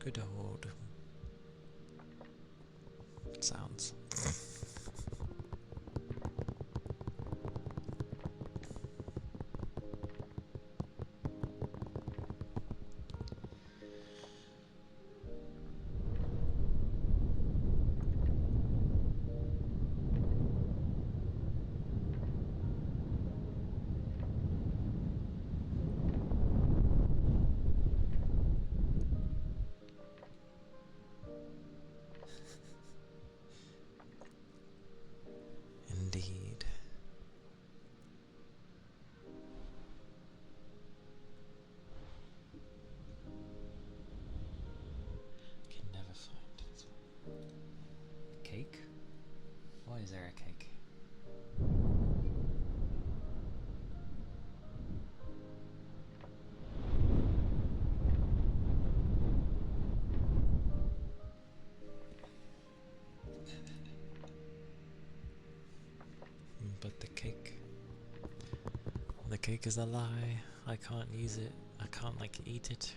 Good old sounds. Indeed. Can never find this one. Cake? Why is there a cake? But the cake is a lie. I can't use it. I can't like eat it.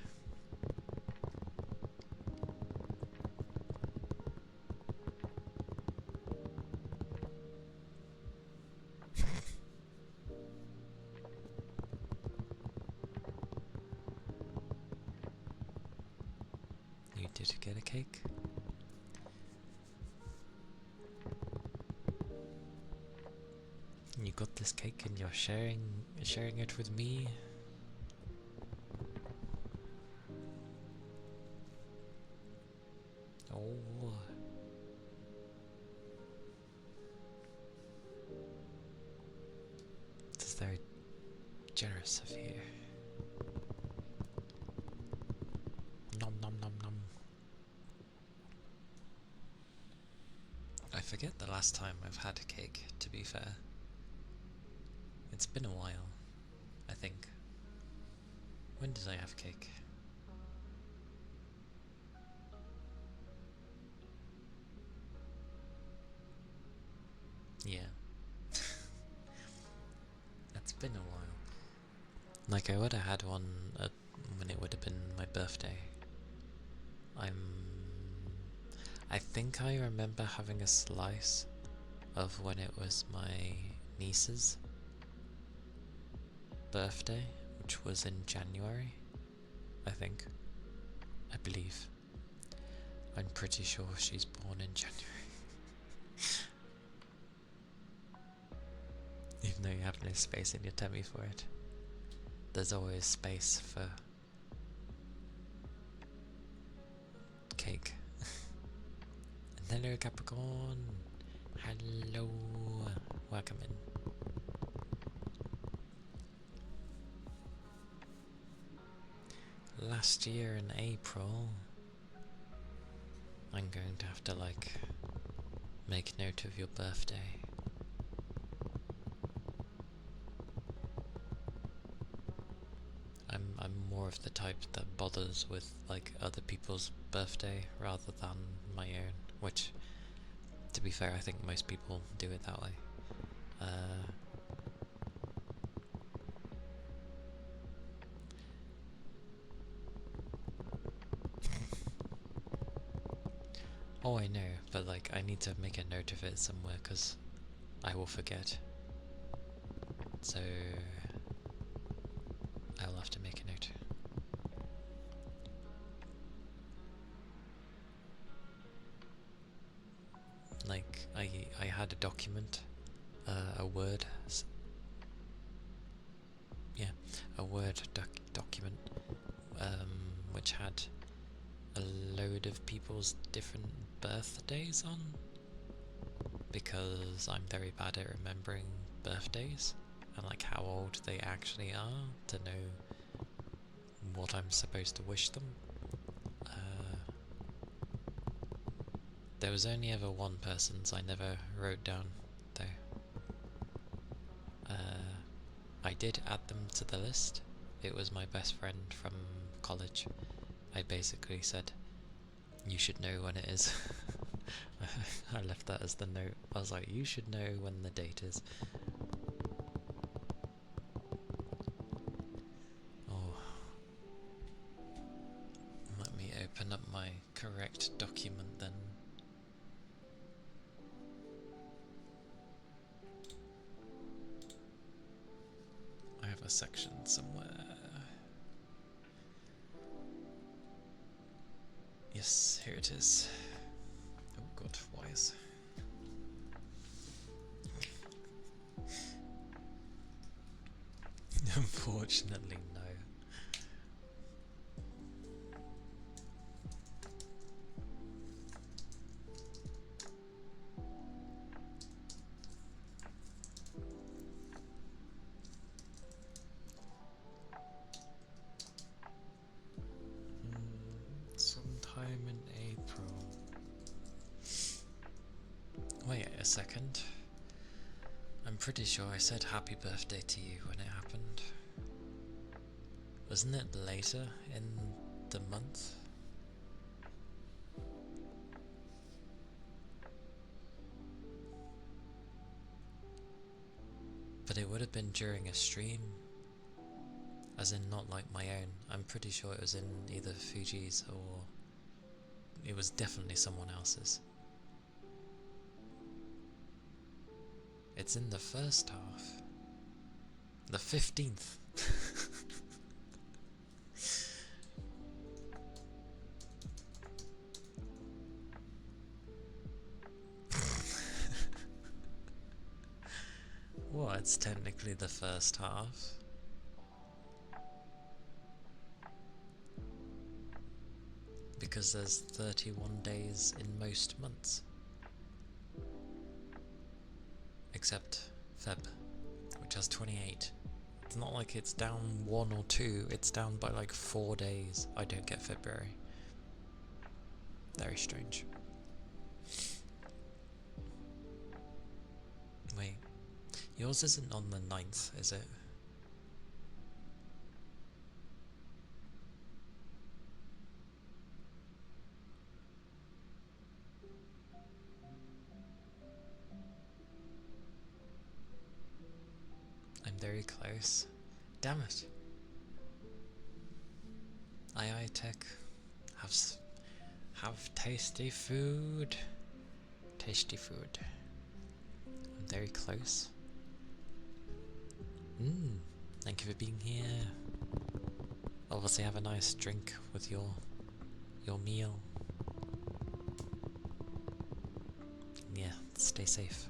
You did get a cake? You got this cake and you're sharing it with me? Oh. This is very generous of you. Nom nom nom nom. I forget the last time I've had a cake, to be fair. It's been a while, I think. When did I have cake? Yeah. It's been a while. Like, I would have had one when it would have been my birthday. I think I remember having a slice of when it was my niece's birthday, which was in January, I think. I believe. I'm pretty sure she's born in January. Even though you have no space in your tummy for it. There's always space for cake. And hello Capricorn! Hello! Welcome in. Last year in April, I'm going to have to like make note of your birthday. I'm more of the type that bothers with like other people's birthday rather than my own, which to be fair I think most people do it that way. Oh, I know, but like I need to make a note of it somewhere because I will forget. So I'll have to make a note. Like I had a document, a Word, a Word document, which had a load of people's different birthdays on, because I'm very bad at remembering birthdays and like how old they actually are to know what I'm supposed to wish them. There was only ever one person's I never wrote down though. I did add them to the list. It was my best friend from college. I basically said, you should know when it is. I left that as the note. I was like, you should know when the date is. Oh. Let me open up my correct document then. I have a section somewhere. Yes, here it is. Oh god, wires. Unfortunately, no. Sometime in April. Wait a second. I'm pretty sure I said happy birthday to you when it happened. Wasn't it later in the month? But it would have been during a stream. As in not like my own. I'm pretty sure it was in either Fuji's or... It was definitely someone else's. It's in the first half. The 15th. Well, it's technically the first half. Because there's 31 days in most months. Except Feb, which has 28. It's not like it's down 1 or 2, it's down by like 4 days. I don't get February. Very strange. Wait, yours isn't on the 9th, is it? I'm very close. Damn it. Aye tech. Have tasty food. Tasty food. I'm very close. Thank you for being here. Obviously have a nice drink with your meal. Yeah, stay safe.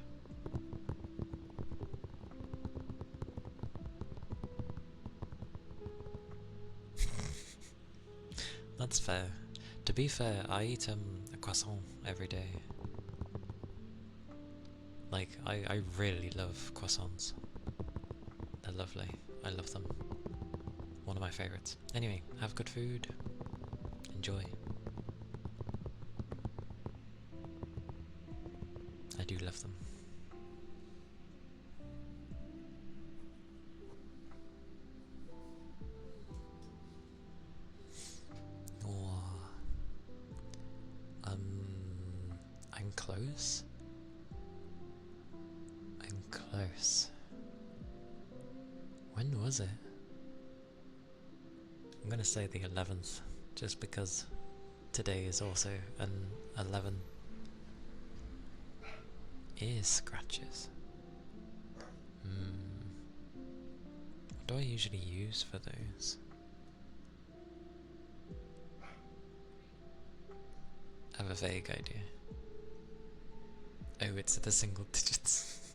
That's fair. To be fair, I eat a croissant every day. Like, I really love croissants. They're lovely. I love them. One of my favourites. Anyway, have good food. Enjoy. I do love them. I'm close. I'm close. When was it? I'm gonna say the 11th, just because today is also an 11. Ear scratches. What do I usually use for those? I have a vague idea. Oh, it's the single digits.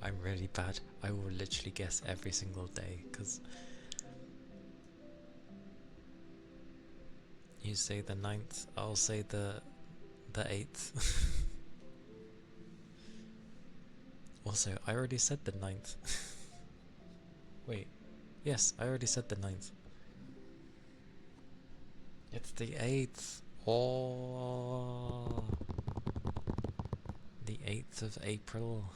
I'm really bad. I will literally guess every single day, because you say the 9th, I'll say the 8th. Also, I already said the 9th. Wait. Yes, I already said the 9th. It's the 8th. Oh. The 8th of April.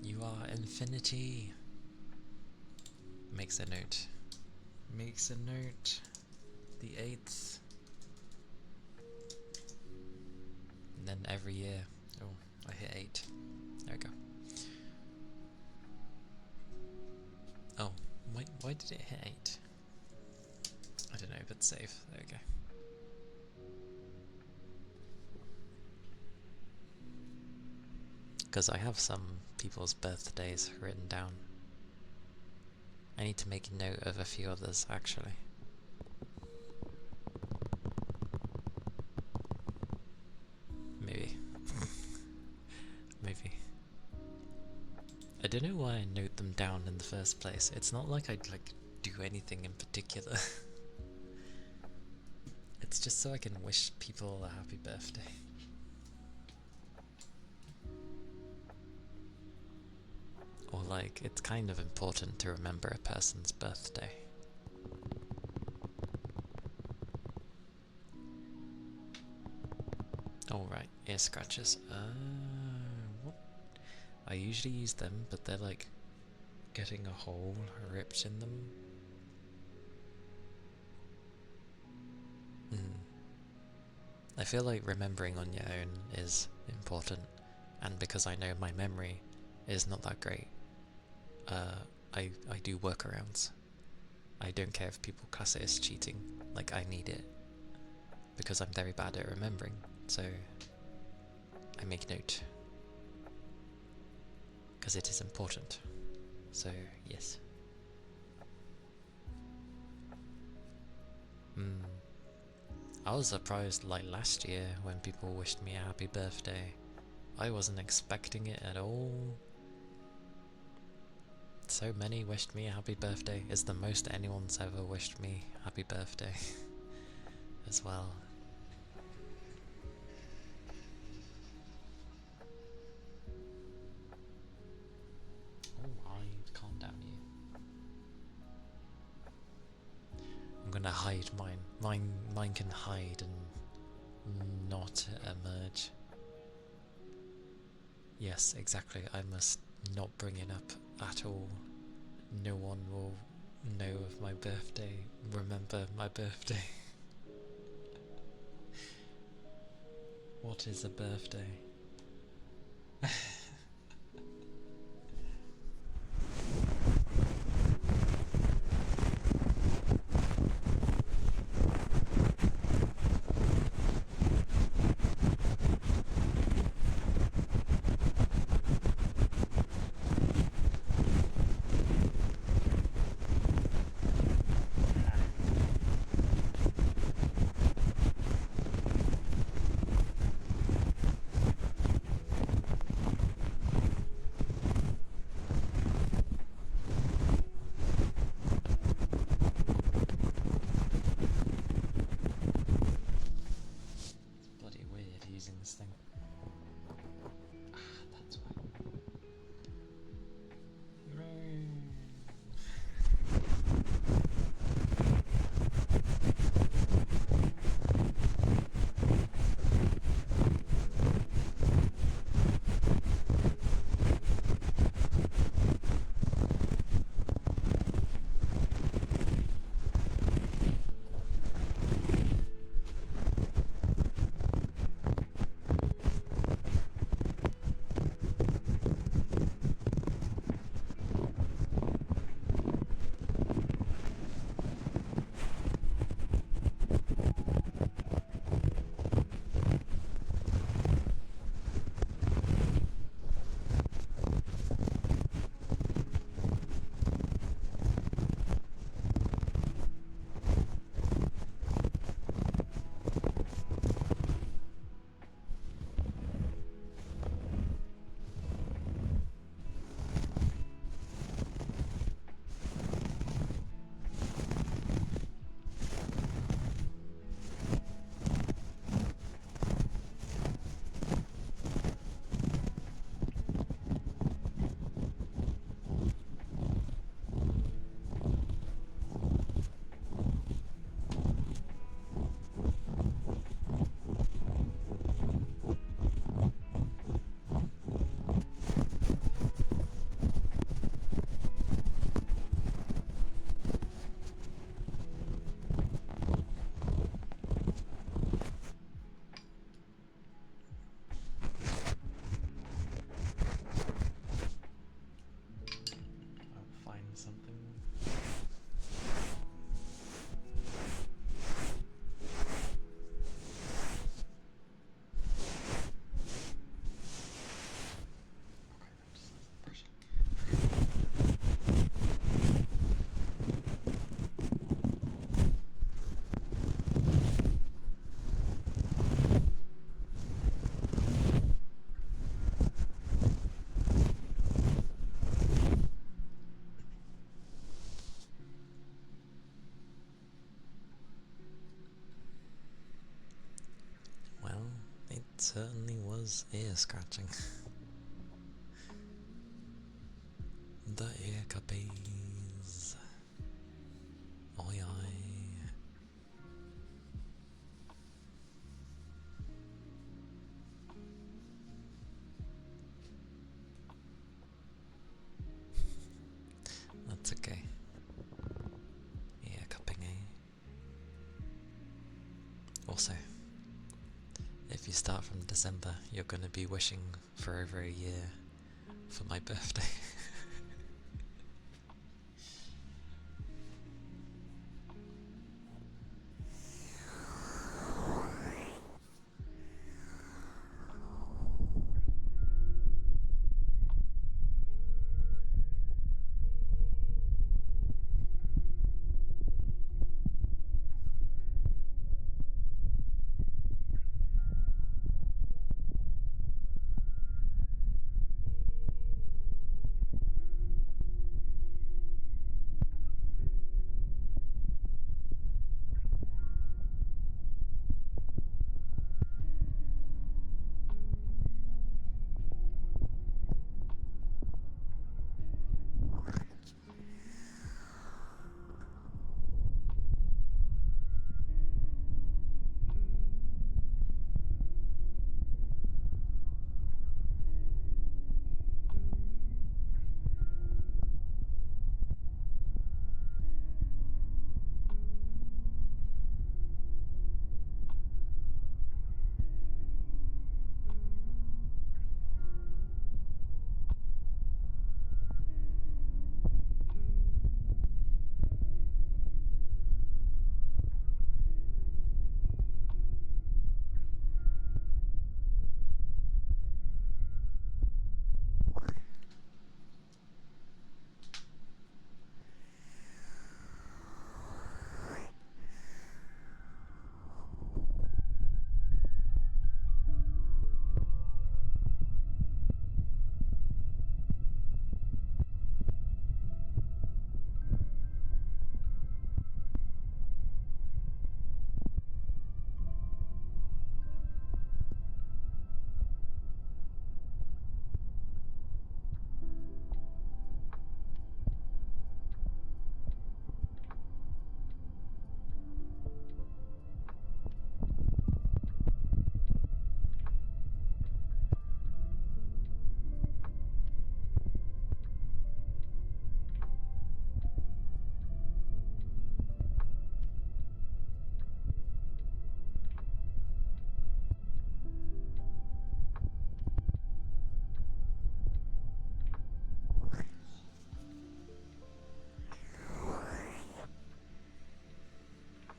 You are infinity. Makes a note. Makes a note. The 8th. And then every year. Oh, I hit 8. There we go. Oh, why did it hit 8? I don't know, but save. There we go. because I have some people's birthdays written down. I need to make a note of a few others, actually. Maybe. Maybe. I don't know why I note them down in the first place. It's not like I'd like do anything in particular. It's just so I can wish people a happy birthday. Or like, it's kind of important to remember a person's birthday. Alright, ear scratchers. What? I usually use them, but they're like getting a hole ripped in them. I feel like remembering on your own is important, and because I know my memory is not that great, I do workarounds. I don't care if people class it as cheating, like I need it, because I'm very bad at remembering, so I make note, because it is important, so yes. I was surprised like last year when people wished me a happy birthday. I wasn't expecting it at all. So many wished me a happy birthday. It's the most anyone's ever wished me happy birthday as well. Alright, calm down you. I'm gonna hide mine. Mine can hide and not emerge. Yes, exactly. I must not bring it up at all. No one will know of my birthday, remember my birthday. What is a birthday? certainly was ear scratching. The ear cuppies. Oi oi. That's okay. Ear cupping, eh? Also, if you start from December, you're gonna be wishing for over a year for my birthday.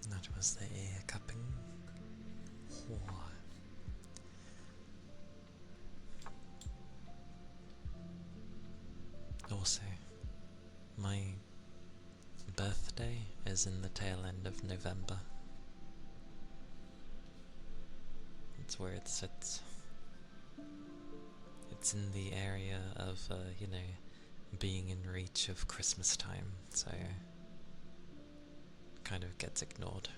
That was the ear cupping. Also, my birthday is in the tail end of November. That's where it sits. It's in the area of, being in reach of Christmas time, so kind of gets ignored.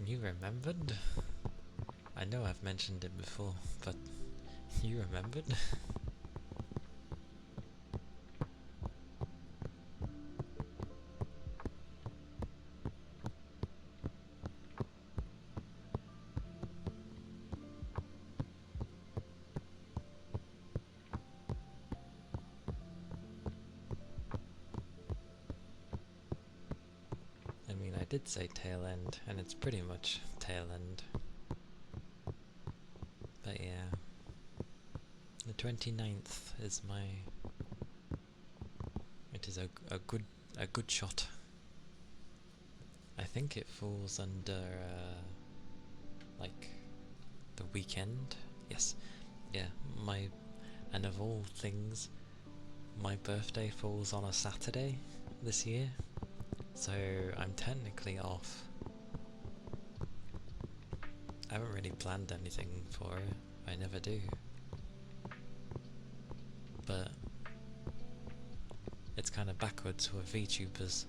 You remembered? I know I've mentioned it before, but you remembered? I mean, I did say tail end, and it's pretty much tail end. But yeah, the 29th is my... It is a good shot. I think it falls under, like, the weekend. Yes, yeah. And of all things, my birthday falls on a Saturday this year, so I'm technically off. I haven't really planned anything for it. I never do. But it's kind of backwards for VTubers.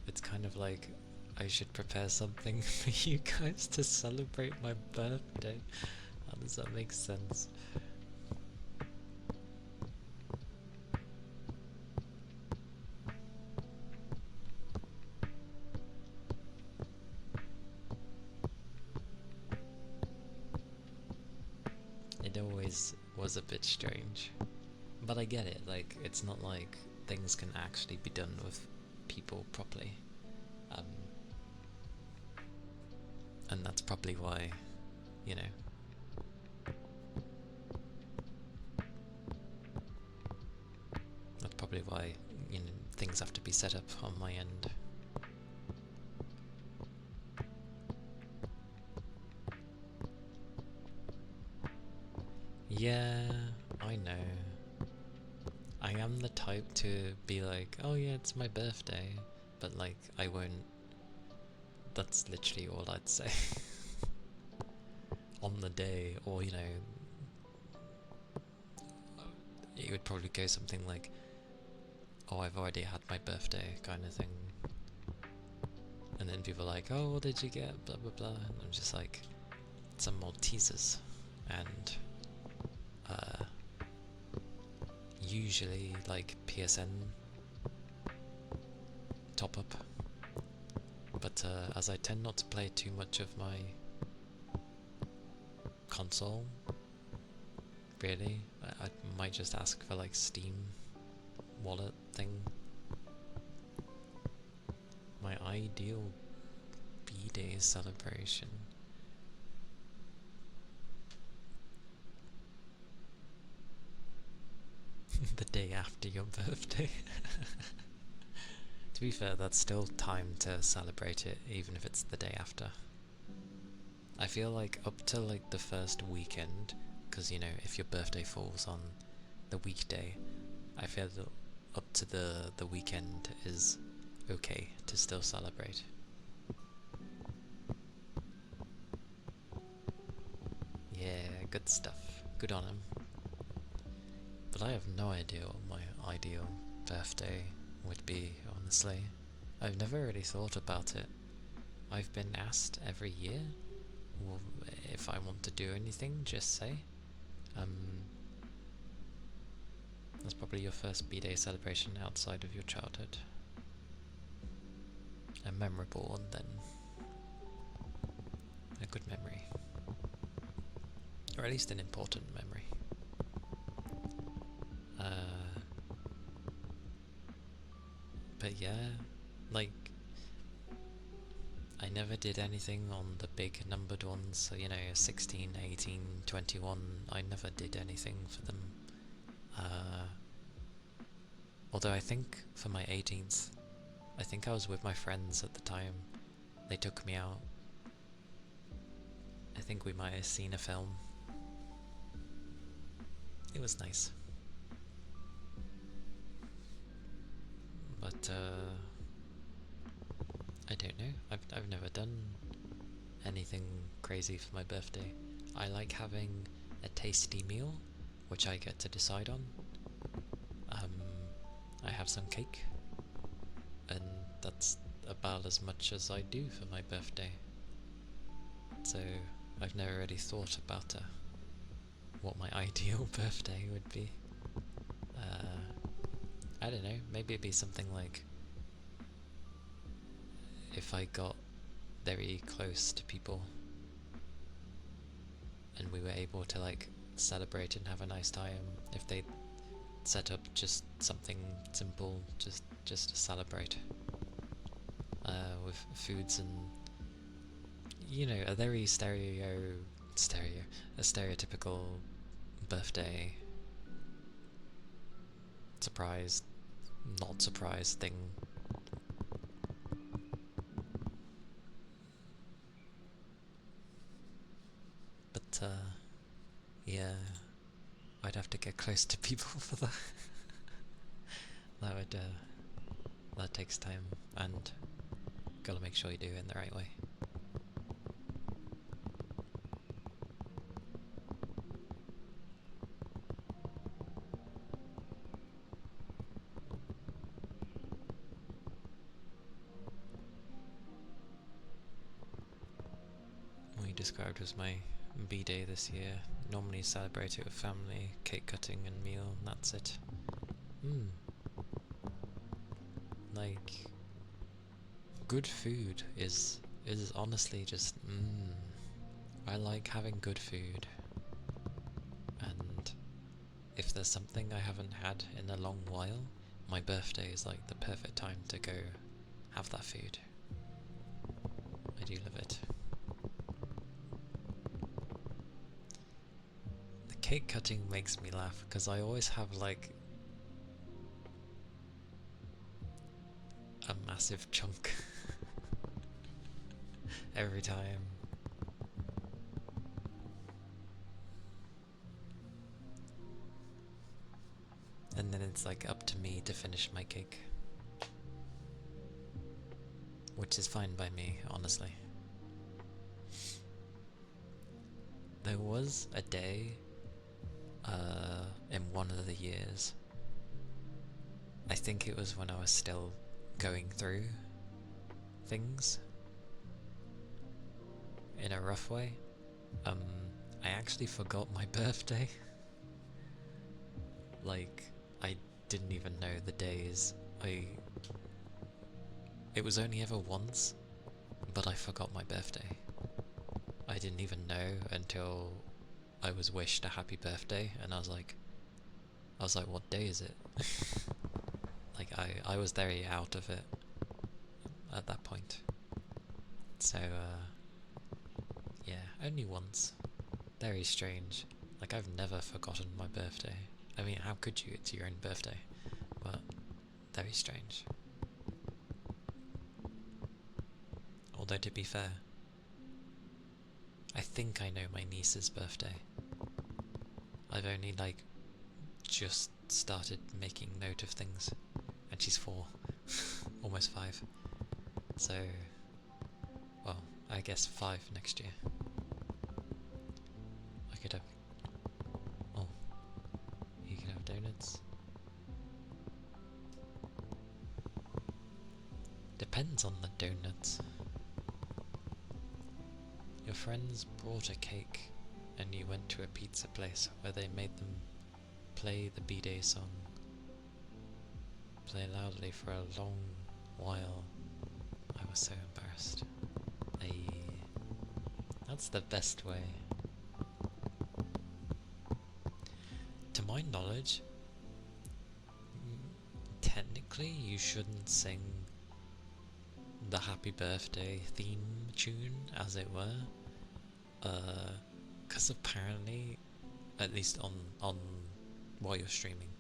It's kind of like I should prepare something for you guys to celebrate my birthday. How does that make sense? It always was a bit strange. But I get it, like, it's not like things can actually be done with people properly. And that's probably why, you know. That's probably why, you know, things have to be set up on my end. Yeah, I know. I am the type to be like, oh yeah, it's my birthday, but like, I won't. That's literally all I'd say. On the day, or you know, it would probably go something like, oh, I've already had my birthday, kind of thing. And then people are like, oh, what did you get? Blah blah blah. And I'm just like, some Maltesers. And usually like PSN top up. But as I tend not to play too much of my console, really, I might just ask for like Steam wallet thing. My ideal B-Day celebration. The day after your birthday. To be fair, that's still time to celebrate it, even if it's the day after. I feel like up to like the first weekend, because you know, if your birthday falls on the weekday, I feel that up to the weekend is okay to still celebrate. Yeah, good stuff. Good on him. But I have no idea what my ideal birthday would be, honestly. I've never really thought about it. I've been asked every year, well, if I want to do anything, just say. That's probably your first B-Day celebration outside of your childhood. A memorable one then. A good memory. Or at least an important memory. But yeah, like, I never did anything on the big numbered ones, so you know, 16, 18, 21, I never did anything for them. Although I think for my 18th, I think I was with my friends at the time. They took me out. I think we might have seen a film. It was nice. But I don't know. I've never done anything crazy for my birthday. I like having a tasty meal, which I get to decide on. I have some cake, and that's about as much as I do for my birthday. So I've never really thought about what my ideal birthday would be. I don't know, maybe it'd be something like if I got very close to people and we were able to like celebrate and have a nice time, if they set up just something simple just to celebrate, with foods and, you know, a very stereotypical birthday surprise, not surprise thing. But Yeah, I'd have to get close to people for that. That would, that takes time, and gotta make sure you do it in the right way. We described as my B-day this year. Normally celebrate it with family, cake cutting and meal, and that's it. Like, good food is honestly just I like having good food, and if there's something I haven't had in a long while, my birthday is like the perfect time to go have that food. I do love it. The cake cutting makes me laugh because I always have like a massive chunk every time. And then it's like up to me to finish my cake. Which is fine by me, honestly. There was a day in one of the years, I think it was when I was still going through things in a rough way. I actually forgot my birthday. Like, I didn't even know the days. It was only ever once, but I forgot my birthday. I didn't even know until I was wished a happy birthday, and I was like, what day is it? Like, I was very out of it at that point. So, yeah, only once. Very strange. Like, I've never forgotten my birthday. I mean, how could you? It's your own birthday. But, very strange. Although, to be fair, I think I know my niece's birthday. I've only, like, just started making note of things. And she's 4. Almost 5. So, well, I guess 5 next year. I could have... Oh, you could have donuts. Depends on the donuts. Your friends brought a cake and you went to a pizza place where they made them play the B-Day song. Play loudly for a long while. I was so embarrassed. That's the best way. To my knowledge, technically you shouldn't sing the happy birthday theme tune, as it were. Because apparently, at least on while you're streaming,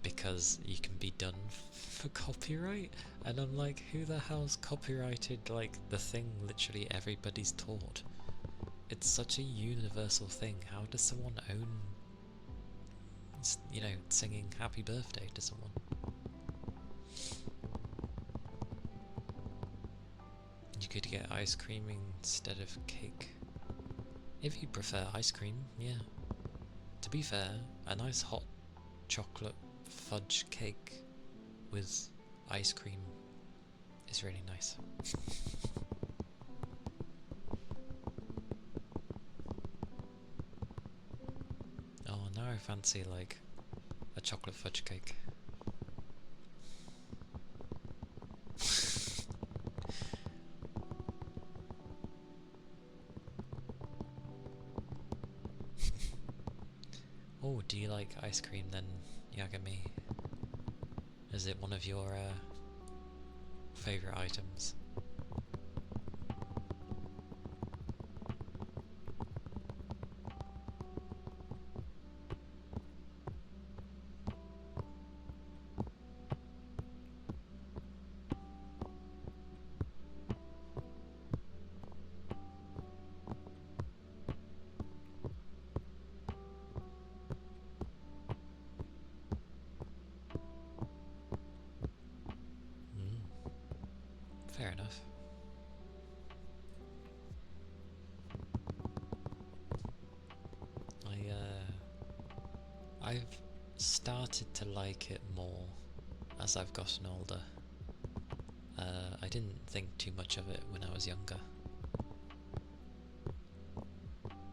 because you can be done for copyright, and I'm like, who the hell's copyrighted like the thing literally everybody's taught? It's such a universal thing. How does someone own, you know, singing happy birthday to someone? You could get ice cream instead of cake. If you prefer ice cream, yeah. To be fair, a nice hot chocolate fudge cake with ice cream is really nice. Oh, now I fancy like a chocolate fudge cake. Oh, do you like ice cream then, Yagami? Is it one of your favourite items? I've started to like it more as I've gotten older. I didn't think too much of it when I was younger,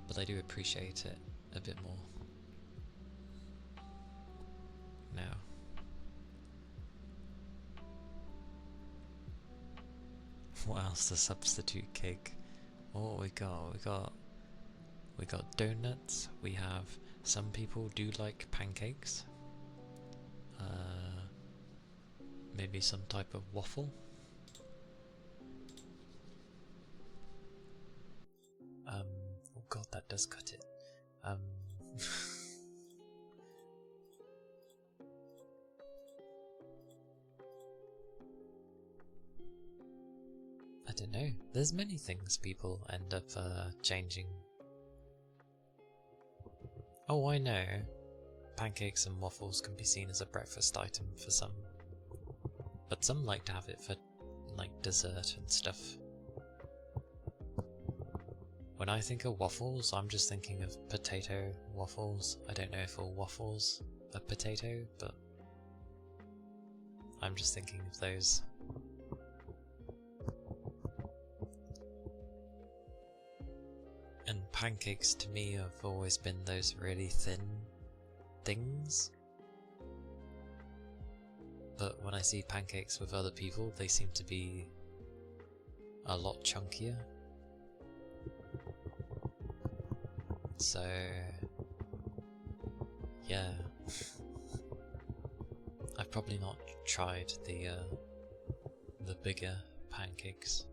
but I do appreciate it a bit more now. What else to substitute cake? Oh, we got donuts. We have some people do like pancakes. Maybe some type of waffle. Oh god, that does cut it. I don't know. There's many things people end up changing. Oh, I know. Pancakes and waffles can be seen as a breakfast item for some, but some like to have it for like dessert and stuff. When I think of waffles, I'm just thinking of potato waffles. I don't know if all waffles are potato, but I'm just thinking of those. And pancakes to me have always been those really thin things. But when I see pancakes with other people, they seem to be a lot chunkier. So, yeah. I've probably not tried the bigger pancakes.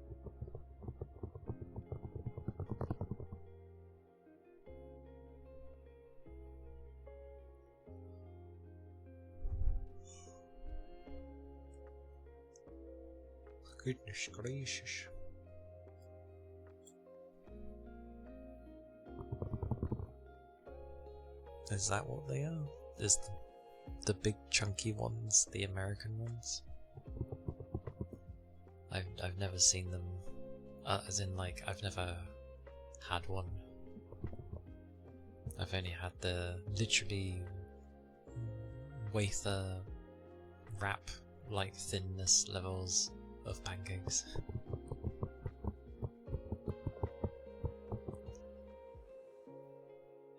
Goodness gracious. Is that what they are? Is the big chunky ones the American ones? I've never seen them, as in like I've never had one. I've only had the literally wafer wrap like thinness levels of pancakes.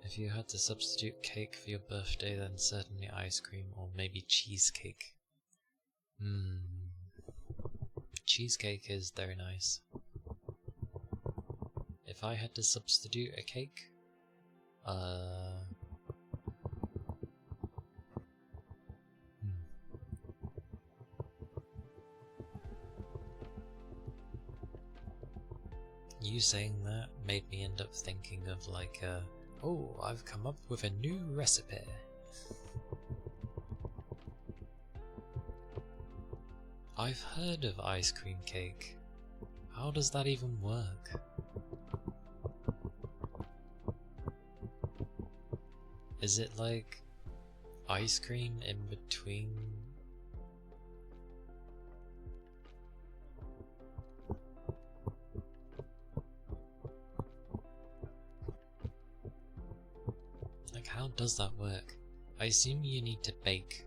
If you had to substitute cake for your birthday, then certainly ice cream or maybe cheesecake. Cheesecake is very nice. If I had to substitute a cake, You saying that made me end up thinking of like oh, I've come up with a new recipe. I've heard of ice cream cake. How does that even work? Is it like ice cream in between? Like, how does that work? I assume you need to bake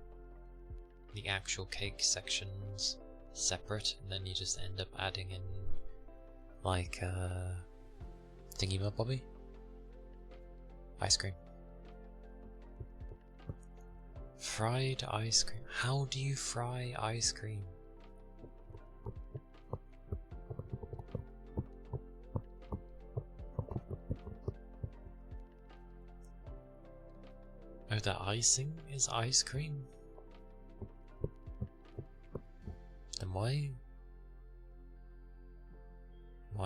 the actual cake sections separate, and then you just end up adding in like thingy-mabobby? Ice cream. Fried ice cream. How do you fry ice cream? Oh, the icing is ice cream? Then why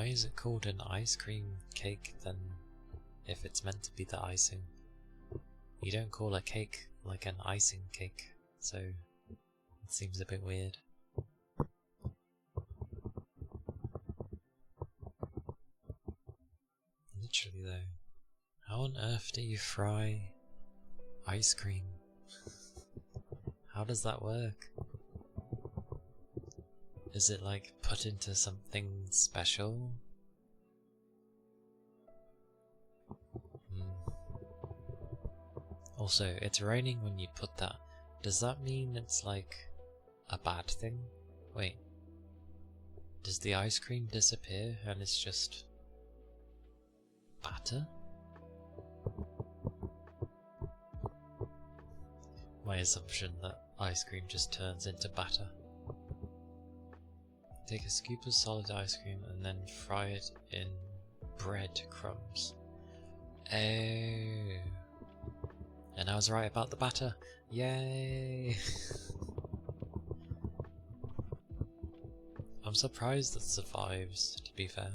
is it called an ice cream cake then, if it's meant to be the icing? You don't call a cake like an icing cake, so it seems a bit weird. Literally though, how on earth do you fry ice cream? How does that work? Is it like put into something special? Also, it's raining when you put that. Does that mean it's like a bad thing? Wait. Does the ice cream disappear and it's just batter? My assumption that ice cream just turns into batter. Take a scoop of solid ice cream and then fry it in bread crumbs. Oh. And I was right about the batter. Yay! I'm surprised that survives, to be fair.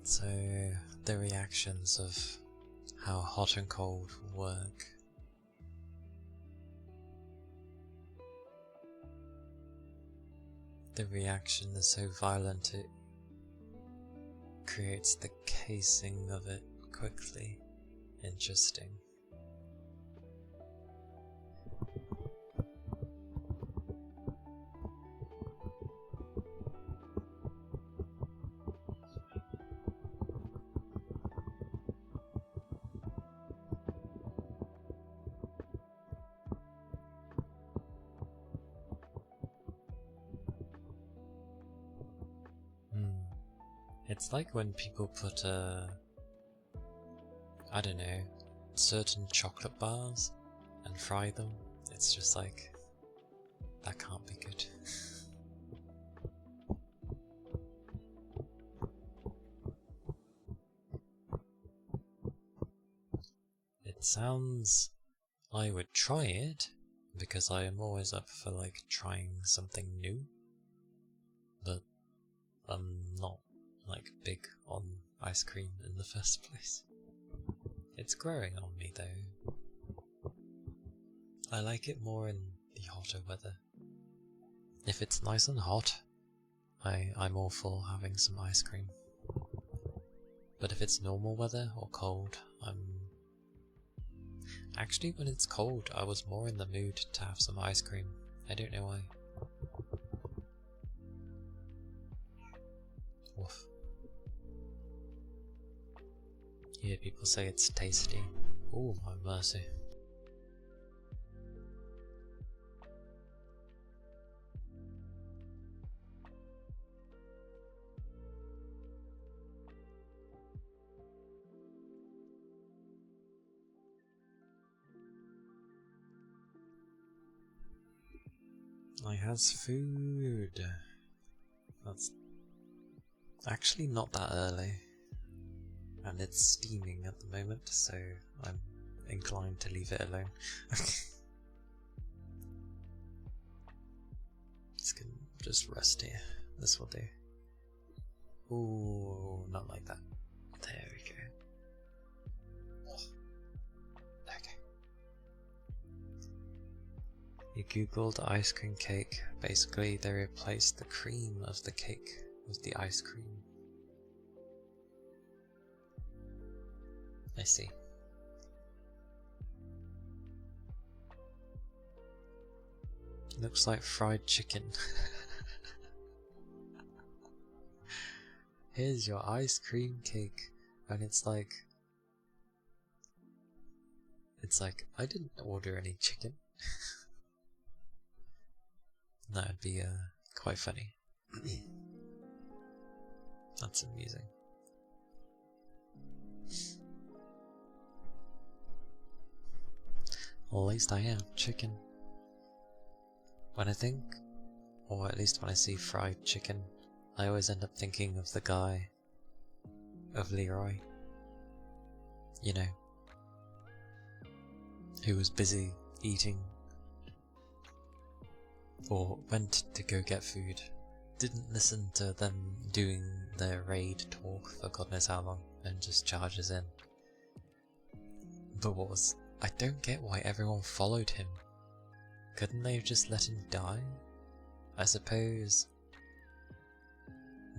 So, the reactions of how hot and cold work. The reaction is so violent it creates the casing of it quickly. Interesting. It's like when people put I don't know, certain chocolate bars and fry them. It's just like, that can't be good. It sounds I would try it, because I am always up for like trying something new, but I'm not like big on ice cream in the first place. It's growing on me though. I like it more in the hotter weather. If it's nice and hot, I'm all for having some ice cream. But if it's normal weather or cold, Actually, when it's cold, I was more in the mood to have some ice cream. I don't know why. Woof. You hear people say it's tasty. Oh my mercy. I has food. That's actually not that early. And it's steaming at the moment, so I'm inclined to leave it alone. Just rest here. This will do. Ooh, not like that. There we go. Okay. You googled ice cream cake. Basically, they replaced the cream of the cake with the ice cream. I see. Looks like fried chicken. Here's your ice cream cake. And it's like, I didn't order any chicken. That'd be quite funny. That's amusing. Well, at least I am chicken. When I think, or at least when I see fried chicken, I always end up thinking of the guy, of Leroy. You know, who was busy eating, or went to go get food, didn't listen to them doing their raid talk for God knows how long, and just charges in. But I don't get why everyone followed him. Couldn't they have just let him die? I suppose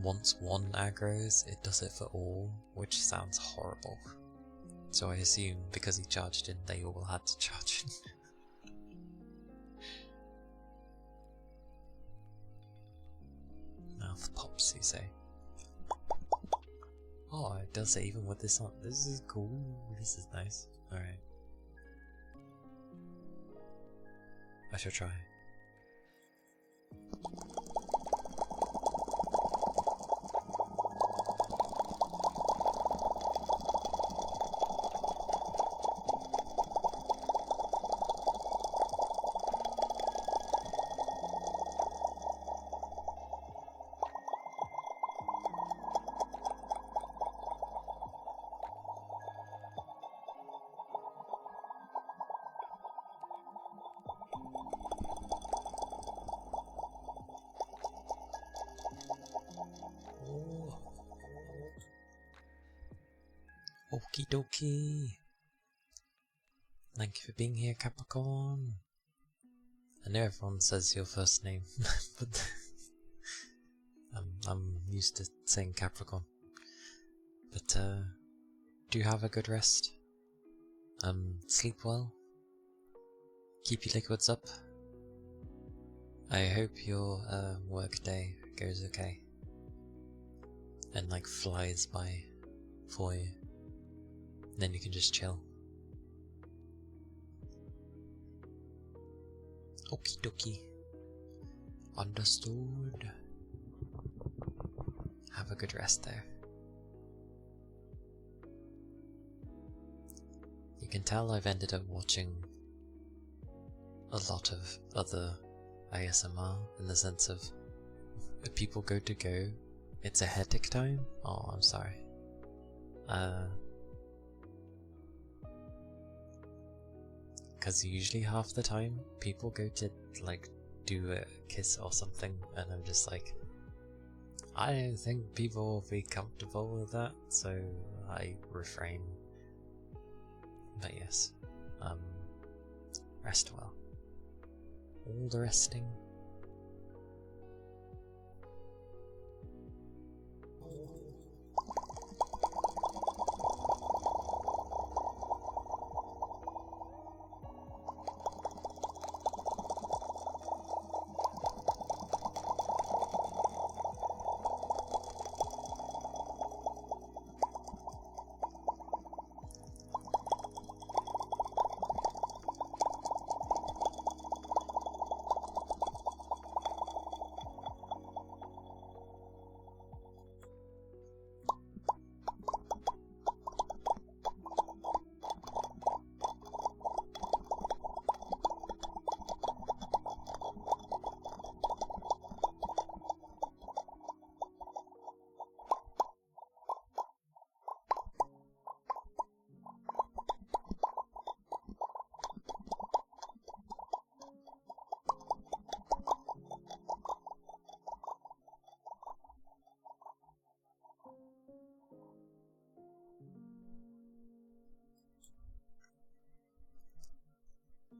once one aggroes, it does it for all, which sounds horrible. So I assume because he charged in, they all had to charge in. Mouth pops, you say? Oh, it does it even with this on. This is cool. This is nice. Alright. I shall try. Okie dokie. Thank you for being here, Capricorn. I know everyone says your first name, but I'm used to saying Capricorn. But do have a good rest. Sleep well. Keep your liquids up. I hope your work day goes okay and like flies by for you. Then you can just chill. Okie dokie. Understood. Have a good rest there. You can tell I've ended up watching a lot of other ASMR in the sense of if people go to go, it's a hectic time. Oh, I'm sorry. Because usually half the time people go to like do a kiss or something and I'm just like, I don't think people will be comfortable with that, so I refrain. But yes, rest well. All the resting.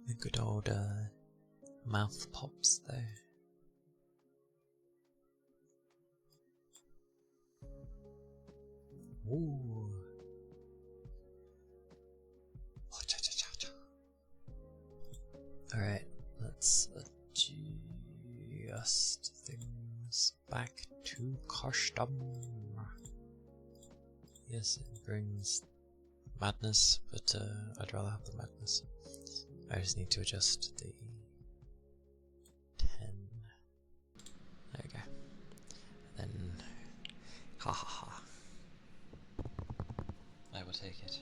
The good old mouth pops there. Ooh. Alright, let's adjust things back to custom. Yes, it brings madness, but I'd rather have the madness. I just need to adjust the 10. There we go. Then, ha ha ha. I will take it.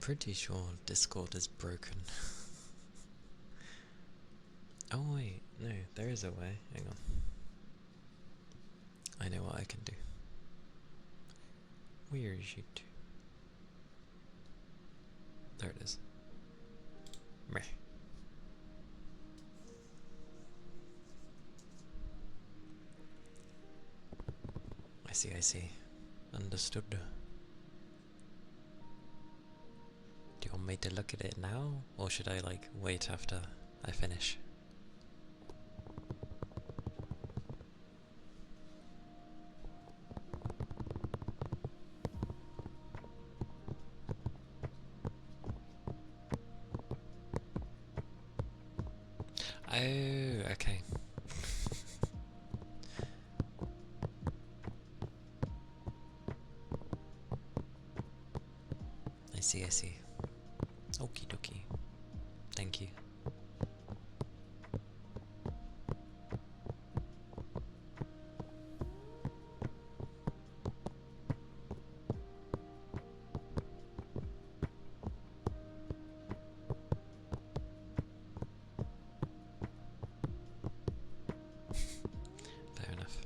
pretty sure Discord is broken. Oh wait, no, there is a way. Hang on. I know what I can do. Where is it? There it is. Meh. I see, I see. Understood. Do you want me to look at it now, or should I like wait after I finish? Oh, okay. I see, I see. Okie dokie. Thank you. Fair enough.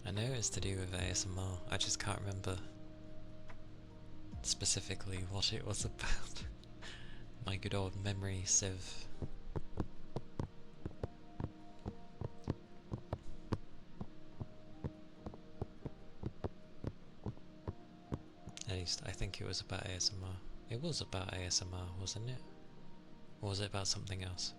I know it's to do with ASMR, I just can't remember specifically what it was about. My good old memory sieve. At least I think it was about ASMR. It was about ASMR, wasn't it? Or was it about something else?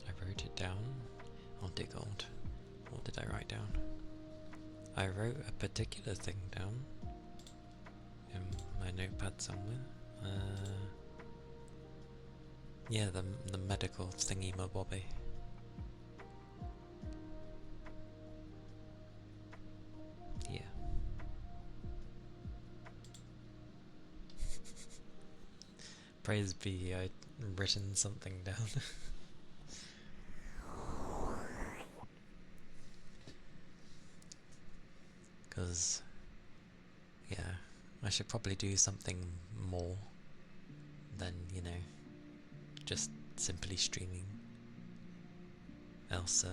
I wrote it down. I'll dig old. What did I write down? I wrote a particular thing down in my notepad somewhere. Yeah, the medical thingy-mabobby. Yeah. Praise be, I'd written something down. Because, yeah, I should probably do something more than, you know, just simply streaming. Else,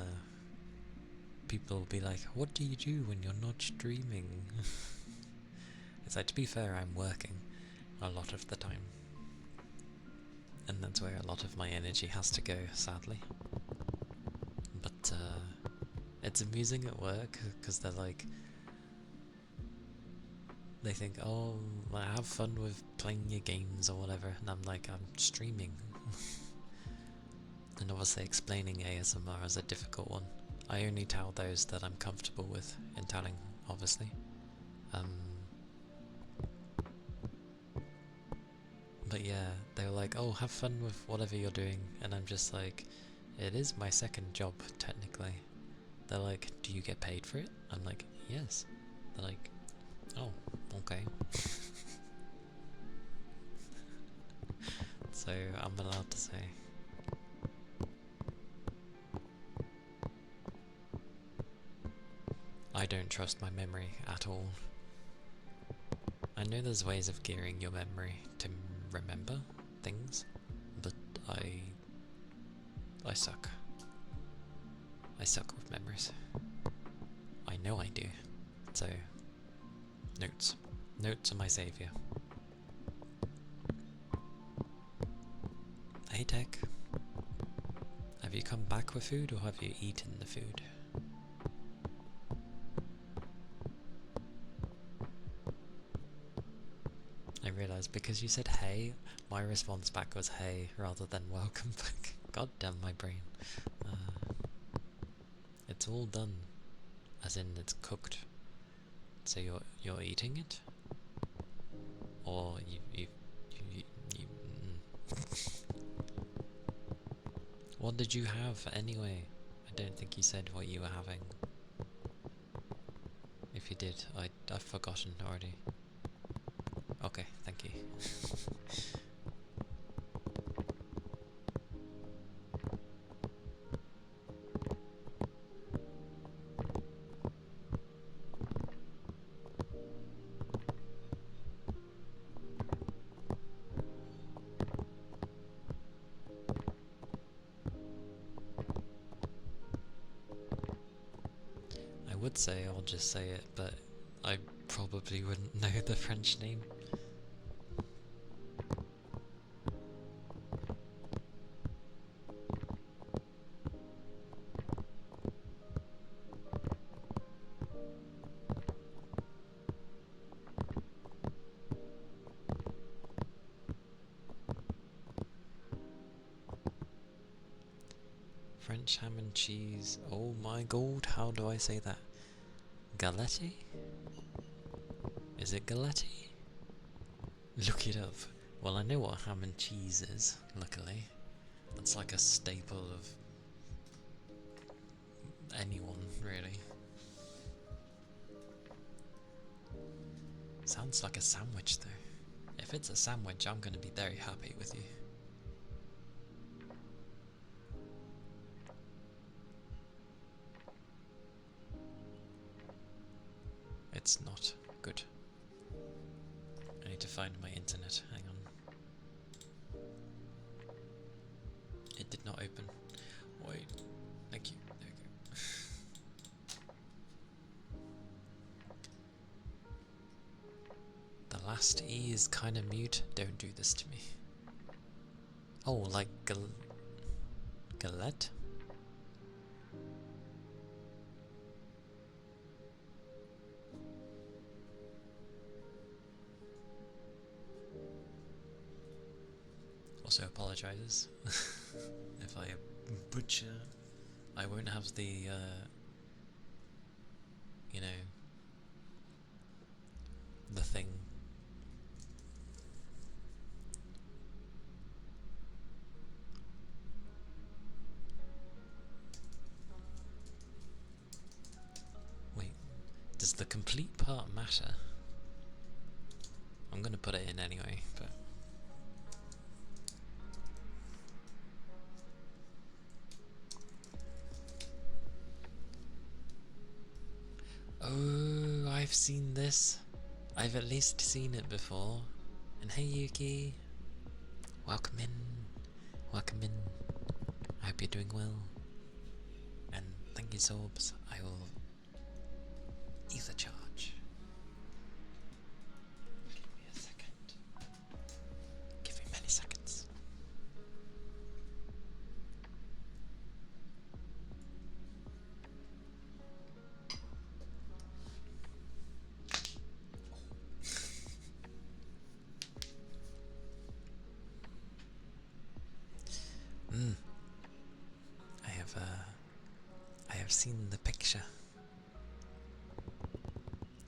people will be like, what do you do when you're not streaming? It's like, to be fair, I'm working a lot of the time. And that's where a lot of my energy has to go, sadly. But, it's amusing at work, because they're like, they think, oh, have fun with playing your games or whatever, and I'm like, I'm streaming. And obviously explaining ASMR is a difficult one. I only tell those that I'm comfortable with in telling, obviously. But yeah, they were like, oh, have fun with whatever you're doing, and I'm just like, it is my second job, technically. They're like, do you get paid for it? I'm like, yes. They're like, oh, okay. So I'm allowed to say. I don't trust my memory at all. I know there's ways of gearing your memory to remember things, but I suck. I suck with memories. I know I do. So, notes. Notes are my saviour. Hey Tech, have you come back with food or have you eaten the food? I realised because you said hey, my response back was hey rather than welcome back. God damn my brain. It's all done, as in it's cooked. So you're eating it, or you What did you have anyway? I don't think you said what you were having. If you did, I've forgotten already. Okay, thank you. I would say I'll just say it, but I probably wouldn't know the French name. French ham and cheese. Oh my god, how do I say that? Galette? Is it galette? Look it up. Well, I know what ham and cheese is, luckily. That's like a staple of anyone, really. Sounds like a sandwich, though. If it's a sandwich, I'm gonna be very happy with you. It's not good. I need to find my internet. Hang on. It did not open. Wait. Thank you. There we go. The last E is kind of mute. Don't do this to me. Oh, like galette? Also apologizes if I butcher. I won't have the, you know, the thing. Wait, does the complete part matter? I'm gonna put it in anyway, but... Oh, I've seen this. I've at least seen it before. And hey Yuki, welcome in. Welcome in. I hope you're doing well. And thank you, Sorbs. I will either charge. Give me a second. Give me many seconds. I have seen the picture.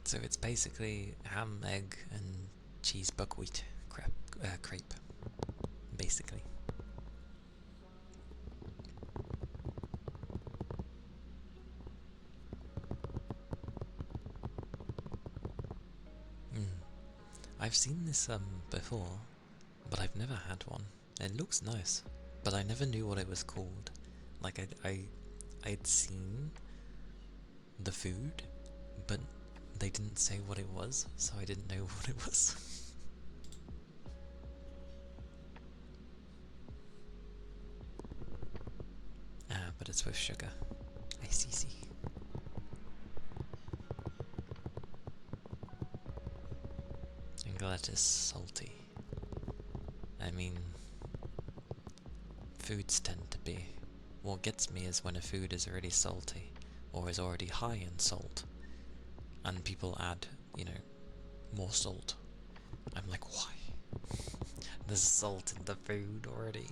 So it's basically ham, egg, and cheese buckwheat crepe, basically. I've seen this before, but I've never had one. It looks nice, but I never knew what it was called. Like I'd seen the food, but they didn't say what it was, so I didn't know what it was. But it's with sugar. I see. And galette is salty. I mean, foods tend to be. What gets me is when a food is already salty, or is already high in salt, and people add, you know, more salt. I'm like, why? There's salt in the food already.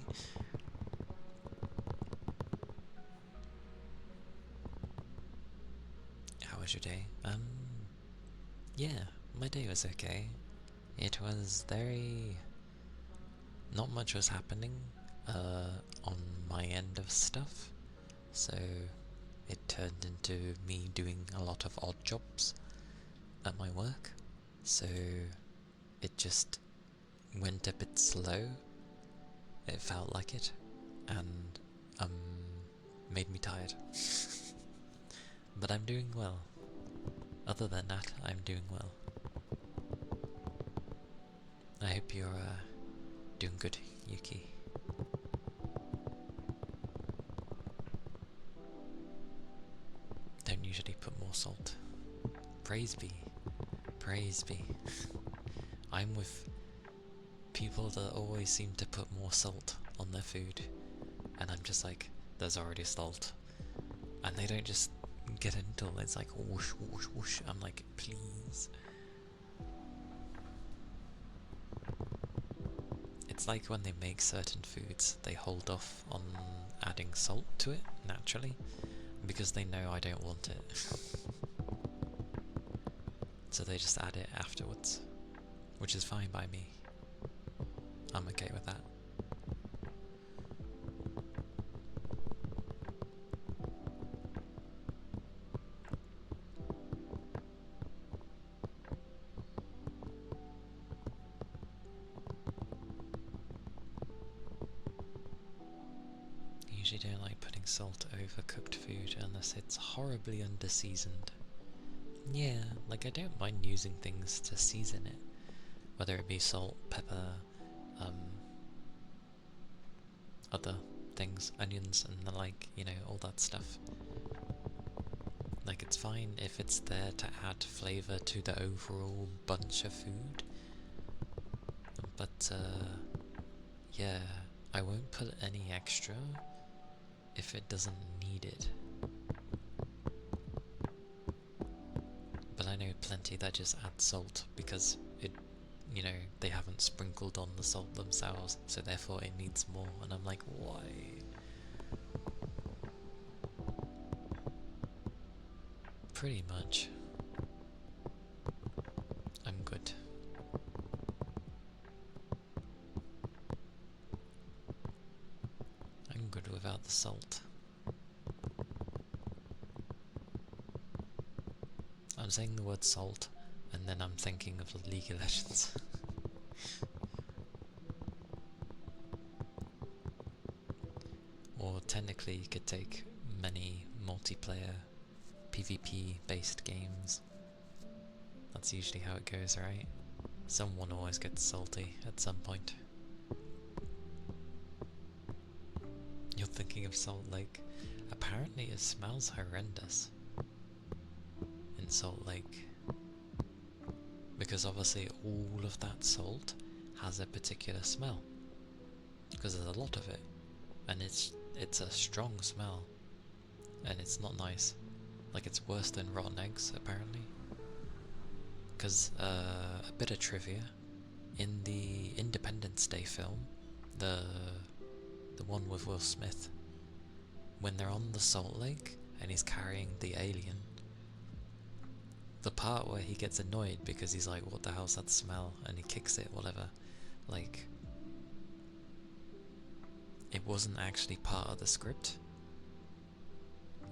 How was your day? Yeah, my day was okay. It was very... Not much was happening, on my end of stuff, so it turned into me doing a lot of odd jobs at my work, so it just went a bit slow. It felt like it, and made me tired. But I'm doing well. Other than that, I'm doing well. I hope you're doing good, Yuki. Don't usually put more salt. Praise be. Praise be. I'm with people that always seem to put more salt on their food, and I'm just like, there's already salt. And they don't just get it until it's like whoosh, whoosh, whoosh. I'm like, please. It's like when they make certain foods, they hold off on adding salt to it naturally, because they know I don't want it. So they just add it afterwards, which is fine by me. I'm okay with that. I usually don't like putting salt over cooked food unless it's horribly under-seasoned. Yeah, like I don't mind using things to season it, whether it be salt, pepper, other things, onions and the like, you know, all that stuff. Like, it's fine if it's there to add flavour to the overall bunch of food, but yeah, I won't put any extra if it doesn't need it. But I know plenty that just add salt because it, you know, they haven't sprinkled on the salt themselves, so therefore it needs more, and I'm like, why? Pretty much. I'm good. I'm good without the salt. I'm saying the word salt, and then I'm thinking of League of Legends. Or technically you could take many multiplayer PvP based games. That's usually how it goes, right? Someone always gets salty at some point. You're thinking of Salt Lake. Apparently it smells horrendous in Salt Lake, because obviously all of that salt has a particular smell, because there's a lot of it, and it's a strong smell, and it's not nice. Like, it's worse than rotten eggs, apparently. Because a bit of trivia, in the Independence Day film, the one with Will Smith, when they're on the Salt Lake and he's carrying the alien, the part where he gets annoyed because he's like, what the hell's that smell, and he kicks it, whatever, like, it wasn't actually part of the script.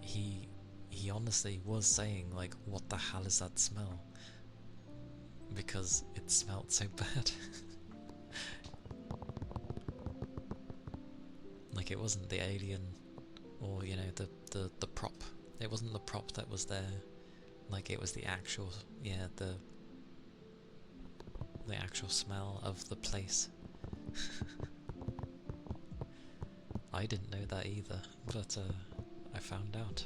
He honestly was saying, like, what the hell is that smell, because it smelled so bad. Like, it wasn't the alien, or, you know, the prop. It wasn't the prop that was there. Like, it was the actual, yeah, the actual smell of the place. I didn't know that either, but I found out.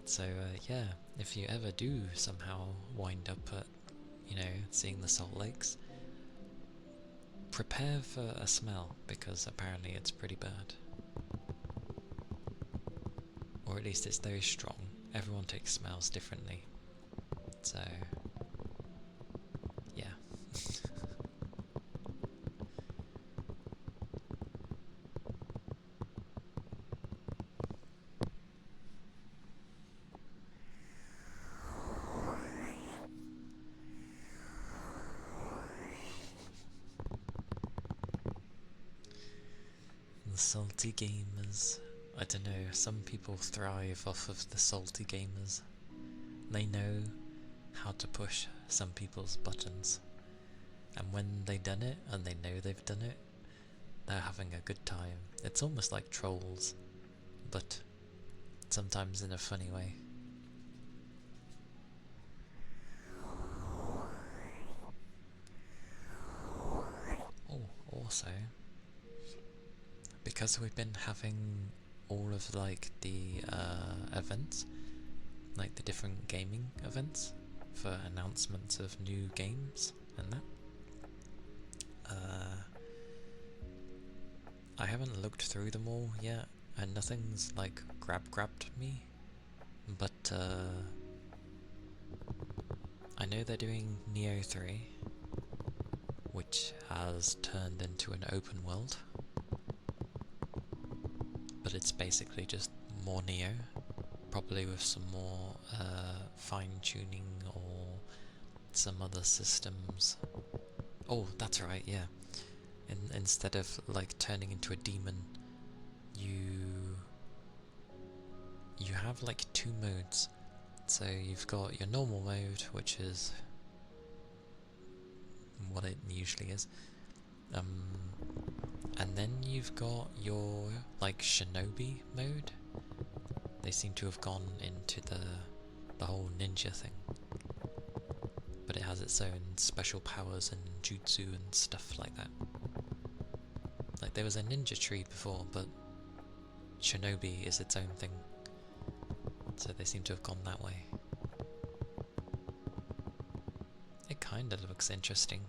So yeah, if you ever do somehow wind up at, you know, seeing the Salt Lakes, prepare for a smell, because apparently it's pretty bad. Or at least it's very strong. Everyone takes smells differently. So, yeah. The salty gamers. I don't know, some people thrive off of the salty gamers. They know how to push some people's buttons. And when they've done it, and they know they've done it, they're having a good time. It's almost like trolls, but sometimes in a funny way. Oh, also, because we've been having all of like the events, like the different gaming events for announcements of new games and that, I haven't looked through them all yet, and nothing's like grabbed me, but I know they're doing Neo 3, which has turned into an open world, but it's basically just more Neo, probably with some more fine-tuning or some other systems. Oh, that's right, yeah. Instead of like turning into a demon, you have like 2 modes. So you've got your normal mode, which is what it usually is, and then you've got your like shinobi mode. They seem to have gone into the whole ninja thing, but it has its own special powers and jutsu and stuff like that. Like there was a ninja tree before, but shinobi is its own thing, so they seem to have gone that way. It kinda looks interesting,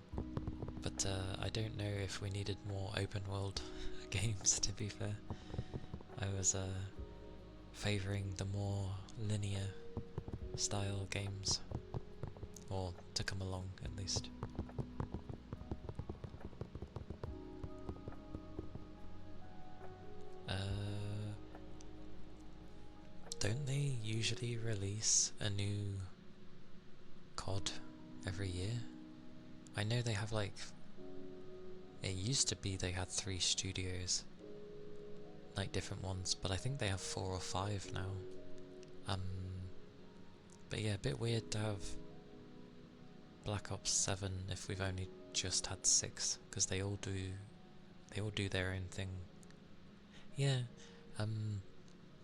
but I don't know if we needed more open world games, to be fair. I was favouring the more linear style games, or to come along at least. Don't they usually release a new COD every year? I know they have like, it used to be they had 3 studios, like different ones, but I think they have 4 or 5 now. But yeah, a bit weird to have Black Ops 7 if we've only just had 6, because they all do their own thing. Yeah,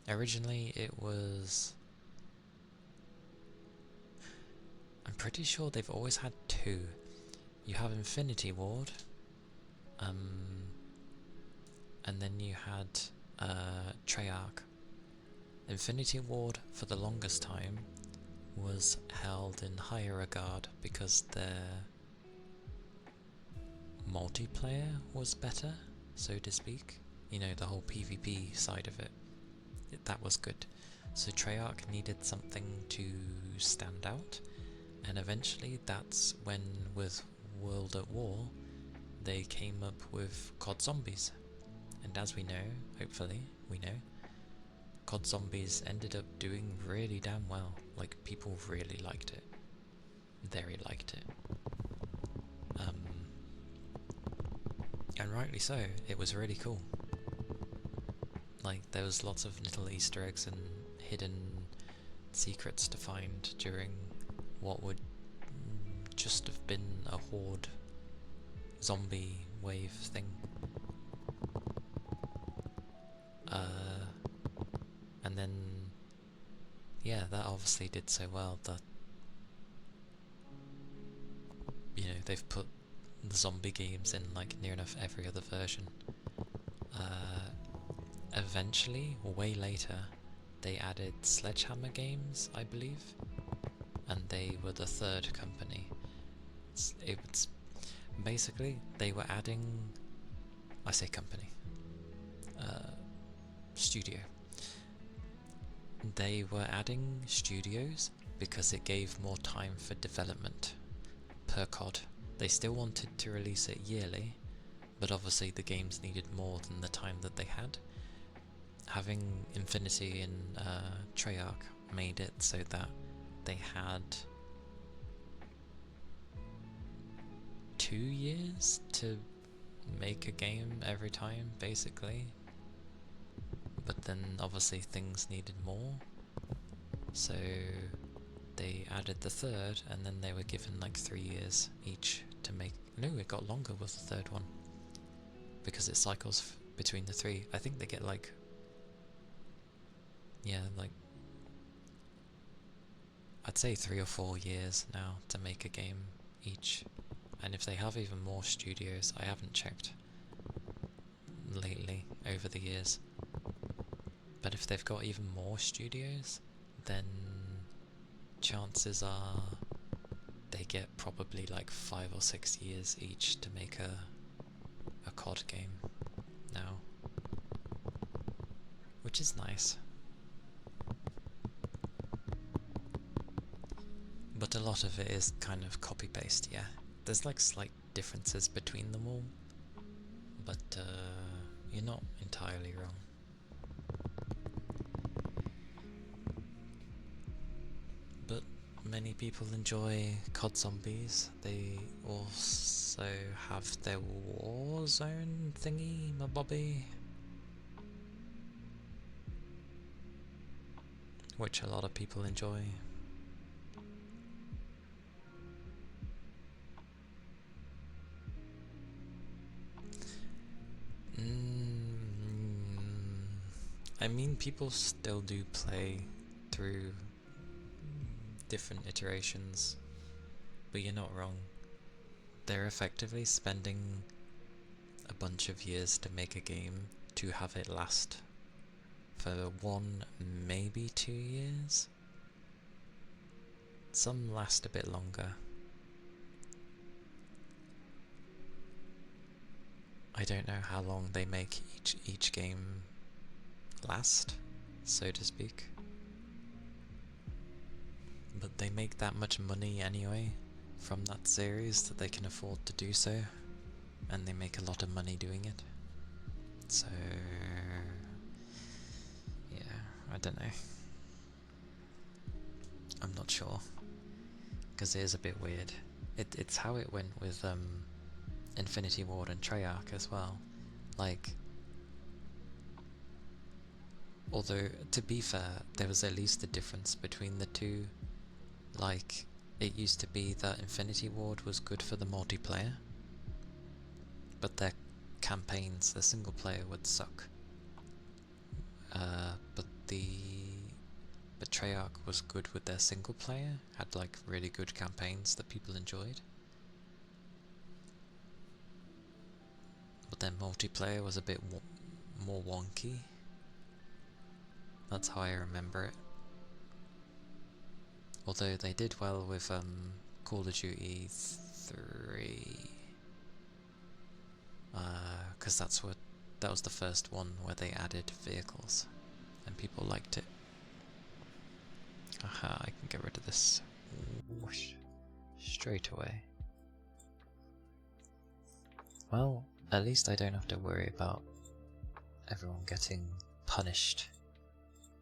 originally it was, I'm pretty sure they've always had 2. You have Infinity Ward, and then you had Treyarch. Infinity Ward, for the longest time, was held in higher regard because their multiplayer was better, so to speak. You know, the whole PvP side of it. That was good. So Treyarch needed something to stand out, and eventually that's when, with World at War, they came up with COD Zombies. And as we know, hopefully we know, COD Zombies ended up doing really damn well. Like, people really liked it. Very liked it. And rightly so, it was really cool. Like, there was lots of little Easter eggs and hidden secrets to find during what would just have been a horde zombie wave thing. And then, yeah, that obviously did so well that, you know, they've put the zombie games in like near enough every other version. Eventually, way later, they added Sledgehammer Games, I believe, and they were the 3rd company. It's basically, they were adding, I say company, studio. They were adding studios because it gave more time for development per COD. They still wanted to release it yearly, but obviously the games needed more than the time that they had. Having Infinity and Treyarch made it so that they had 2 years to make a game every time, basically. But then obviously things needed more, so they added the third, and then they were given like 3 years each to make. No, it got longer with the third one because it cycles between the three. I think they get like, yeah, like I'd say 3 or 4 years now to make a game each. And if they have even more studios, I haven't checked lately over the years. But if they've got even more studios, then chances are they get probably like 5 or 6 years each to make a COD game now, which is nice. But a lot of it is kind of copy-paste, yeah. There's like slight differences between them all, but you're not entirely wrong. But many people enjoy COD Zombies. They also have their Warzone thingy, my bobby, which a lot of people enjoy. I mean, people still do play through different iterations, but you're not wrong. They're effectively spending a bunch of years to make a game to have it last for 1, maybe 2 years. Some last a bit longer. I don't know how long they make each game last, so to speak. But they make that much money anyway from that series that they can afford to do so, and they make a lot of money doing it. So yeah, I don't know. I'm not sure, because it is a bit weird. It's how it went with Infinity Ward and Treyarch as well. Like, although to be fair, there was at least a difference between the two. Like, it used to be that Infinity Ward was good for the multiplayer, but their campaigns, their single player would suck. But Treyarch was good with their single player, had like really good campaigns that people enjoyed. But their multiplayer was a bit more wonky. That's how I remember it. Although they did well with Call of Duty 3, because that was the first one where they added vehicles, and people liked it. Aha, I can get rid of this. Whoosh. Straight away. Well, at least I don't have to worry about everyone getting punished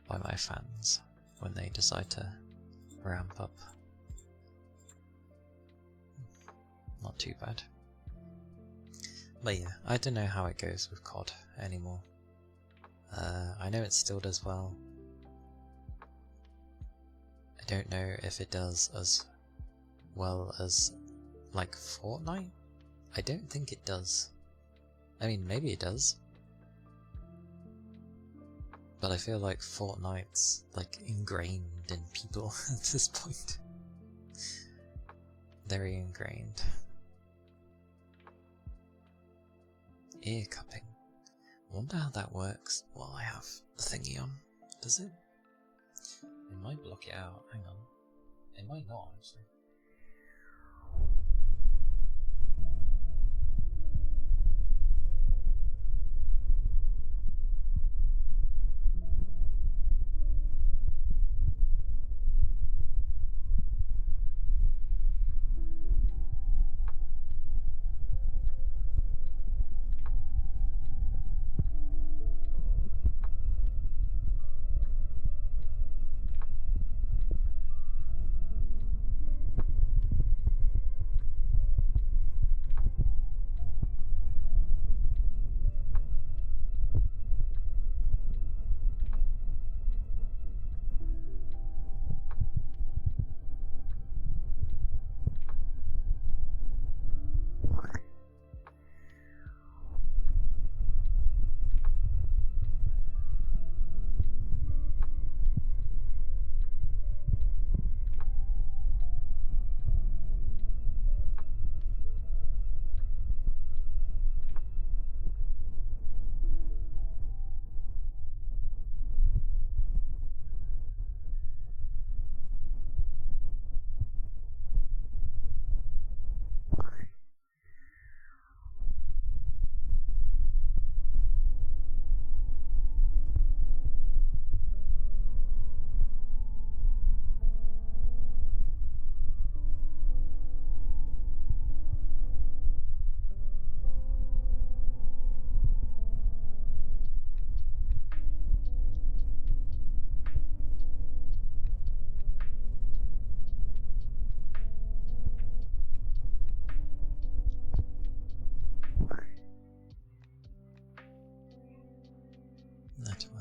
by my fans when they decide to ramp up. Not too bad. But yeah, I don't know how it goes with COD anymore. I know it still does well. I don't know if it does as well as like Fortnite. I don't think it does. I mean, maybe it does. But I feel like Fortnite's like ingrained in people at this point. Very ingrained. Ear cupping. Wonder how that works while I have the thingy on. Does it? It might block it out. Hang on. It might not, actually.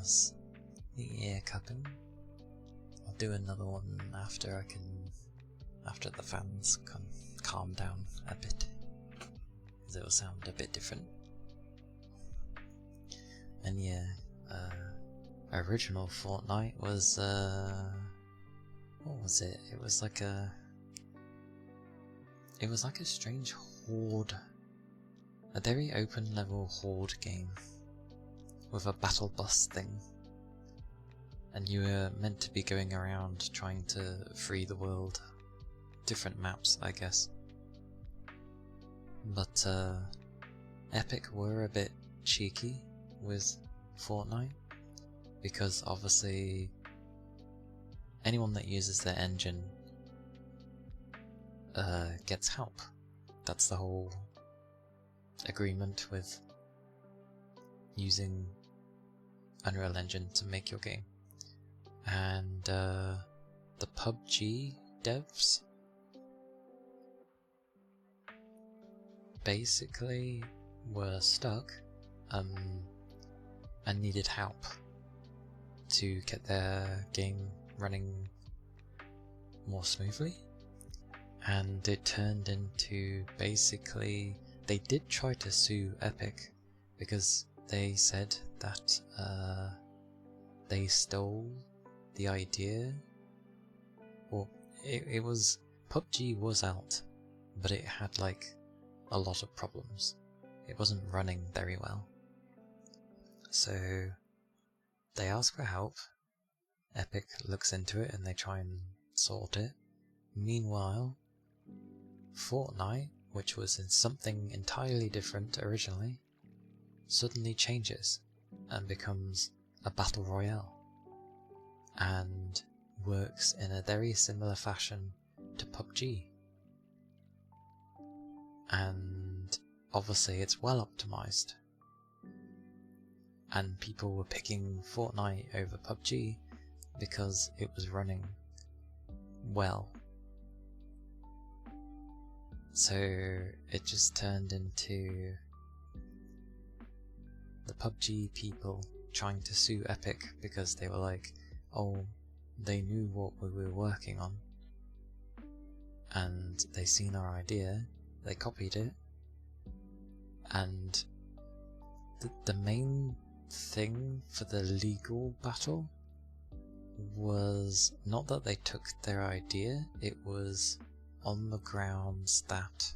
was the ear cupping. I'll do another one after the fans can calm down a bit, because it will sound a bit different. And yeah, original Fortnite was what was it? It was like a strange horde, a very open level horde game with a battle bus thing, and you were meant to be going around trying to free the world. Different maps, I guess. But Epic were a bit cheeky with Fortnite, because obviously anyone that uses their engine gets help. That's the whole agreement with using Unreal Engine to make your game. And the PUBG devs basically were stuck and needed help to get their game running more smoothly, and it turned into basically they did try to sue Epic because they said that they stole the idea. Well, it was PUBG was out, but it had like a lot of problems. It wasn't running very well. So they ask for help. Epic looks into it and they try and sort it. Meanwhile, Fortnite, which was in something entirely different originally, suddenly changes and becomes a battle royale, and works in a very similar fashion to PUBG. And obviously it's well optimized, and people were picking Fortnite over PUBG because it was running well. So it just turned into the PUBG people trying to sue Epic because they were like, oh, they knew what we were working on and they seen our idea, they copied it, and the main thing for the legal battle was not that they took their idea, it was on the grounds that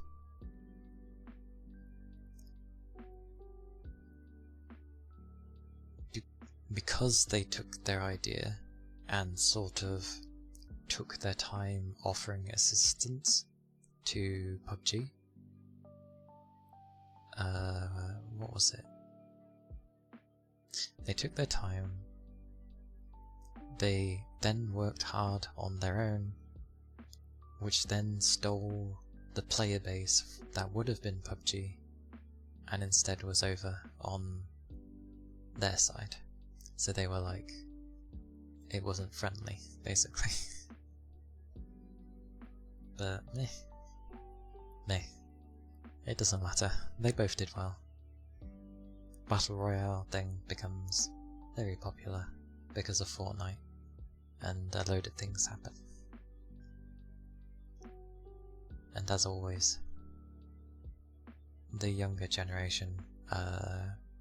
because they took their idea and sort of took their time offering assistance to PUBG. What was it? They took their time, they then worked hard on their own, which then stole the player base that would have been PUBG, and instead was over on their side. So they were like, it wasn't friendly, basically. But meh, it doesn't matter, they both did well. Battle Royale thing becomes very popular because of Fortnite, and a load of things happen. And as always, the younger generation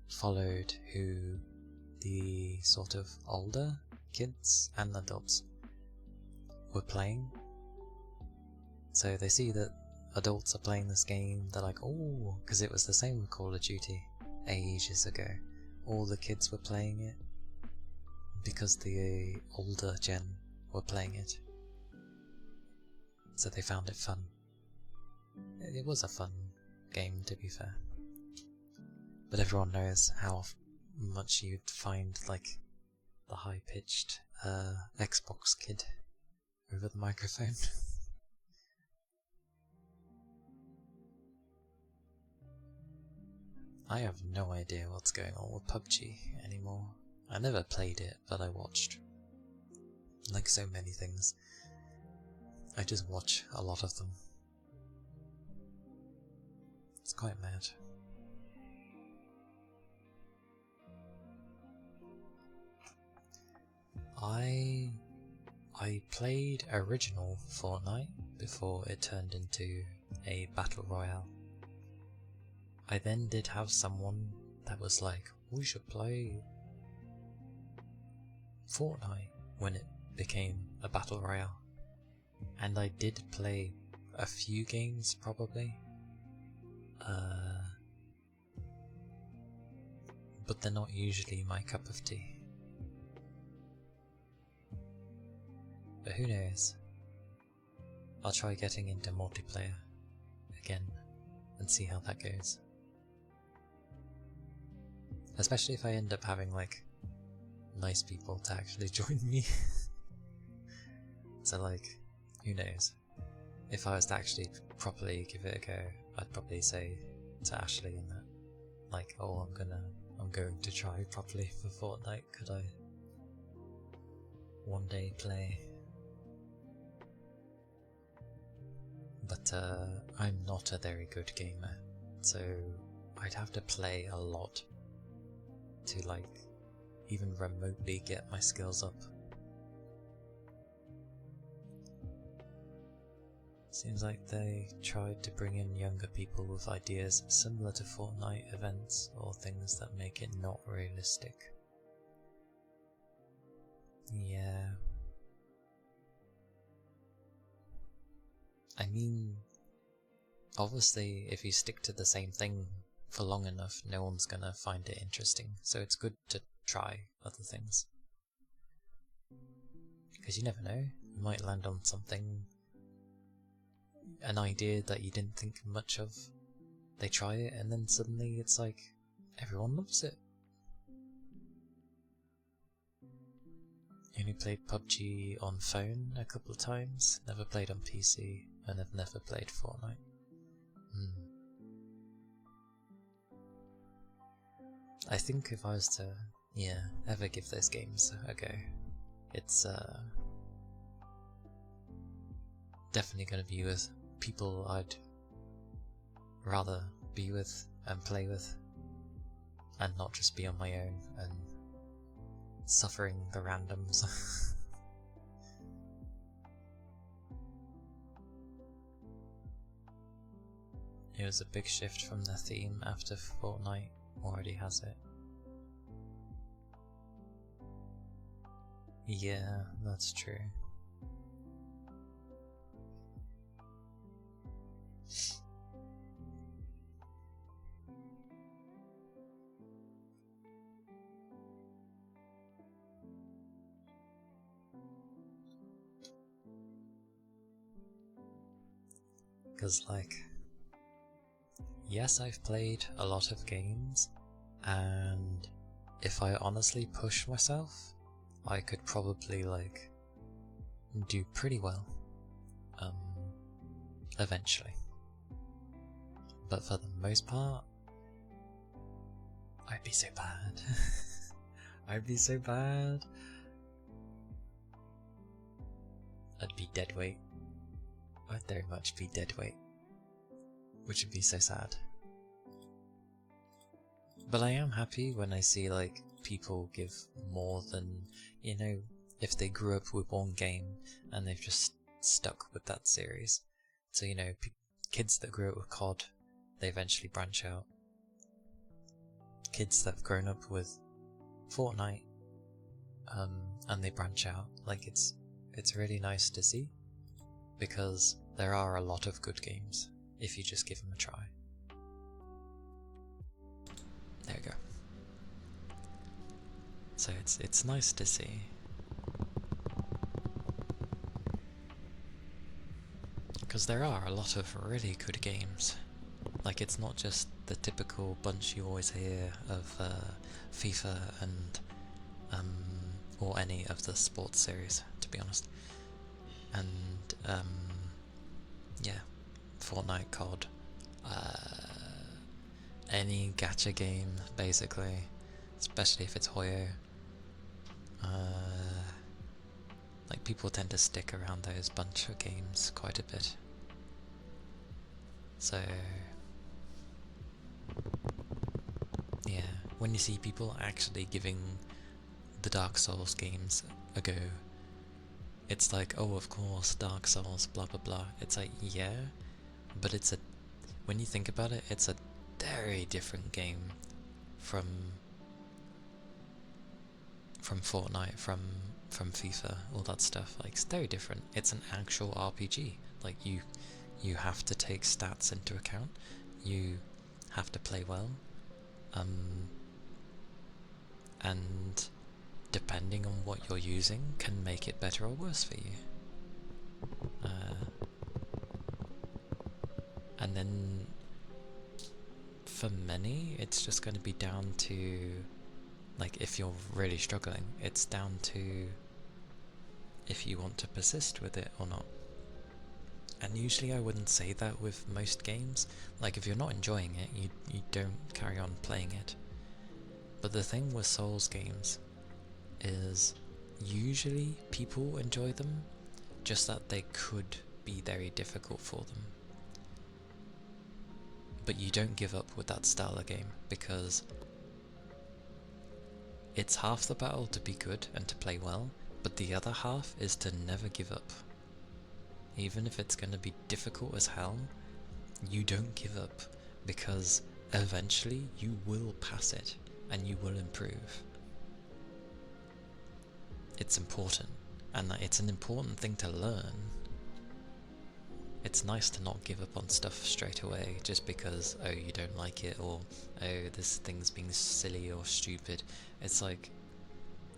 followed who the sort of older kids and adults were playing. So they see that adults are playing this game, they're like, oh, because it was the same with Call of Duty ages ago. All the kids were playing it because the older gen were playing it. So they found it fun. It was a fun game, to be fair. But everyone knows how much you'd find, like, the high-pitched Xbox kid over the microphone. I have no idea what's going on with PUBG anymore. I never played it, but I watched. Like so many things, I just watch a lot of them. It's quite mad. I played original Fortnite before it turned into a battle royale. I then did have someone that was like, we should play Fortnite when it became a battle royale. And I did play a few games probably. But they're not usually my cup of tea. But who knows? I'll try getting into multiplayer again and see how that goes. Especially if I end up having like nice people to actually join me. So like, who knows? If I was to actually properly give it a go, I'd probably say to Ashley and that, like, oh, I'm going to try properly for Fortnite. Could I one day play? But I'm not a very good gamer, so I'd have to play a lot to like even remotely get my skills up. Seems like they tried to bring in younger people with ideas similar to Fortnite events or things that make it not realistic. Yeah. I mean, obviously if you stick to the same thing for long enough, no one's gonna find it interesting, so it's good to try other things. Because you never know, you might land on something, an idea that you didn't think much of. They try it and then suddenly it's like, everyone loves it. Only played PUBG on phone a couple of times, never played on PC, and I've never played Fortnite. I think if I was to, ever give those games a go, it's definitely going to be with people I'd rather be with and play with, and not just be on my own and suffering the randoms. It was a big shift from the theme after Fortnite already has it. Yeah, that's true. Because, like, yes, I've played a lot of games, and if I honestly push myself, I could probably, like, do pretty well, eventually. But for the most part, I'd be so bad. I'd be so bad. I'd be dead weight. I'd very much be dead weight, which would be so sad. But I am happy when I see like people give more than, you know, if they grew up with one game and they've just stuck with that series. So, you know, kids that grew up with COD, they eventually branch out. Kids that have grown up with Fortnite, and they branch out. Like, it's really nice to see, because there are a lot of good games if you just give them a try. There we go. So it's nice to see. Because there are a lot of really good games. Like, it's not just the typical bunch you always hear of FIFA and or any of the sports series, to be honest. And yeah, Fortnite, COD, any gacha game basically, especially if it's Hoyo. Like, people tend to stick around those bunch of games quite a bit. So yeah, when you see people actually giving the Dark Souls games ago, it's like, oh, of course, Dark Souls, blah blah blah. It's like, yeah, but when you think about it, it's a very different game from Fortnite, from FIFA, all that stuff. Like, it's very different. It's an actual RPG. Like, you have to take stats into account. You have to play well. And depending on what you're using can make it better or worse for you. And then for many, it's just going to be down to, like, if you're really struggling, it's down to if you want to persist with it or not. And usually I wouldn't say that with most games. Like, if you're not enjoying it, you don't carry on playing it. But the thing with Souls games is usually people enjoy them, just that they could be very difficult for them. But you don't give up with that style of game, because it's half the battle to be good and to play well, but the other half is to never give up. Even if it's going to be difficult as hell, you don't give up, because eventually you will pass it and you will improve. It's important, and it's an important thing to learn. It's nice to not give up on stuff straight away just because, oh, you don't like it, or oh, this thing's being silly or stupid. It's like,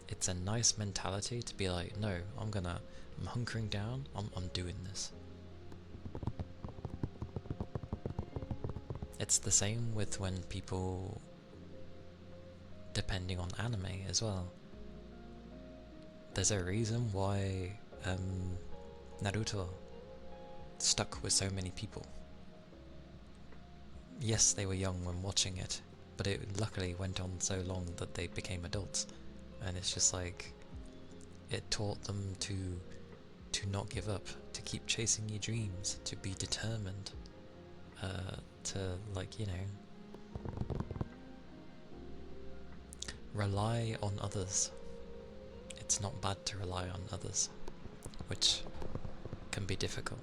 it's a nice mentality to be like, no, I'm hunkering down, I'm doing this. It's the same with when people, depending on anime as well. There's a reason why Naruto stuck with so many people. Yes, they were young when watching it, but it luckily went on so long that they became adults, and it's just like, it taught them to not give up, to keep chasing your dreams, to be determined, to, like, you know, rely on others. It's not bad to rely on others, which can be difficult.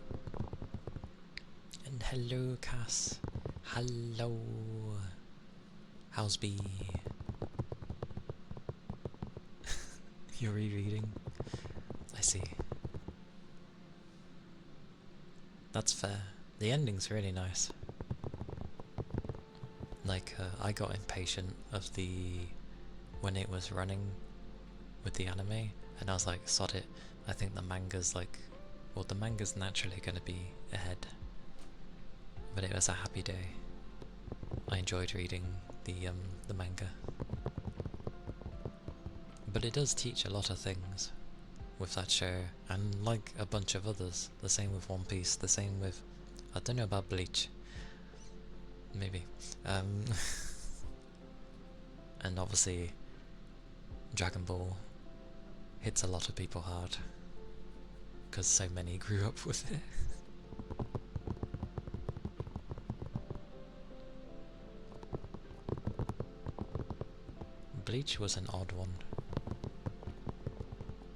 And hello, Cass. Hello. How's B? You're rereading? I see. That's fair. The ending's really nice. Like, I got impatient of when it was running with the anime, and I was like, sod it. I think the manga's like, well, the manga's naturally going to be ahead. But it was a happy day. I enjoyed reading the manga. But it does teach a lot of things with that show, and like a bunch of others. The same with One Piece, the same with, I don't know about Bleach. Maybe. And obviously Dragon Ball hits a lot of people hard, because so many grew up with it. Bleach was an odd one.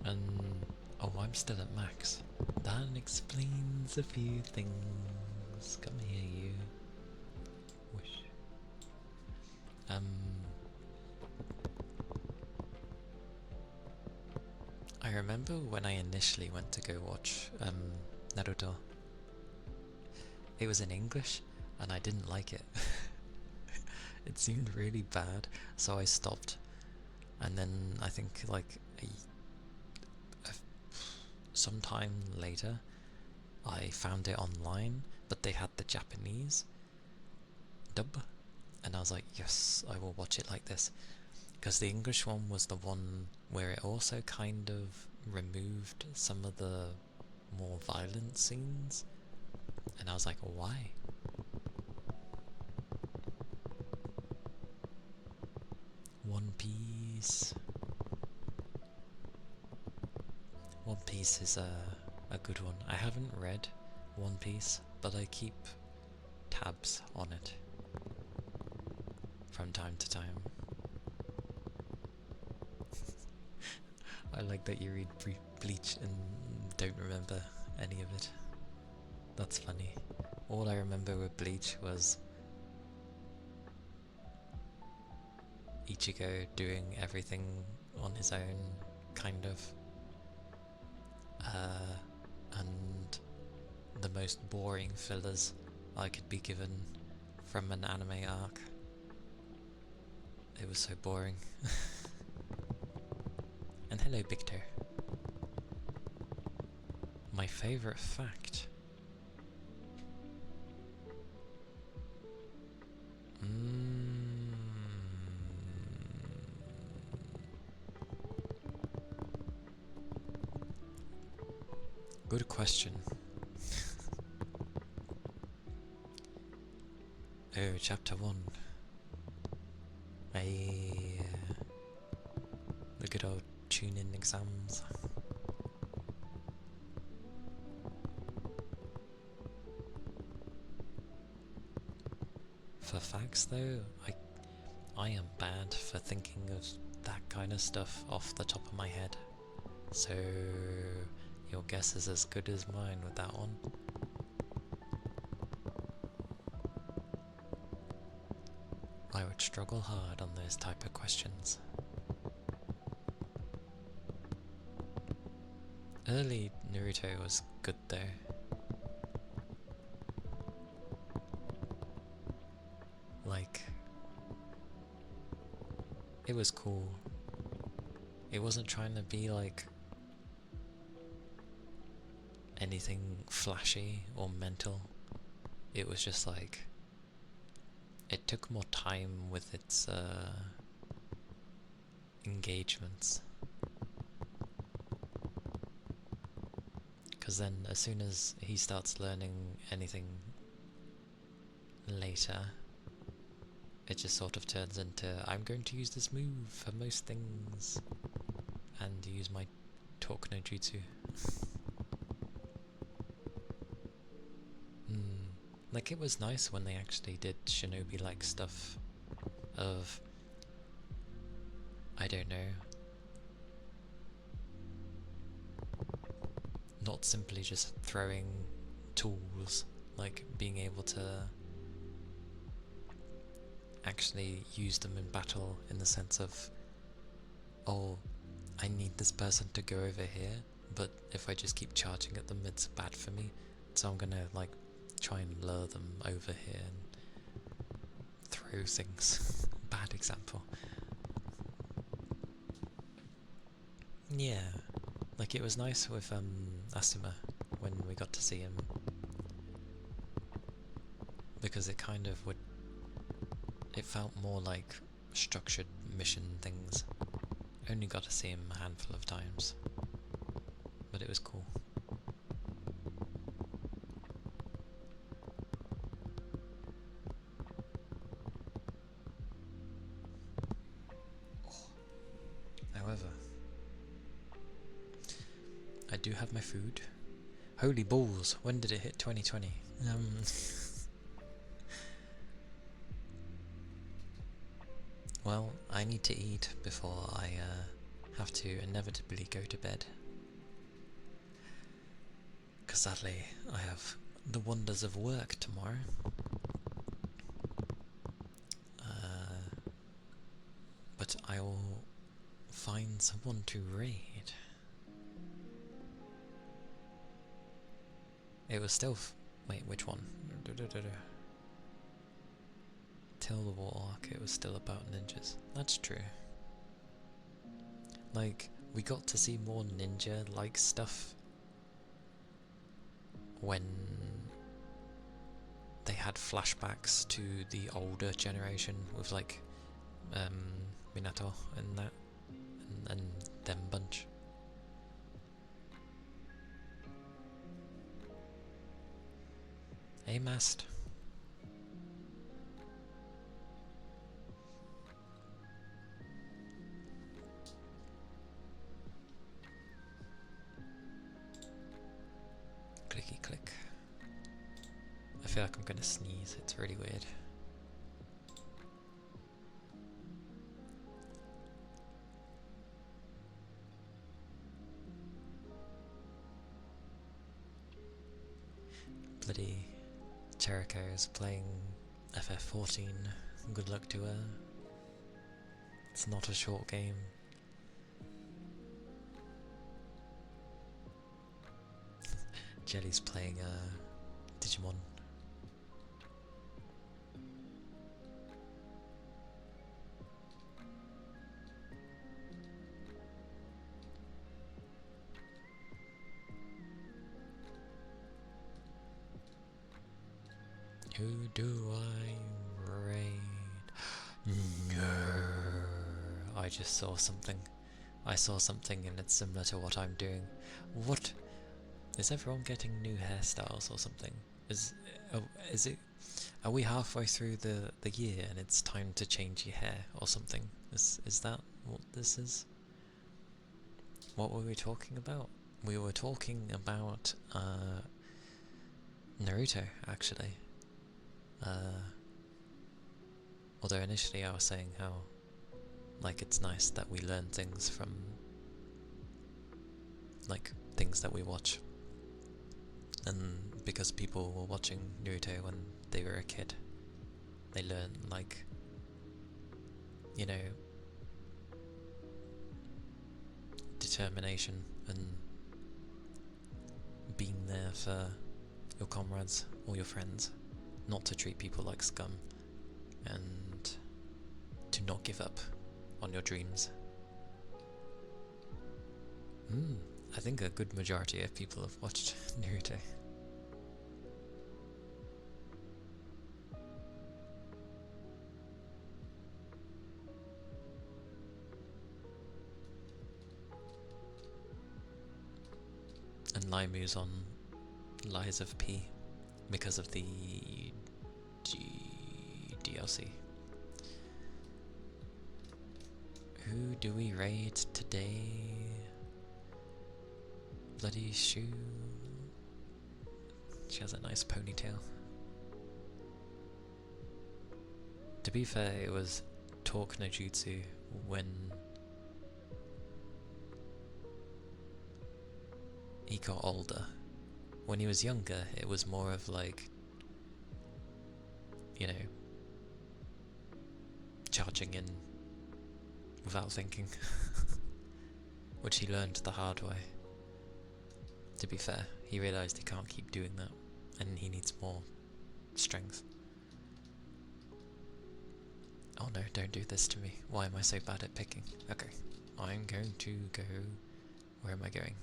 And oh, I'm still at max. That explains a few things. Come here, you. Whoosh. I remember when I initially went to go watch Naruto. It was in English, and I didn't like it. It seemed really bad, so I stopped. And then I think like sometime later, I found it online, but they had the Japanese dub, and I was like, yes, I will watch it like this. Because the English one was the one where it also kind of removed some of the more violent scenes, and I was like, why? One Piece. One Piece is a good one. I haven't read One Piece, but I keep tabs on it from time to time. I like that you read Bleach and don't remember any of it. That's funny. All I remember with Bleach was Ichigo doing everything on his own, kind of. And the most boring fillers I could be given from an anime arc. It was so boring. And hello, Victor. My favourite fact. Good question. Oh, chapter 1. The good old tune-in exams. For facts though, I am bad for thinking of that kind of stuff off the top of my head. So your guess is as good as mine with that one. I would struggle hard on those type of questions. Early Naruto was good though. Like, it was cool. It wasn't trying to be like anything flashy or mental. It was just like, it took more time with its engagements. Because then as soon as he starts learning anything later, it just sort of turns into, I'm going to use this move for most things and use my talk no jutsu. Like, it was nice when they actually did shinobi-like stuff of, I don't know, not simply just throwing tools, like being able to actually use them in battle in the sense of, oh, I need this person to go over here, but if I just keep charging at them it's bad for me, so I'm gonna like try and lure them over here and throw things. Bad example. Yeah, like it was nice with Asuma when we got to see him, because it kind of would, it felt more like structured mission things. Only got to see him a handful of times, but it was cool. However, I do have my food. Holy balls, when did it hit 2020? Well, I need to eat before I have to inevitably go to bed. Because sadly, I have the wonders of work tomorrow. But I will find someone to raid. It was still... wait, which one? Till the War arc, it was still about ninjas. That's true. Like, we got to see more ninja-like stuff when they had flashbacks to the older generation with like Minato and that, and them bunch. Hey, Mast. Clicky click. I feel like I'm gonna sneeze, it's really weird. bloody Cheriko is playing FF14. Good luck to her. It's not a short game. Jelly's playing Digimon. Who do I raid? No. I just saw something. I saw something and it's similar to what I'm doing. What? Is everyone getting new hairstyles or something? Is it? Are we halfway through the year and it's time to change your hair or something? Is that what this is? What were we talking about? We were talking about Naruto, actually. Although initially I was saying how, like, it's nice that we learn things from, like, things that we watch. And because people were watching Naruto when they were a kid, they learn, like, you know, determination and being there for your comrades or your friends, not to treat people like scum, and to not give up on your dreams. I think a good majority of people have watched Naruto. And Laimu's on Lies of P because of the DLC. Who do we raid today? Bloody Shoe. She has a nice ponytail. To be fair, it was Talk no Jutsu when he got older. When he was younger, it was more of like, you know, charging in without thinking, which he learned the hard way. To be fair, he realised he can't keep doing that, and he needs more strength. Oh no, don't do this to me. Why am I so bad at picking? Okay, I'm going to go... Where am I going?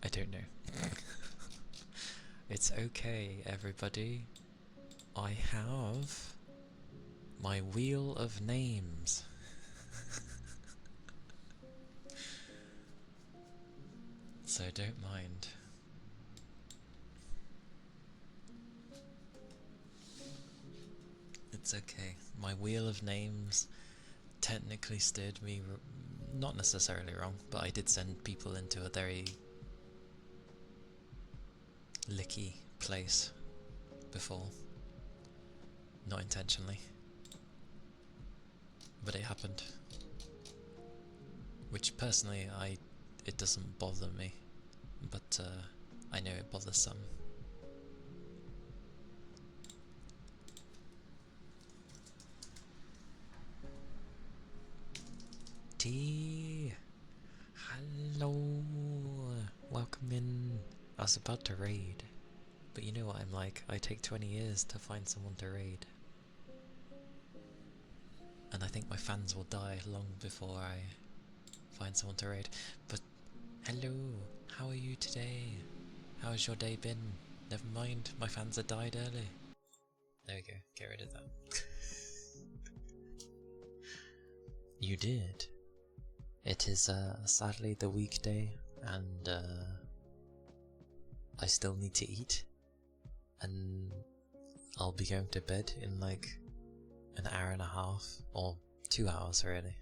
I don't know. It's okay, everybody. I have my wheel of names. So don't mind. It's okay. My wheel of names technically steered me not necessarily wrong, but I did send people into a very licky place before. Not intentionally. But it happened. Which personally, it doesn't bother me, but I know it bothers some. T. Hello. Welcome in. I was about to raid, but you know what I'm like. I take 20 years to find someone to raid. And I think my fans will die long before I find someone to raid. But hello, how are you today? How has your day been? Never mind, my fans had died early. There we go, get rid of that. You did. It is sadly the weekday, and I still need to eat, and I'll be going to bed in like an hour and a half, or 2 hours really.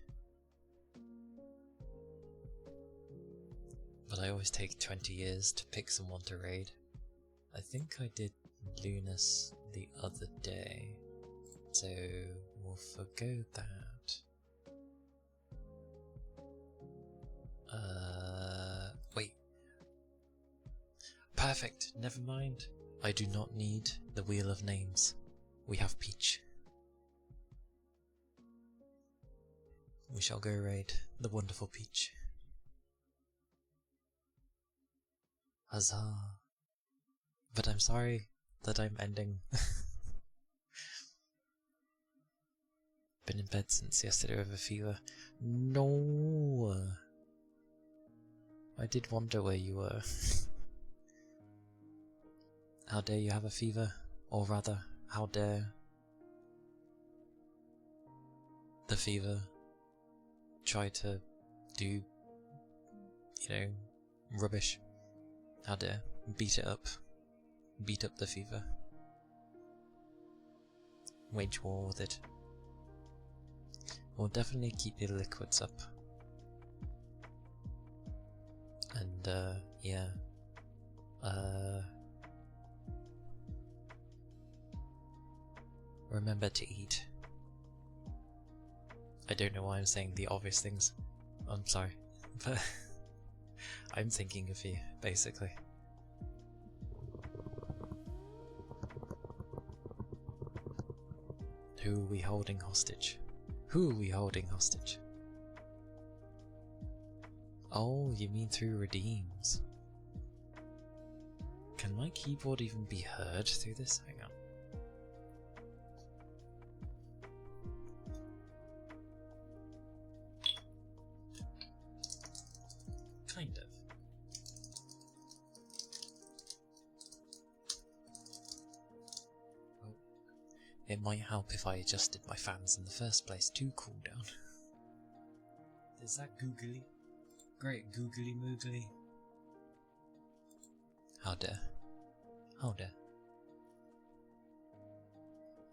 But I always take 20 years to pick someone to raid. I think I did Lunas the other day, so we'll forgo that. Perfect, never mind. I do not need the Wheel of Names. We have Peach. We shall go raid the wonderful Peach. Huzzah. But I'm sorry that I'm ending. Been in bed since yesterday with a fever. No. I did wonder where you were. How dare you have a fever? Or rather, how dare the fever try to do, you know, rubbish. How dare. Beat it up. Beat up the fever. Wage war with it. We'll definitely keep the liquids up. And, yeah. Remember to eat. I don't know why I'm saying the obvious things. I'm sorry. But I'm thinking of you, basically. Who are we holding hostage? Who are we holding hostage? Oh, you mean through redeems. Can my keyboard even be heard through this? Hang on. Kind of. Oh. It might help if I adjusted my fans in the first place to cool down. Is that googly? Great googly moogly. How dare. How dare.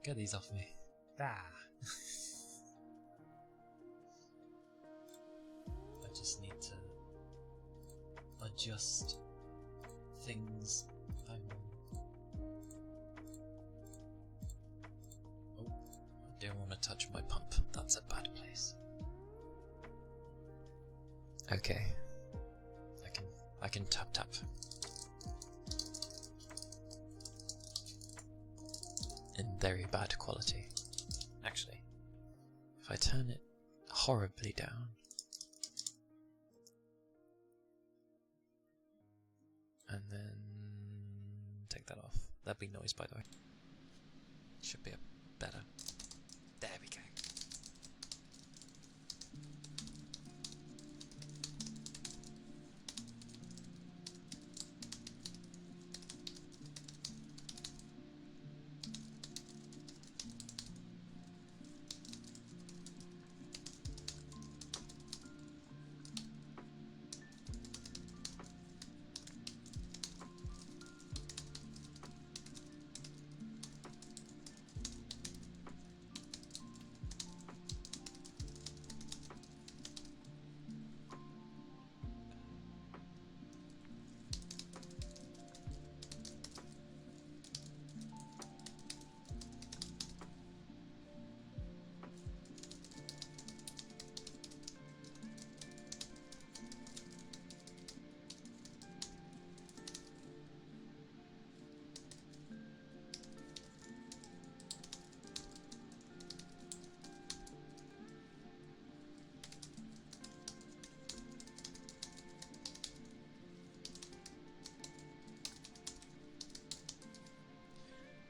Get these off me. Ah. I just need to adjust things. Hang on. Oh, I don't want to touch my pump. That's a bad place. Okay. I can tap. In very bad quality. Actually, if I turn it horribly down. And then take that off. That'd be noise, by the way. Should be a better. There we go.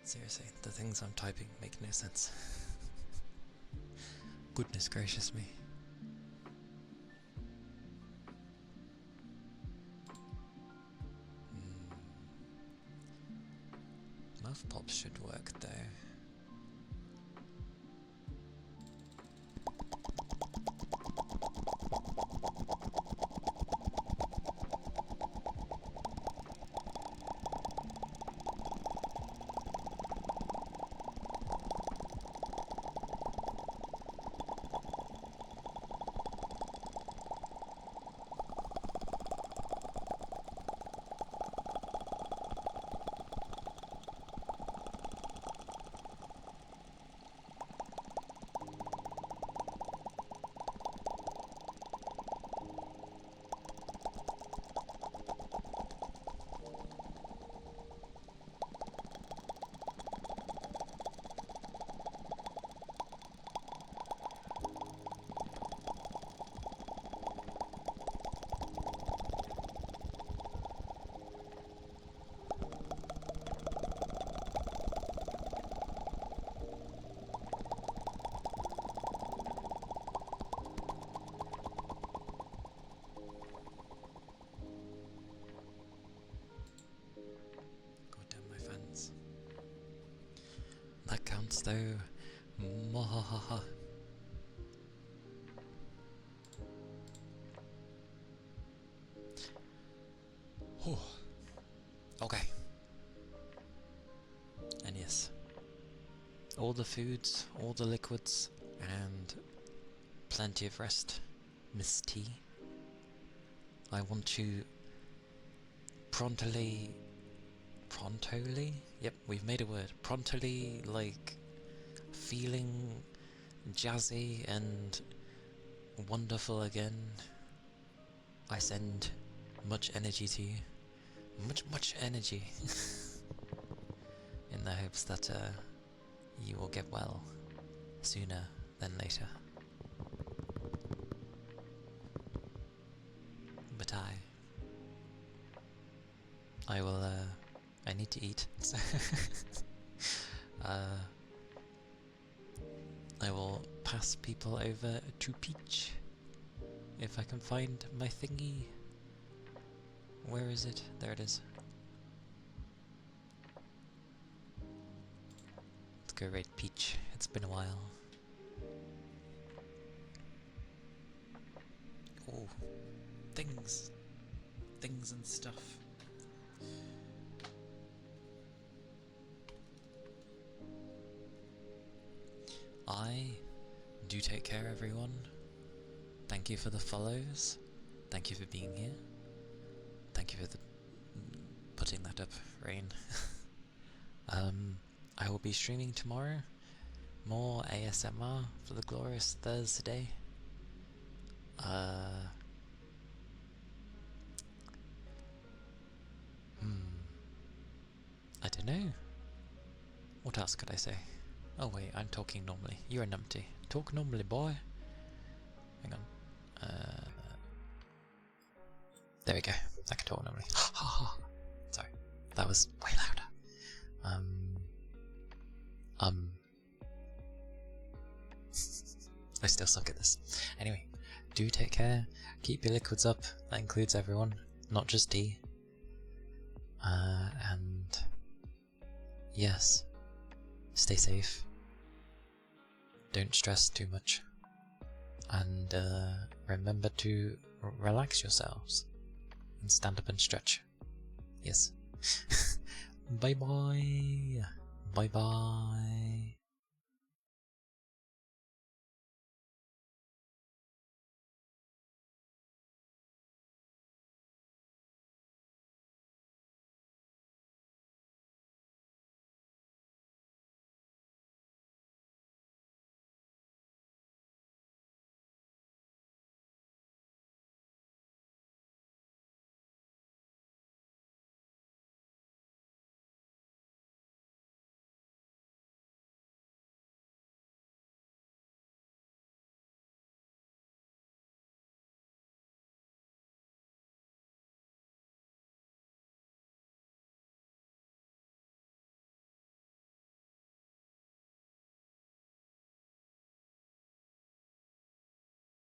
Seriously, the things I'm typing make no sense. Goodness gracious me. Muff pops should work though. chance though. Mwahaha. Whew. Okay. And yes, all the foods, all the liquids, and plenty of rest. Miss T, I want to prontly, yep, we've made a word, prontly, like, feeling jazzy and wonderful again. I send much energy to you, much energy, in the hopes that you will get well sooner than later. But I will, I need to eat, so I will pass people over to Peach, if I can find my thingy. Where is it? There it is. Let's go raid Peach, it's been a while. Oh, things and stuff. Do take care, everyone. Thank you for the follows. Thank you for being here. Thank you for putting that up, Rain. I will be streaming tomorrow. More ASMR for the glorious Thursday. I don't know. What else could I say? Oh wait, I'm talking normally. You're a numpty. Talk normally, boy. Hang on. There we go. I can talk normally. Sorry, that was way louder. I still suck at this. Anyway, do take care. Keep your liquids up. That includes everyone, not just D. And yes, stay safe. Don't stress too much. And remember to relax yourselves and stand up and stretch. Yes. Bye bye. Bye bye.